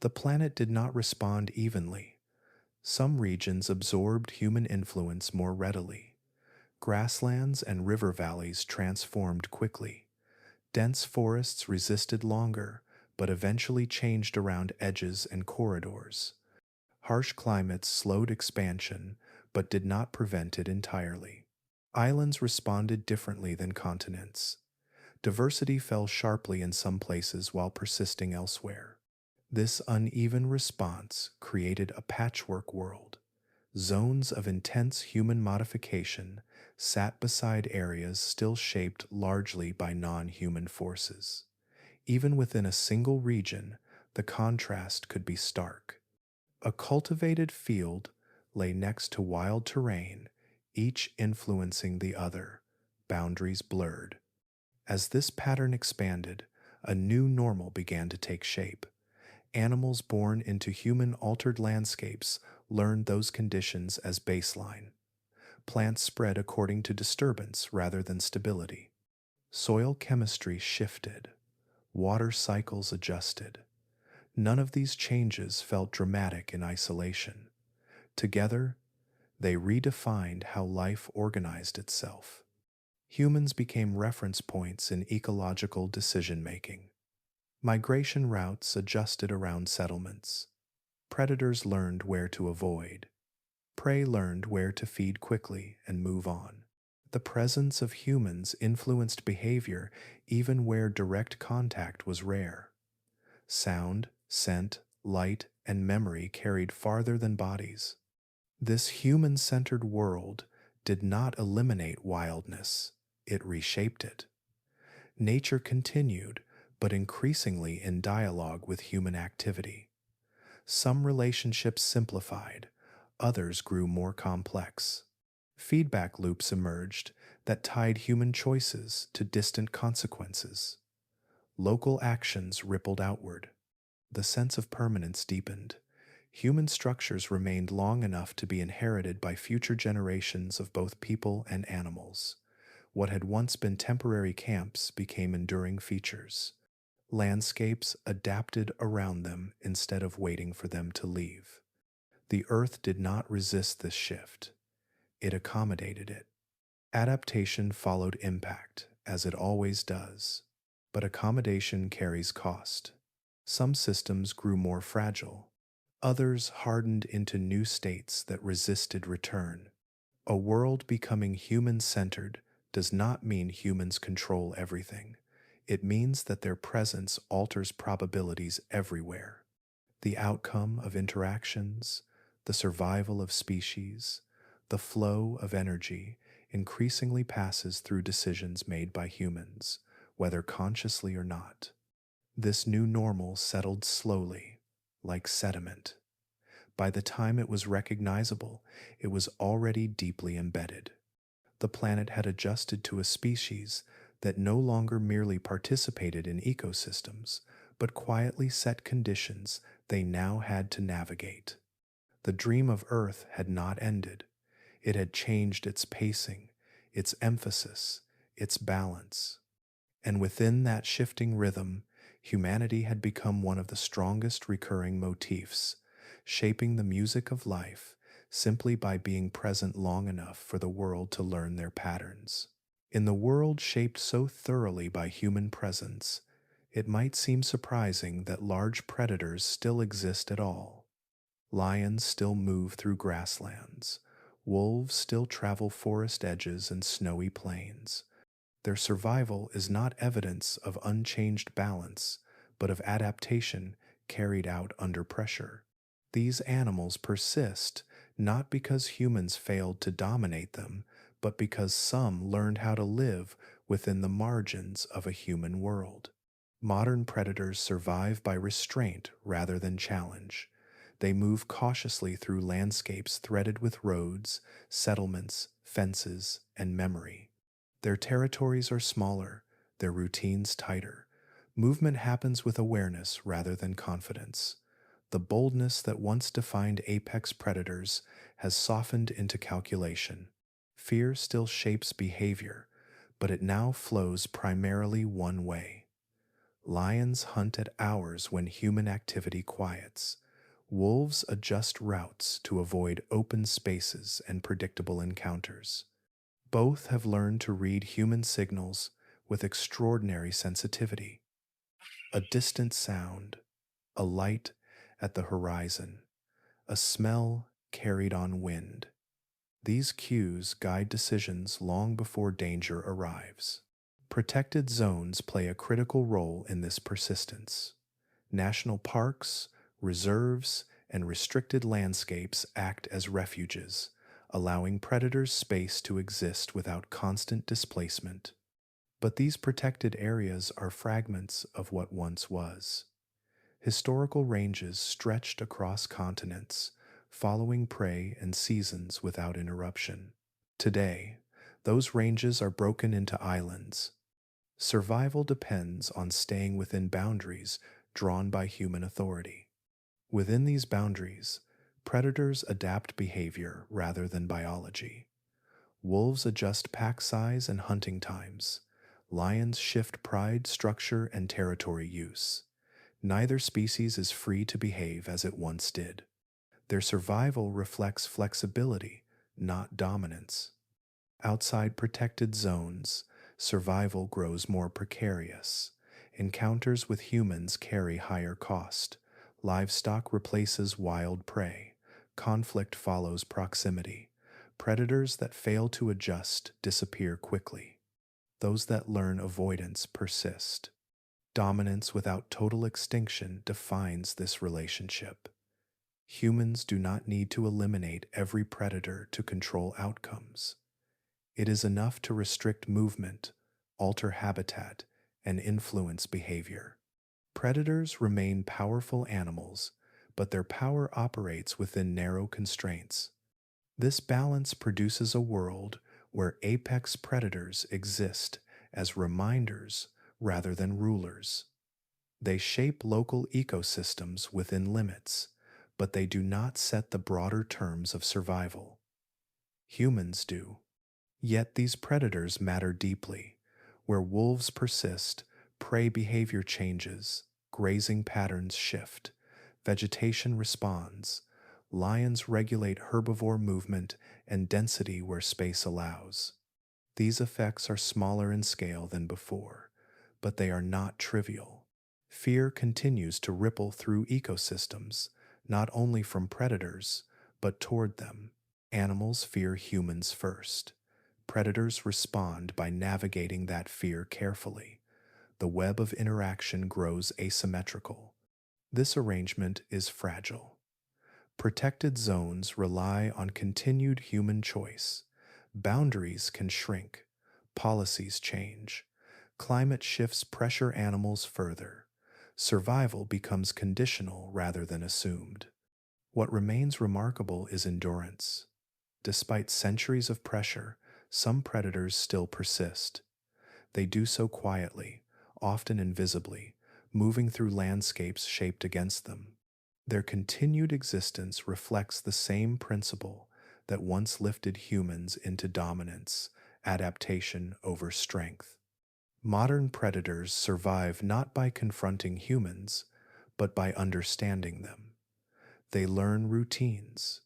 The planet did not respond evenly. Some regions absorbed human influence more readily. Grasslands and river valleys transformed quickly. Dense forests resisted longer, but eventually changed around edges and corridors. Harsh climates slowed expansion, but did not prevent it entirely. Islands responded differently than continents. Diversity fell sharply in some places while persisting elsewhere. This uneven response created a patchwork world. Zones of intense human modification sat beside areas still shaped largely by non human forces. Even within a single region, the contrast could be stark. A cultivated field lay next to wild terrain, each influencing the other, boundaries blurred. As this pattern expanded, a new normal began to take shape. Animals born into human altered landscapes learned those conditions as baseline. Plants spread according to disturbance rather than stability. Soil chemistry shifted. Water cycles adjusted. None of these changes felt dramatic in isolation. Together, they redefined how life organized itself. Humans became reference points in ecological decision making. Migration routes adjusted around settlements. Predators learned where to avoid. Prey learned where to feed quickly and move on. The presence of humans influenced behavior even where direct contact was rare. Sound, scent, light, and memory carried farther than bodies. This human centered world did not eliminate wildness, it reshaped it. Nature continued, but increasingly in dialogue with human activity. Some relationships simplified, others grew more complex. Feedback loops emerged that tied human choices to distant consequences. Local actions rippled outward. The sense of permanence deepened. Human structures remained long enough to be inherited by future generations of both people and animals. What had once been temporary camps became enduring features. Landscapes adapted around them instead of waiting for them to leave. The earth did not resist this shift. It accommodated it. Adaptation followed impact, as it always does. But accommodation carries cost. Some systems grew more fragile. Others hardened into new states that resisted return. A world becoming human-centered does not mean humans control everything. It means that their presence alters probabilities everywhere. The outcome of interactions, the survival of species, the flow of energy increasingly passes through decisions made by humans, whether consciously or not. This new normal settled slowly, like sediment. By the time it was recognizable, it was already deeply embedded. The planet had adjusted to a species that no longer merely participated in ecosystems, but quietly set conditions they now had to navigate. The dream of Earth had not ended. It had changed its pacing, its emphasis, its balance. And within that shifting rhythm, humanity had become one of the strongest recurring motifs, shaping the music of life simply by being present long enough for the world to learn their patterns. In the world shaped so thoroughly by human presence, it might seem surprising that large predators still exist at all. Lions still move through grasslands. Wolves still travel forest edges and snowy plains. Their survival is not evidence of unchanged balance, but of adaptation carried out under pressure. These animals persist not because humans failed to dominate them, but because some learned how to live within the margins of a human world. Modern predators survive by restraint rather than challenge. They move cautiously through landscapes threaded with roads, settlements, fences, and memory. Their territories are smaller, their routines tighter. Movement happens with awareness rather than confidence. The boldness that once defined apex predators has softened into calculation. Fear still shapes behavior, but it now flows primarily one way. Lions hunt at hours when human activity quiets. Wolves adjust routes to avoid open spaces and predictable encounters. Both have learned to read human signals with extraordinary sensitivity. A distant sound, a light at the horizon, a smell carried on wind. These cues guide decisions long before danger arrives. Protected zones play a critical role in this persistence. National parks, reserves, and restricted landscapes act as refuges, allowing predators space to exist without constant displacement. But these protected areas are fragments of what once was. Historical ranges stretched across continents, following prey and seasons without interruption. Today, those ranges are broken into islands. Survival depends on staying within boundaries drawn by human authority. Within these boundaries, predators adapt behavior rather than biology. Wolves adjust pack size and hunting times. Lions shift pride, structure, and territory use. Neither species is free to behave as it once did. Their survival reflects flexibility, not dominance. Outside protected zones, survival grows more precarious. Encounters with humans carry higher cost. Livestock replaces wild prey. Conflict follows proximity. Predators that fail to adjust disappear quickly. Those that learn avoidance persist. Dominance without total extinction defines this relationship. Humans do not need to eliminate every predator to control outcomes. It is enough to restrict movement, alter habitat, and influence behavior. Predators remain powerful animals, but their power operates within narrow constraints. This balance produces a world where apex predators exist as reminders rather than rulers. They shape local ecosystems within limits, but they do not set the broader terms of survival. Humans do. Yet these predators matter deeply. Where wolves persist, prey behavior changes, grazing patterns shift, vegetation responds, lions regulate herbivore movement and density where space allows. These effects are smaller in scale than before, but they are not trivial. Fear continues to ripple through ecosystems, not only from predators, but toward them. Animals fear humans first. Predators respond by navigating that fear carefully. The web of interaction grows asymmetrical. This arrangement is fragile. Protected zones rely on continued human choice. Boundaries can shrink. Policies change. Climate shifts pressure animals further. Survival becomes conditional rather than assumed. What remains remarkable is endurance. Despite centuries of pressure, some predators still persist. They do so quietly, often invisibly, moving through landscapes shaped against them. Their continued existence reflects the same principle that once lifted humans into dominance, adaptation over strength. Modern predators survive not by confronting humans, but by understanding them. They learn routines,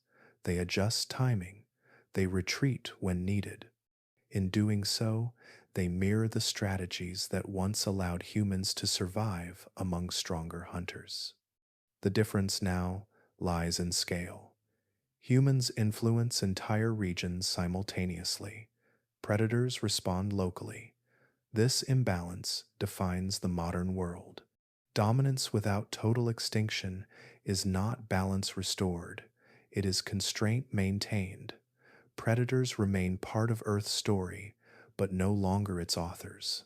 they adjust timing, they retreat when needed. In doing so, they mirror the strategies that once allowed humans to survive among stronger hunters. The difference now lies in scale. Humans influence entire regions simultaneously. Predators respond locally. This imbalance defines the modern world. Dominance without total extinction is not balance restored, it is constraint maintained. Predators remain part of Earth's story, but no longer its authors.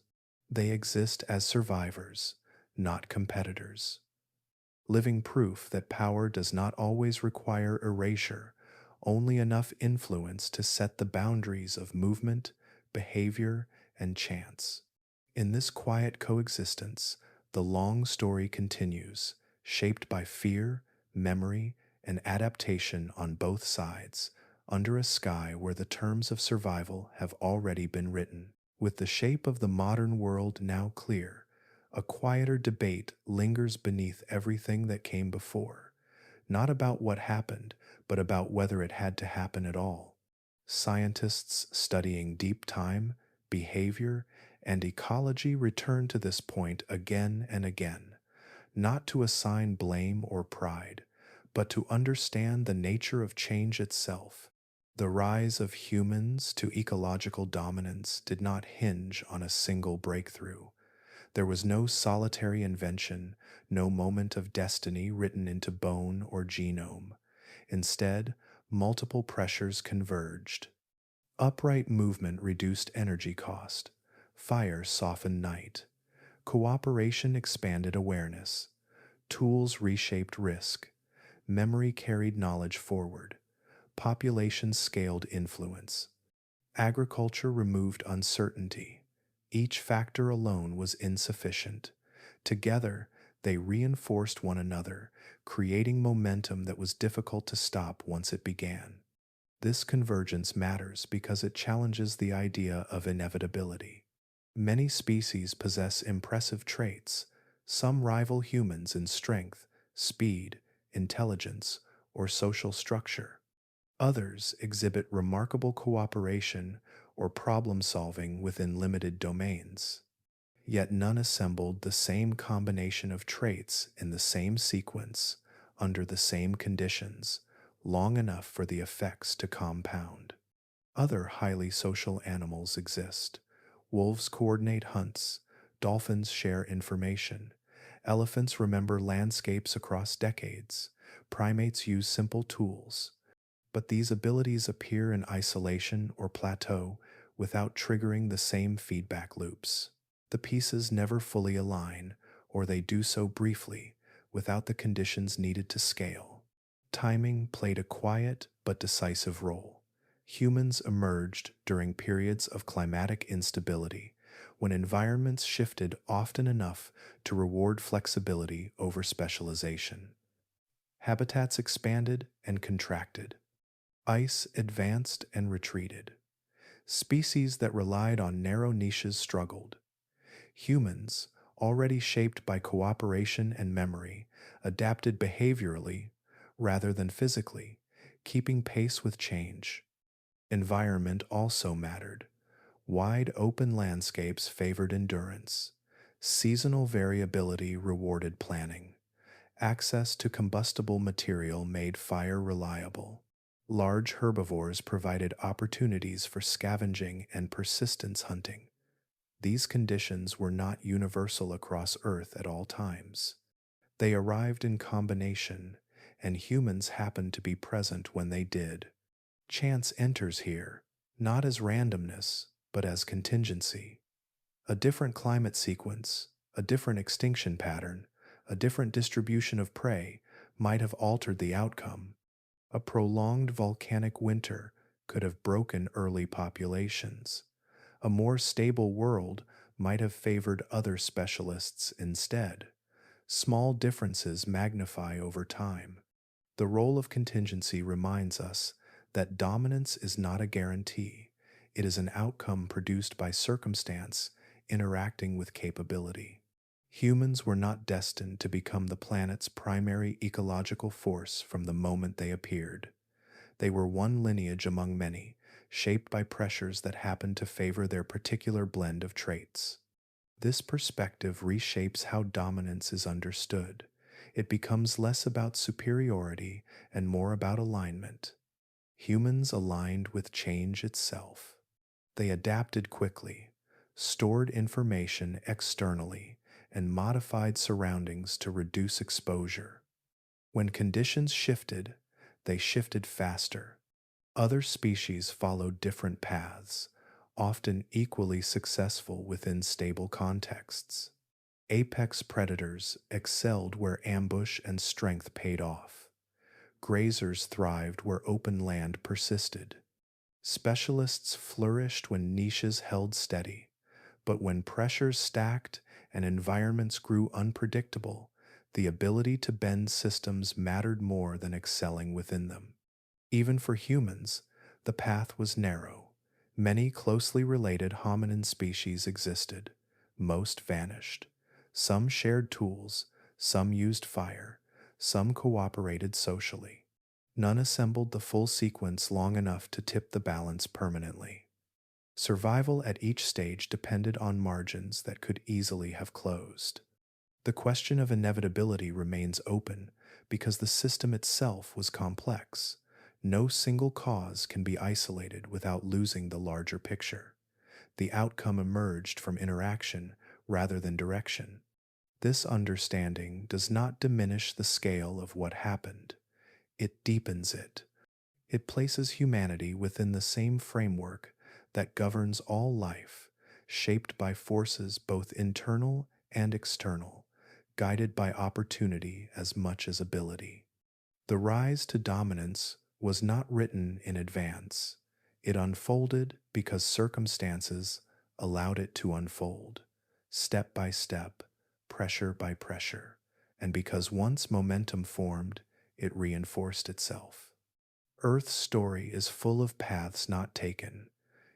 They exist as survivors, not competitors. Living proof that power does not always require erasure, only enough influence to set the boundaries of movement, behavior, and chance. In this quiet coexistence, the long story continues, shaped by fear, memory, and adaptation on both sides, under a sky where the terms of survival have already been written. With the shape of the modern world now clear, a quieter debate lingers beneath everything that came before, not about what happened, but about whether it had to happen at all. Scientists studying deep time, behavior, and ecology return to this point again and again, not to assign blame or pride, but to understand the nature of change itself. The rise of humans to ecological dominance did not hinge on a single breakthrough. There was no solitary invention, no moment of destiny written into bone or genome. Instead, multiple pressures converged. Upright movement reduced energy cost. Fire softened night. Cooperation expanded awareness. Tools reshaped risk. Memory carried knowledge forward. Population scaled influence. Agriculture removed uncertainty. Each factor alone was insufficient. Together, they reinforced one another, creating momentum that was difficult to stop once it began. This convergence matters because it challenges the idea of inevitability. Many species possess impressive traits. Some rival humans in strength, speed, intelligence, or social structure. Others exhibit remarkable cooperation or problem solving within limited domains. Yet none assembled the same combination of traits in the same sequence, under the same conditions, long enough for the effects to compound. Other highly social animals exist. Wolves coordinate hunts, dolphins share information, elephants remember landscapes across decades, primates use simple tools. But these abilities appear in isolation or plateau without triggering the same feedback loops. The pieces never fully align, or they do so briefly, without the conditions needed to scale. Timing played a quiet but decisive role. Humans emerged during periods of climatic instability, when environments shifted often enough to reward flexibility over specialization. Habitats expanded and contracted. Ice advanced and retreated. Species that relied on narrow niches struggled. Humans, already shaped by cooperation and memory, adapted behaviorally rather than physically, keeping pace with change. Environment also mattered. Wide open landscapes favored endurance. Seasonal variability rewarded planning. Access to combustible material made fire reliable. Large herbivores provided opportunities for scavenging and persistence hunting. These conditions were not universal across Earth at all times. They arrived in combination, and humans happened to be present when they did. Chance enters here, not as randomness, but as contingency. A different climate sequence, a different extinction pattern, a different distribution of prey might have altered the outcome. A prolonged volcanic winter could have broken early populations. A more stable world might have favored other specialists instead. Small differences magnify over time. The role of contingency reminds us that dominance is not a guarantee. It is an outcome produced by circumstance interacting with capability. Humans were not destined to become the planet's primary ecological force from the moment they appeared. They were one lineage among many, shaped by pressures that happened to favor their particular blend of traits. This perspective reshapes how dominance is understood. It becomes less about superiority and more about alignment. Humans aligned with change itself. They adapted quickly, stored information externally, and modified surroundings to reduce exposure. When conditions shifted, they shifted faster. Other species followed different paths, often equally successful within stable contexts. Apex predators excelled where ambush and strength paid off. Grazers thrived where open land persisted. Specialists flourished when niches held steady, but when pressures stacked and environments grew unpredictable, the ability to bend systems mattered more than excelling within them. Even for humans, the path was narrow. Many closely related hominin species existed. Most vanished. Some shared tools, some used fire, some cooperated socially. None assembled the full sequence long enough to tip the balance permanently. Survival at each stage depended on margins that could easily have closed. The question of inevitability remains open because the system itself was complex. No single cause can be isolated without losing the larger picture. The outcome emerged from interaction rather than direction. This understanding does not diminish the scale of what happened, it deepens it. It places humanity within the same framework that governs all life, shaped by forces both internal and external, guided by opportunity as much as ability. The rise to dominance was not written in advance. It unfolded because circumstances allowed it to unfold, step by step, pressure by pressure, and because once momentum formed, it reinforced itself. Earth's story is full of paths not taken.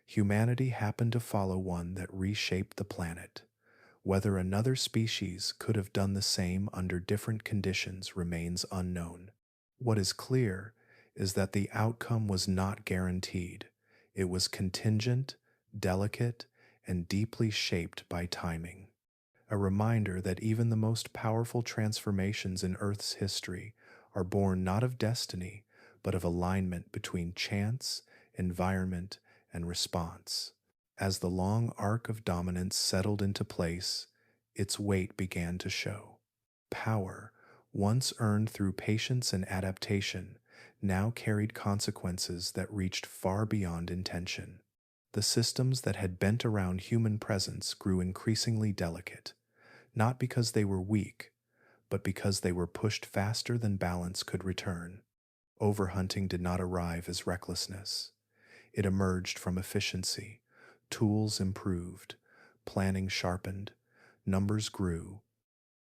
Humanity happened to follow one that reshaped the planet. Whether another species could have done the same under different conditions remains unknown. What is clear is that the outcome was not guaranteed. It was contingent, delicate, and deeply shaped by timing. A reminder that even the most powerful transformations in Earth's history are born not of destiny, but of alignment between chance, environment, and response. As the long arc of dominance settled into place, its weight began to show. Power, once earned through patience and adaptation, now carried consequences that reached far beyond intention. The systems that had bent around human presence grew increasingly delicate, not because they were weak, but because they were pushed faster than balance could return. Overhunting did not arrive as recklessness. It emerged from efficiency. Tools improved, planning sharpened, numbers grew.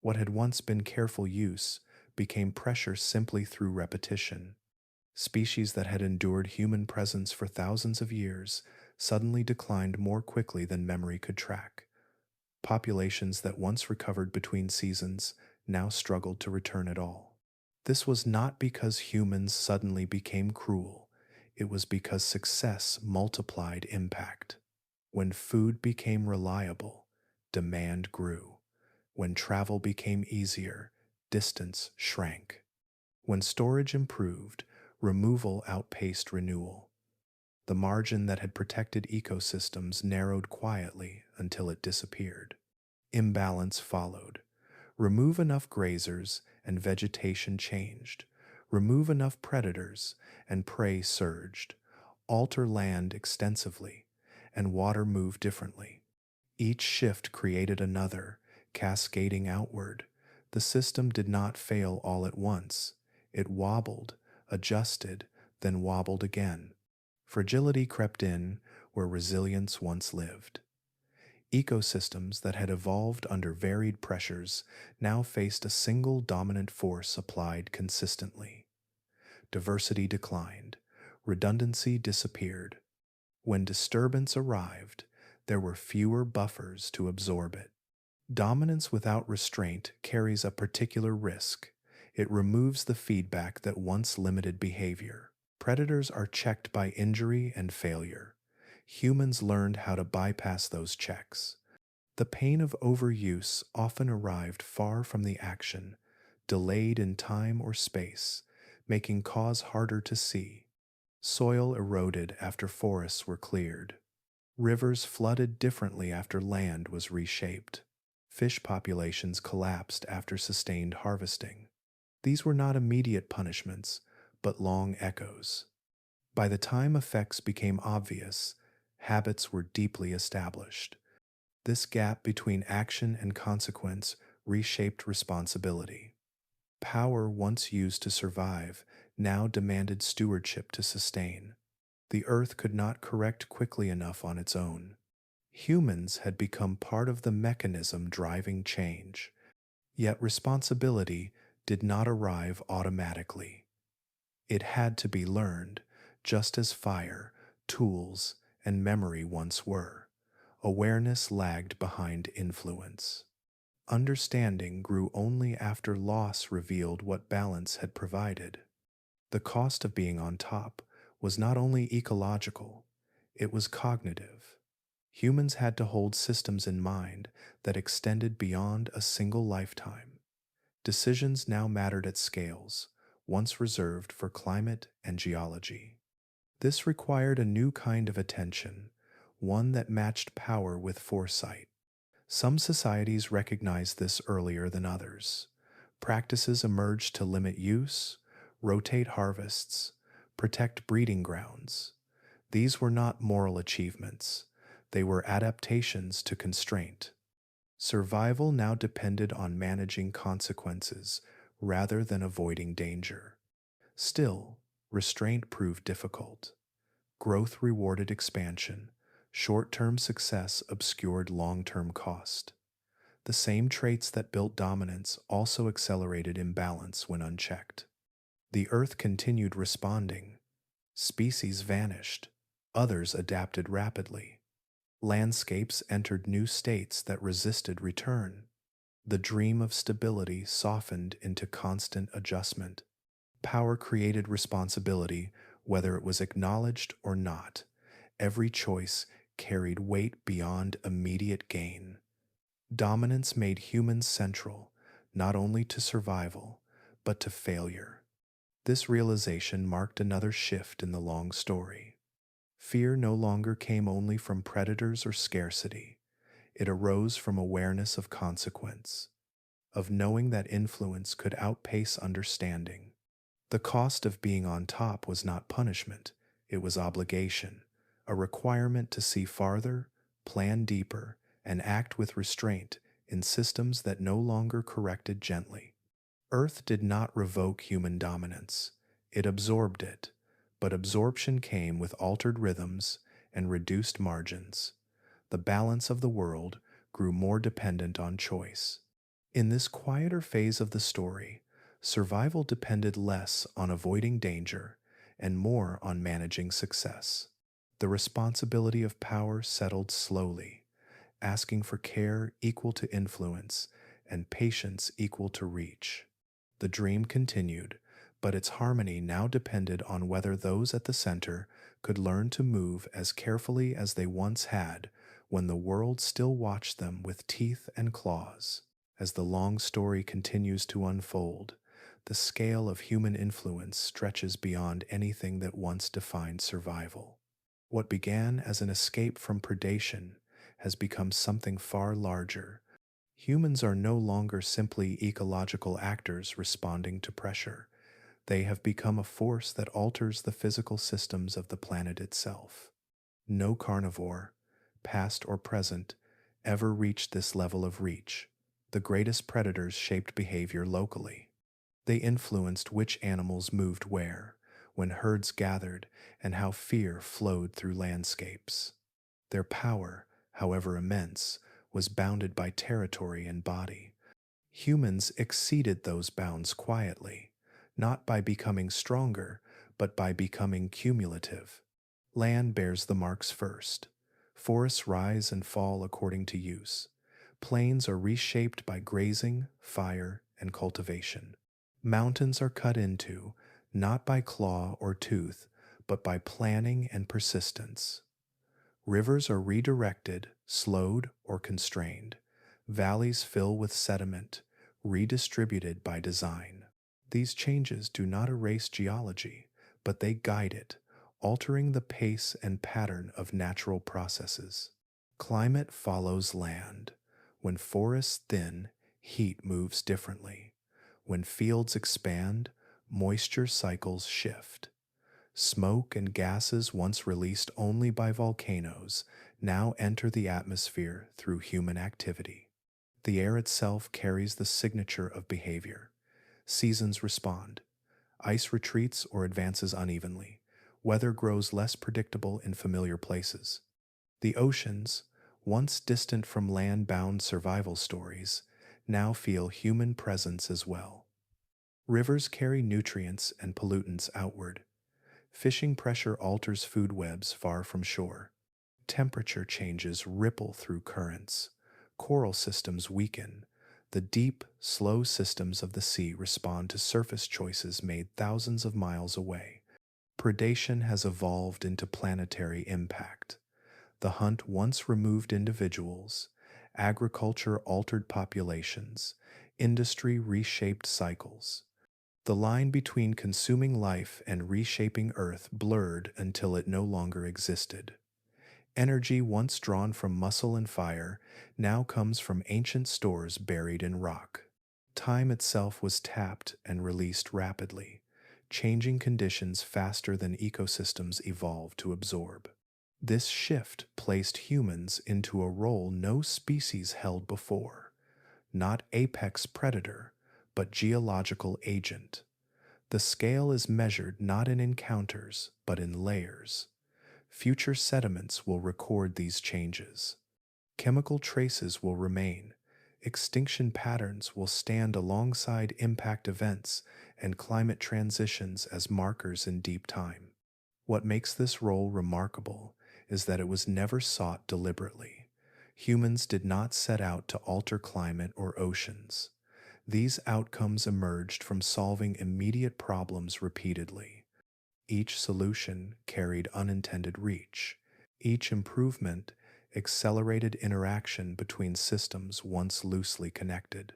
What had once been careful use became pressure simply through repetition. Species that had endured human presence for thousands of years suddenly declined more quickly than memory could track. Populations that once recovered between seasons now struggled to return at all. This was not because humans suddenly became cruel. It was because success multiplied impact. When food became reliable, demand grew. When travel became easier, distance shrank. When storage improved, removal outpaced renewal. The margin that had protected ecosystems narrowed quietly until it disappeared. Imbalance followed. Remove enough grazers and vegetation changed. Remove enough predators and prey surged. Alter land extensively and water moved differently. Each shift created another, cascading outward. The system did not fail all at once. It wobbled, adjusted, then wobbled again. Fragility crept in where resilience once lived. Ecosystems that had evolved under varied pressures now faced a single dominant force applied consistently. Diversity declined. Redundancy disappeared. When disturbance arrived, there were fewer buffers to absorb it. Dominance without restraint carries a particular risk. It removes the feedback that once limited behavior. Predators are checked by injury and failure. Humans learned how to bypass those checks. The pain of overuse often arrived far from the action, delayed in time or space, making cause harder to see. Soil eroded after forests were cleared. Rivers flooded differently after land was reshaped. Fish populations collapsed after sustained harvesting. These were not immediate punishments, but long echoes. By the time effects became obvious, habits were deeply established. This gap between action and consequence reshaped responsibility. Power once used to survive now demanded stewardship to sustain. The earth could not correct quickly enough on its own. Humans had become part of the mechanism driving change, yet responsibility did not arrive automatically. It had to be learned, just as fire, tools, and memory once were. Awareness lagged behind influence. Understanding grew only after loss revealed what balance had provided. The cost of being on top was not only ecological, it was cognitive. Humans had to hold systems in mind that extended beyond a single lifetime. Decisions now mattered at scales, once reserved for climate and geology. This required a new kind of attention, one that matched power with foresight. Some societies recognize this earlier than others. Practices emerged to limit use, rotate harvests, protect breeding grounds. These were not moral achievements, they were adaptations to constraint. Survival now depended on managing consequences rather than avoiding danger. Still, restraint proved difficult. Growth rewarded expansion. Short term success obscured long term cost. The same traits that built dominance also accelerated imbalance when unchecked. The Earth continued responding. Species vanished. Others adapted rapidly. Landscapes entered new states that resisted return. The dream of stability softened into constant adjustment. Power created responsibility, whether it was acknowledged or not. Every choice carried weight beyond immediate gain. Dominance made humans central, not only to survival, but to failure. This realization marked another shift in the long story. Fear no longer came only from predators or scarcity. It arose from awareness of consequence, of knowing that influence could outpace understanding. The cost of being on top was not punishment, it was obligation, a requirement to see farther, plan deeper, and act with restraint in systems that no longer corrected gently. Earth did not revoke human dominance, it absorbed it, but absorption came with altered rhythms and reduced margins. The balance of the world grew more dependent on choice. In this quieter phase of the story, survival depended less on avoiding danger and more on managing success. The responsibility of power settled slowly, asking for care equal to influence and patience equal to reach. The dream continued, but its harmony now depended on whether those at the center could learn to move as carefully as they once had when the world still watched them with teeth and claws. As the long story continues to unfold, the scale of human influence stretches beyond anything that once defined survival. What began as an escape from predation has become something far larger. Humans are no longer simply ecological actors responding to pressure. They have become a force that alters the physical systems of the planet itself. No carnivore, past or present, ever reached this level of reach. The greatest predators shaped behavior locally. They influenced which animals moved where, when herds gathered, and how fear flowed through landscapes. Their power, however immense, was bounded by territory and body. Humans exceeded those bounds quietly, not by becoming stronger, but by becoming cumulative. Land bears the marks first. Forests rise and fall according to use. Plains are reshaped by grazing, fire, and cultivation. Mountains are cut into, not by claw or tooth, but by planning and persistence. Rivers are redirected, slowed, or constrained. Valleys fill with sediment, redistributed by design. These changes do not erase geology, but they guide it, altering the pace and pattern of natural processes. Climate follows land. When forests thin, heat moves differently. When fields expand, moisture cycles shift. Smoke and gases once released only by volcanoes now enter the atmosphere through human activity. The air itself carries the signature of behavior. Seasons respond. Ice retreats or advances unevenly. Weather grows less predictable in familiar places. The oceans, once distant from land-bound survival stories, now feel human presence as well. Rivers carry nutrients and pollutants outward. Fishing pressure alters food webs far from shore. Temperature changes ripple through currents. Coral systems weaken. The deep, slow systems of the sea respond to surface choices made thousands of miles away. Predation has evolved into planetary impact. The hunt once removed individuals. Agriculture altered populations. Industry reshaped cycles. The line between consuming life and reshaping Earth blurred until it no longer existed. Energy once drawn from muscle and fire now comes from ancient stores buried in rock. Time itself was tapped and released rapidly, changing conditions faster than ecosystems evolved to absorb. This shift placed humans into a role no species held before, not apex predator, but geological agent. The scale is measured not in encounters, but in layers. Future sediments will record these changes. Chemical traces will remain. Extinction patterns will stand alongside impact events and climate transitions as markers in deep time. What makes this role remarkable is that it was never sought deliberately. Humans did not set out to alter climate or oceans. These outcomes emerged from solving immediate problems repeatedly. Each solution carried unintended reach. Each improvement accelerated interaction between systems once loosely connected.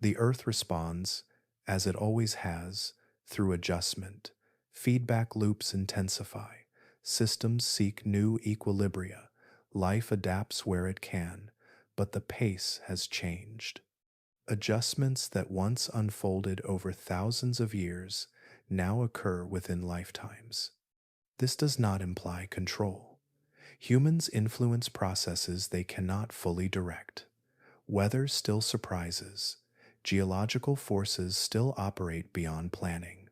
The Earth responds, as it always has, through adjustment. Feedback loops intensify. Systems seek new equilibria. Life adapts where it can, but the pace has changed. Adjustments that once unfolded over thousands of years now occur within lifetimes. This does not imply control. Humans influence processes they cannot fully direct. Weather still surprises. Geological forces still operate beyond planning.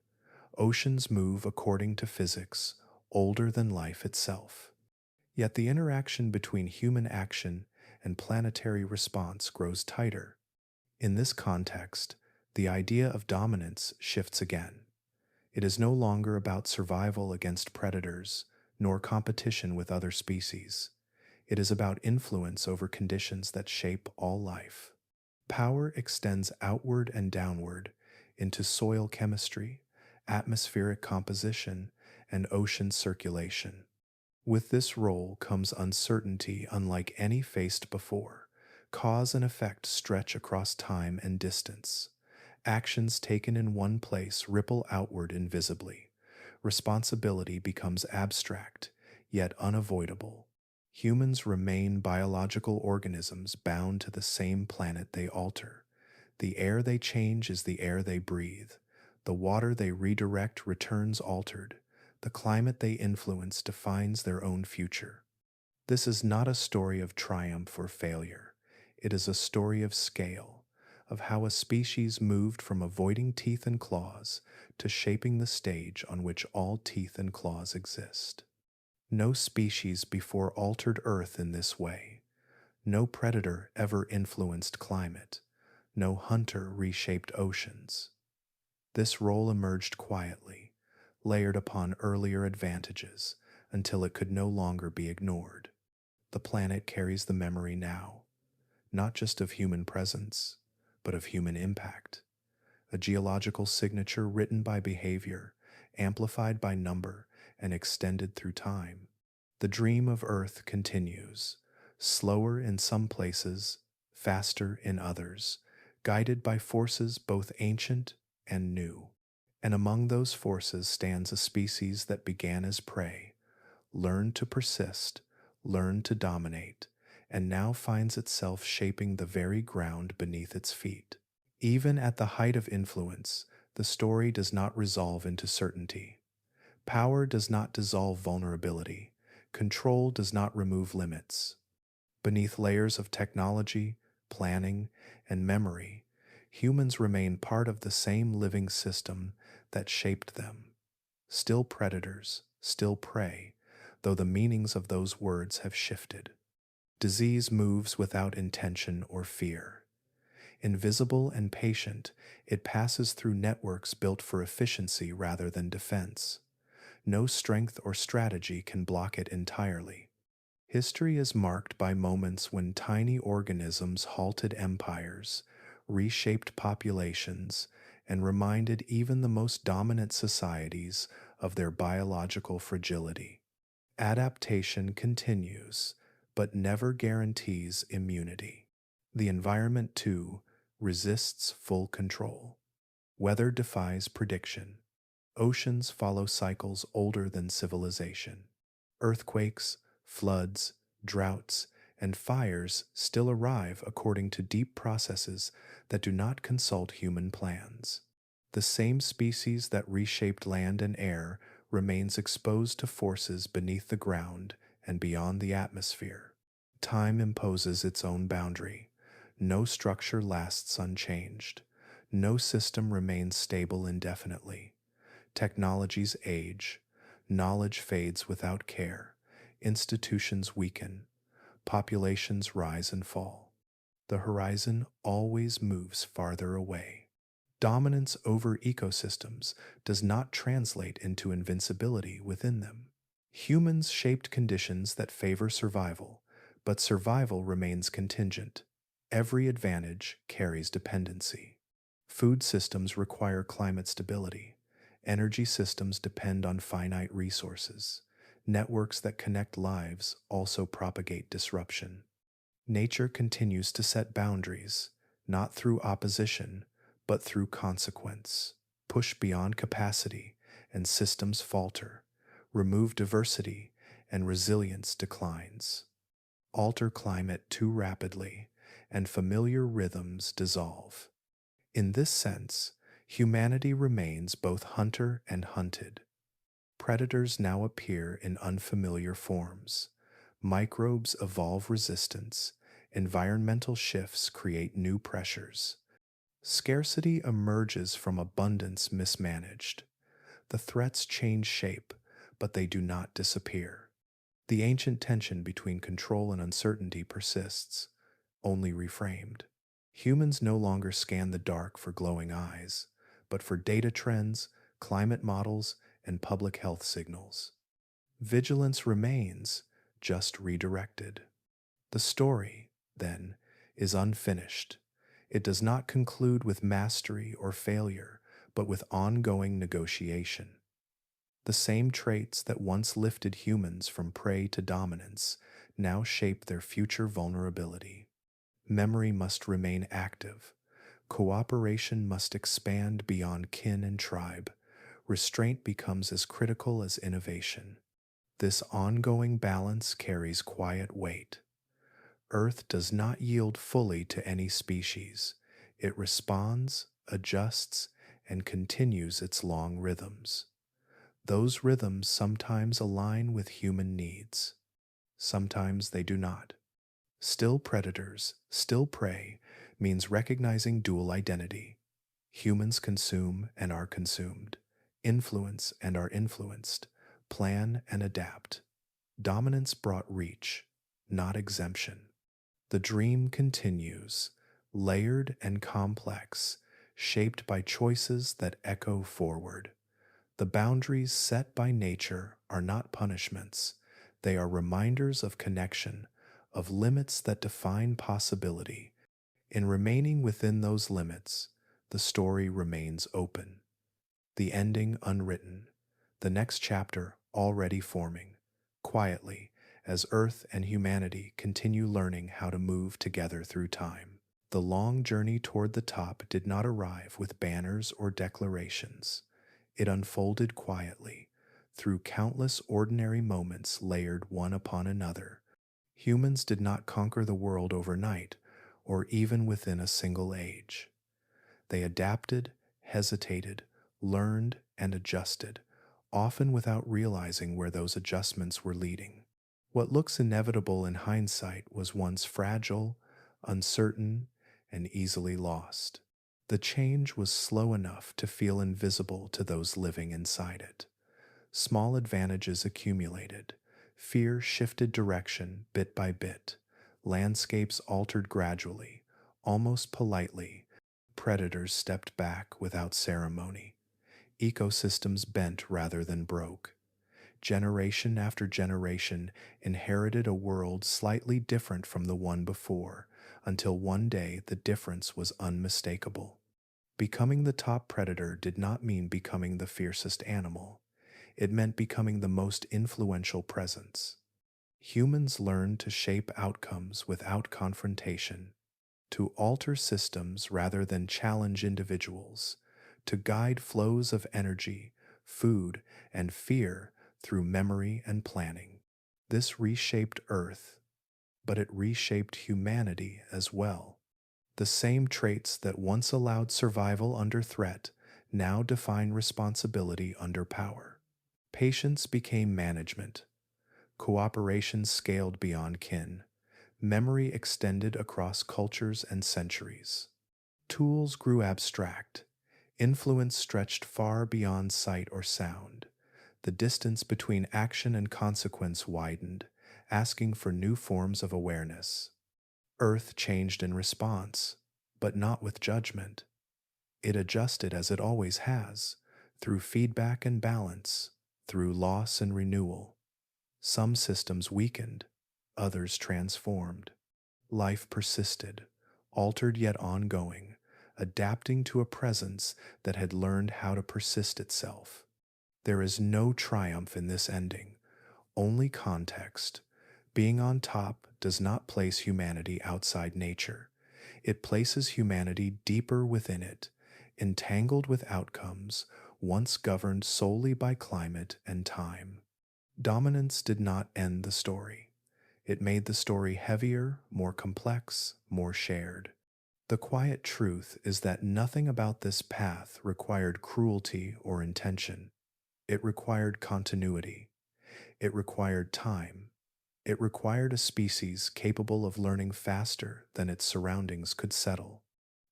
Oceans move according to physics, older than life itself. Yet the interaction between human action and planetary response grows tighter. In this context, the idea of dominance shifts again. It is no longer about survival against predators, nor competition with other species. It is about influence over conditions that shape all life. Power extends outward and downward into soil chemistry, atmospheric composition, and ocean circulation. With this role comes uncertainty unlike any faced before. Cause and effect stretch across time and distance. Actions taken in one place ripple outward invisibly. Responsibility becomes abstract, yet unavoidable. Humans remain biological organisms bound to the same planet they alter. The air they change is the air they breathe. The water they redirect returns altered. The climate they influence defines their own future. This is not a story of triumph or failure. It is a story of scale, of how a species moved from avoiding teeth and claws to shaping the stage on which all teeth and claws exist. No species before altered Earth in this way. No predator ever influenced climate. No hunter reshaped oceans. This role emerged quietly, layered upon earlier advantages, until it could no longer be ignored. The planet carries the memory now, not just of human presence, but of human impact. A geological signature written by behavior, amplified by number, and extended through time. The dream of Earth continues, slower in some places, faster in others, guided by forces both ancient and new. And among those forces stands a species that began as prey, learned to persist, learned to dominate, and now finds itself shaping the very ground beneath its feet. Even at the height of influence, the story does not resolve into certainty. Power does not dissolve vulnerability. Control does not remove limits. Beneath layers of technology, planning, and memory, humans remain part of the same living system that shaped them. Still predators, still prey, though the meanings of those words have shifted. Disease moves without intention or fear. Invisible and patient, it passes through networks built for efficiency rather than defense. No strength or strategy can block it entirely. History is marked by moments when tiny organisms halted empires, reshaped populations, and reminded even the most dominant societies of their biological fragility. Adaptation continues, but never guarantees immunity. The environment, too, resists full control. Weather defies prediction. Oceans follow cycles older than civilization. Earthquakes, Floods, droughts, and fires still arrive according to deep processes that do not consult human plans. The same species that reshaped land and air remains exposed to forces beneath the ground and beyond the atmosphere. Time imposes its own boundary. No structure lasts unchanged. No system remains stable indefinitely. Technologies age. Knowledge fades without care. Institutions weaken. Populations rise and fall. The horizon always moves farther away. Dominance over ecosystems does not translate into invincibility within them. Humans shaped conditions that favor survival, but survival remains contingent. Every advantage carries dependency. Food systems require climate stability. Energy systems depend on finite resources. Networks that connect lives also propagate disruption. Nature continues to set boundaries, not through opposition, but through consequence. Push beyond capacity, and systems falter. Remove diversity, and resilience declines. Alter climate too rapidly, and familiar rhythms dissolve. In this sense, humanity remains both hunter and hunted. Predators now appear in unfamiliar forms. Microbes evolve resistance. Environmental shifts create new pressures. Scarcity emerges from abundance mismanaged. The threats change shape, but they do not disappear. The ancient tension between control and uncertainty persists, only reframed. Humans no longer scan the dark for glowing eyes, but for data trends, climate models, and public health signals. Vigilance remains, just redirected. The story, then, is unfinished. It does not conclude with mastery or failure, but with ongoing negotiation. The same traits that once lifted humans from prey to dominance now shape their future vulnerability. Memory must remain active. Cooperation must expand beyond kin and tribe. Restraint becomes as critical as innovation. This ongoing balance carries quiet weight. Earth does not yield fully to any species. It responds, adjusts, and continues its long rhythms. Those rhythms sometimes align with human needs. Sometimes they do not. Still predators, still prey means recognizing dual identity. Humans consume and are consumed, influence and are influenced, plan and adapt. Dominance brought reach, not exemption. The dream continues, layered and complex, shaped by choices that echo forward. The boundaries set by nature are not punishments. They are reminders of connection, of limits that define possibility. In remaining within those limits, the story remains open. The ending unwritten, the next chapter already forming, quietly, as Earth and humanity continue learning how to move together through time. The long journey toward the top did not arrive with banners or declarations. It unfolded quietly, through countless ordinary moments layered one upon another. Humans did not conquer the world overnight, or even within a single age. They adapted, hesitated, learned, and adjusted, often without realizing where those adjustments were leading. What looks inevitable in hindsight was once fragile, uncertain, and easily lost. The change was slow enough to feel invisible to those living inside it. Small advantages accumulated. Fear shifted direction bit by bit. Landscapes altered gradually, almost politely. Predators stepped back without ceremony. Ecosystems bent rather than broke. Generation after generation inherited a world slightly different from the one before, until one day the difference was unmistakable. Becoming the top predator did not mean becoming the fiercest animal. It meant becoming the most influential presence. Humans learned to shape outcomes without confrontation, to alter systems rather than challenge individuals, to guide flows of energy, food, and fear through memory and planning. This reshaped Earth, but it reshaped humanity as well. The same traits that once allowed survival under threat now define responsibility under power. Patience became management, cooperation scaled beyond kin, memory extended across cultures and centuries. Tools grew abstract, influence stretched far beyond sight or sound. The distance between action and consequence widened, asking for new forms of awareness. Earth changed in response, but not with judgment. It adjusted as it always has, through feedback and balance, through loss and renewal. Some systems weakened, others transformed. Life persisted, altered yet ongoing, adapting to a presence that had learned how to persist itself. There is no triumph in this ending, only context. Being on top does not place humanity outside nature. It places humanity deeper within it, entangled with outcomes once governed solely by climate and time. Dominance did not end the story. It made the story heavier, more complex, more shared. The quiet truth is that nothing about this path required cruelty or intention. It required continuity. It required time. It required a species capable of learning faster than its surroundings could settle.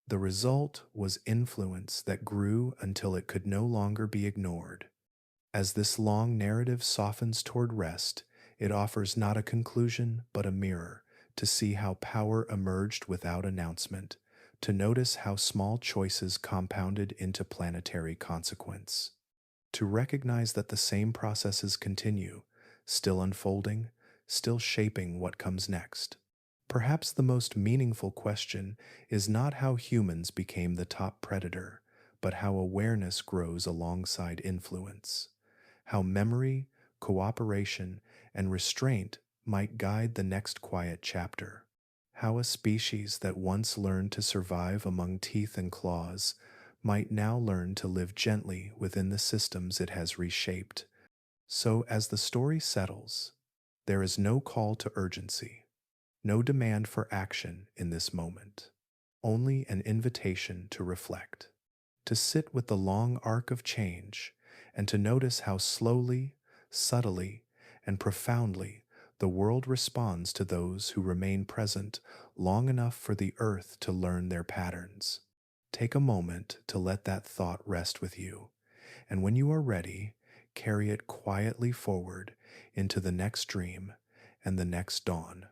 The result was influence that grew until it could no longer be ignored. As this long narrative softens toward rest, it offers not a conclusion but a mirror to see how power emerged without announcement, to notice how small choices compounded into planetary consequence, to recognize that the same processes continue, still unfolding, still shaping what comes next. Perhaps the most meaningful question is not how humans became the top predator, but how awareness grows alongside influence, how memory, cooperation, and restraint might guide the next quiet chapter, how a species that once learned to survive among teeth and claws might now learn to live gently within the systems it has reshaped. So, as the story settles, there is no call to urgency, no demand for action in this moment, only an invitation to reflect, to sit with the long arc of change, and to notice how slowly, subtly, and profoundly the world responds to those who remain present long enough for the earth to learn their patterns. Take a moment to let that thought rest with you, and when you are ready, carry it quietly forward into the next dream and the next dawn.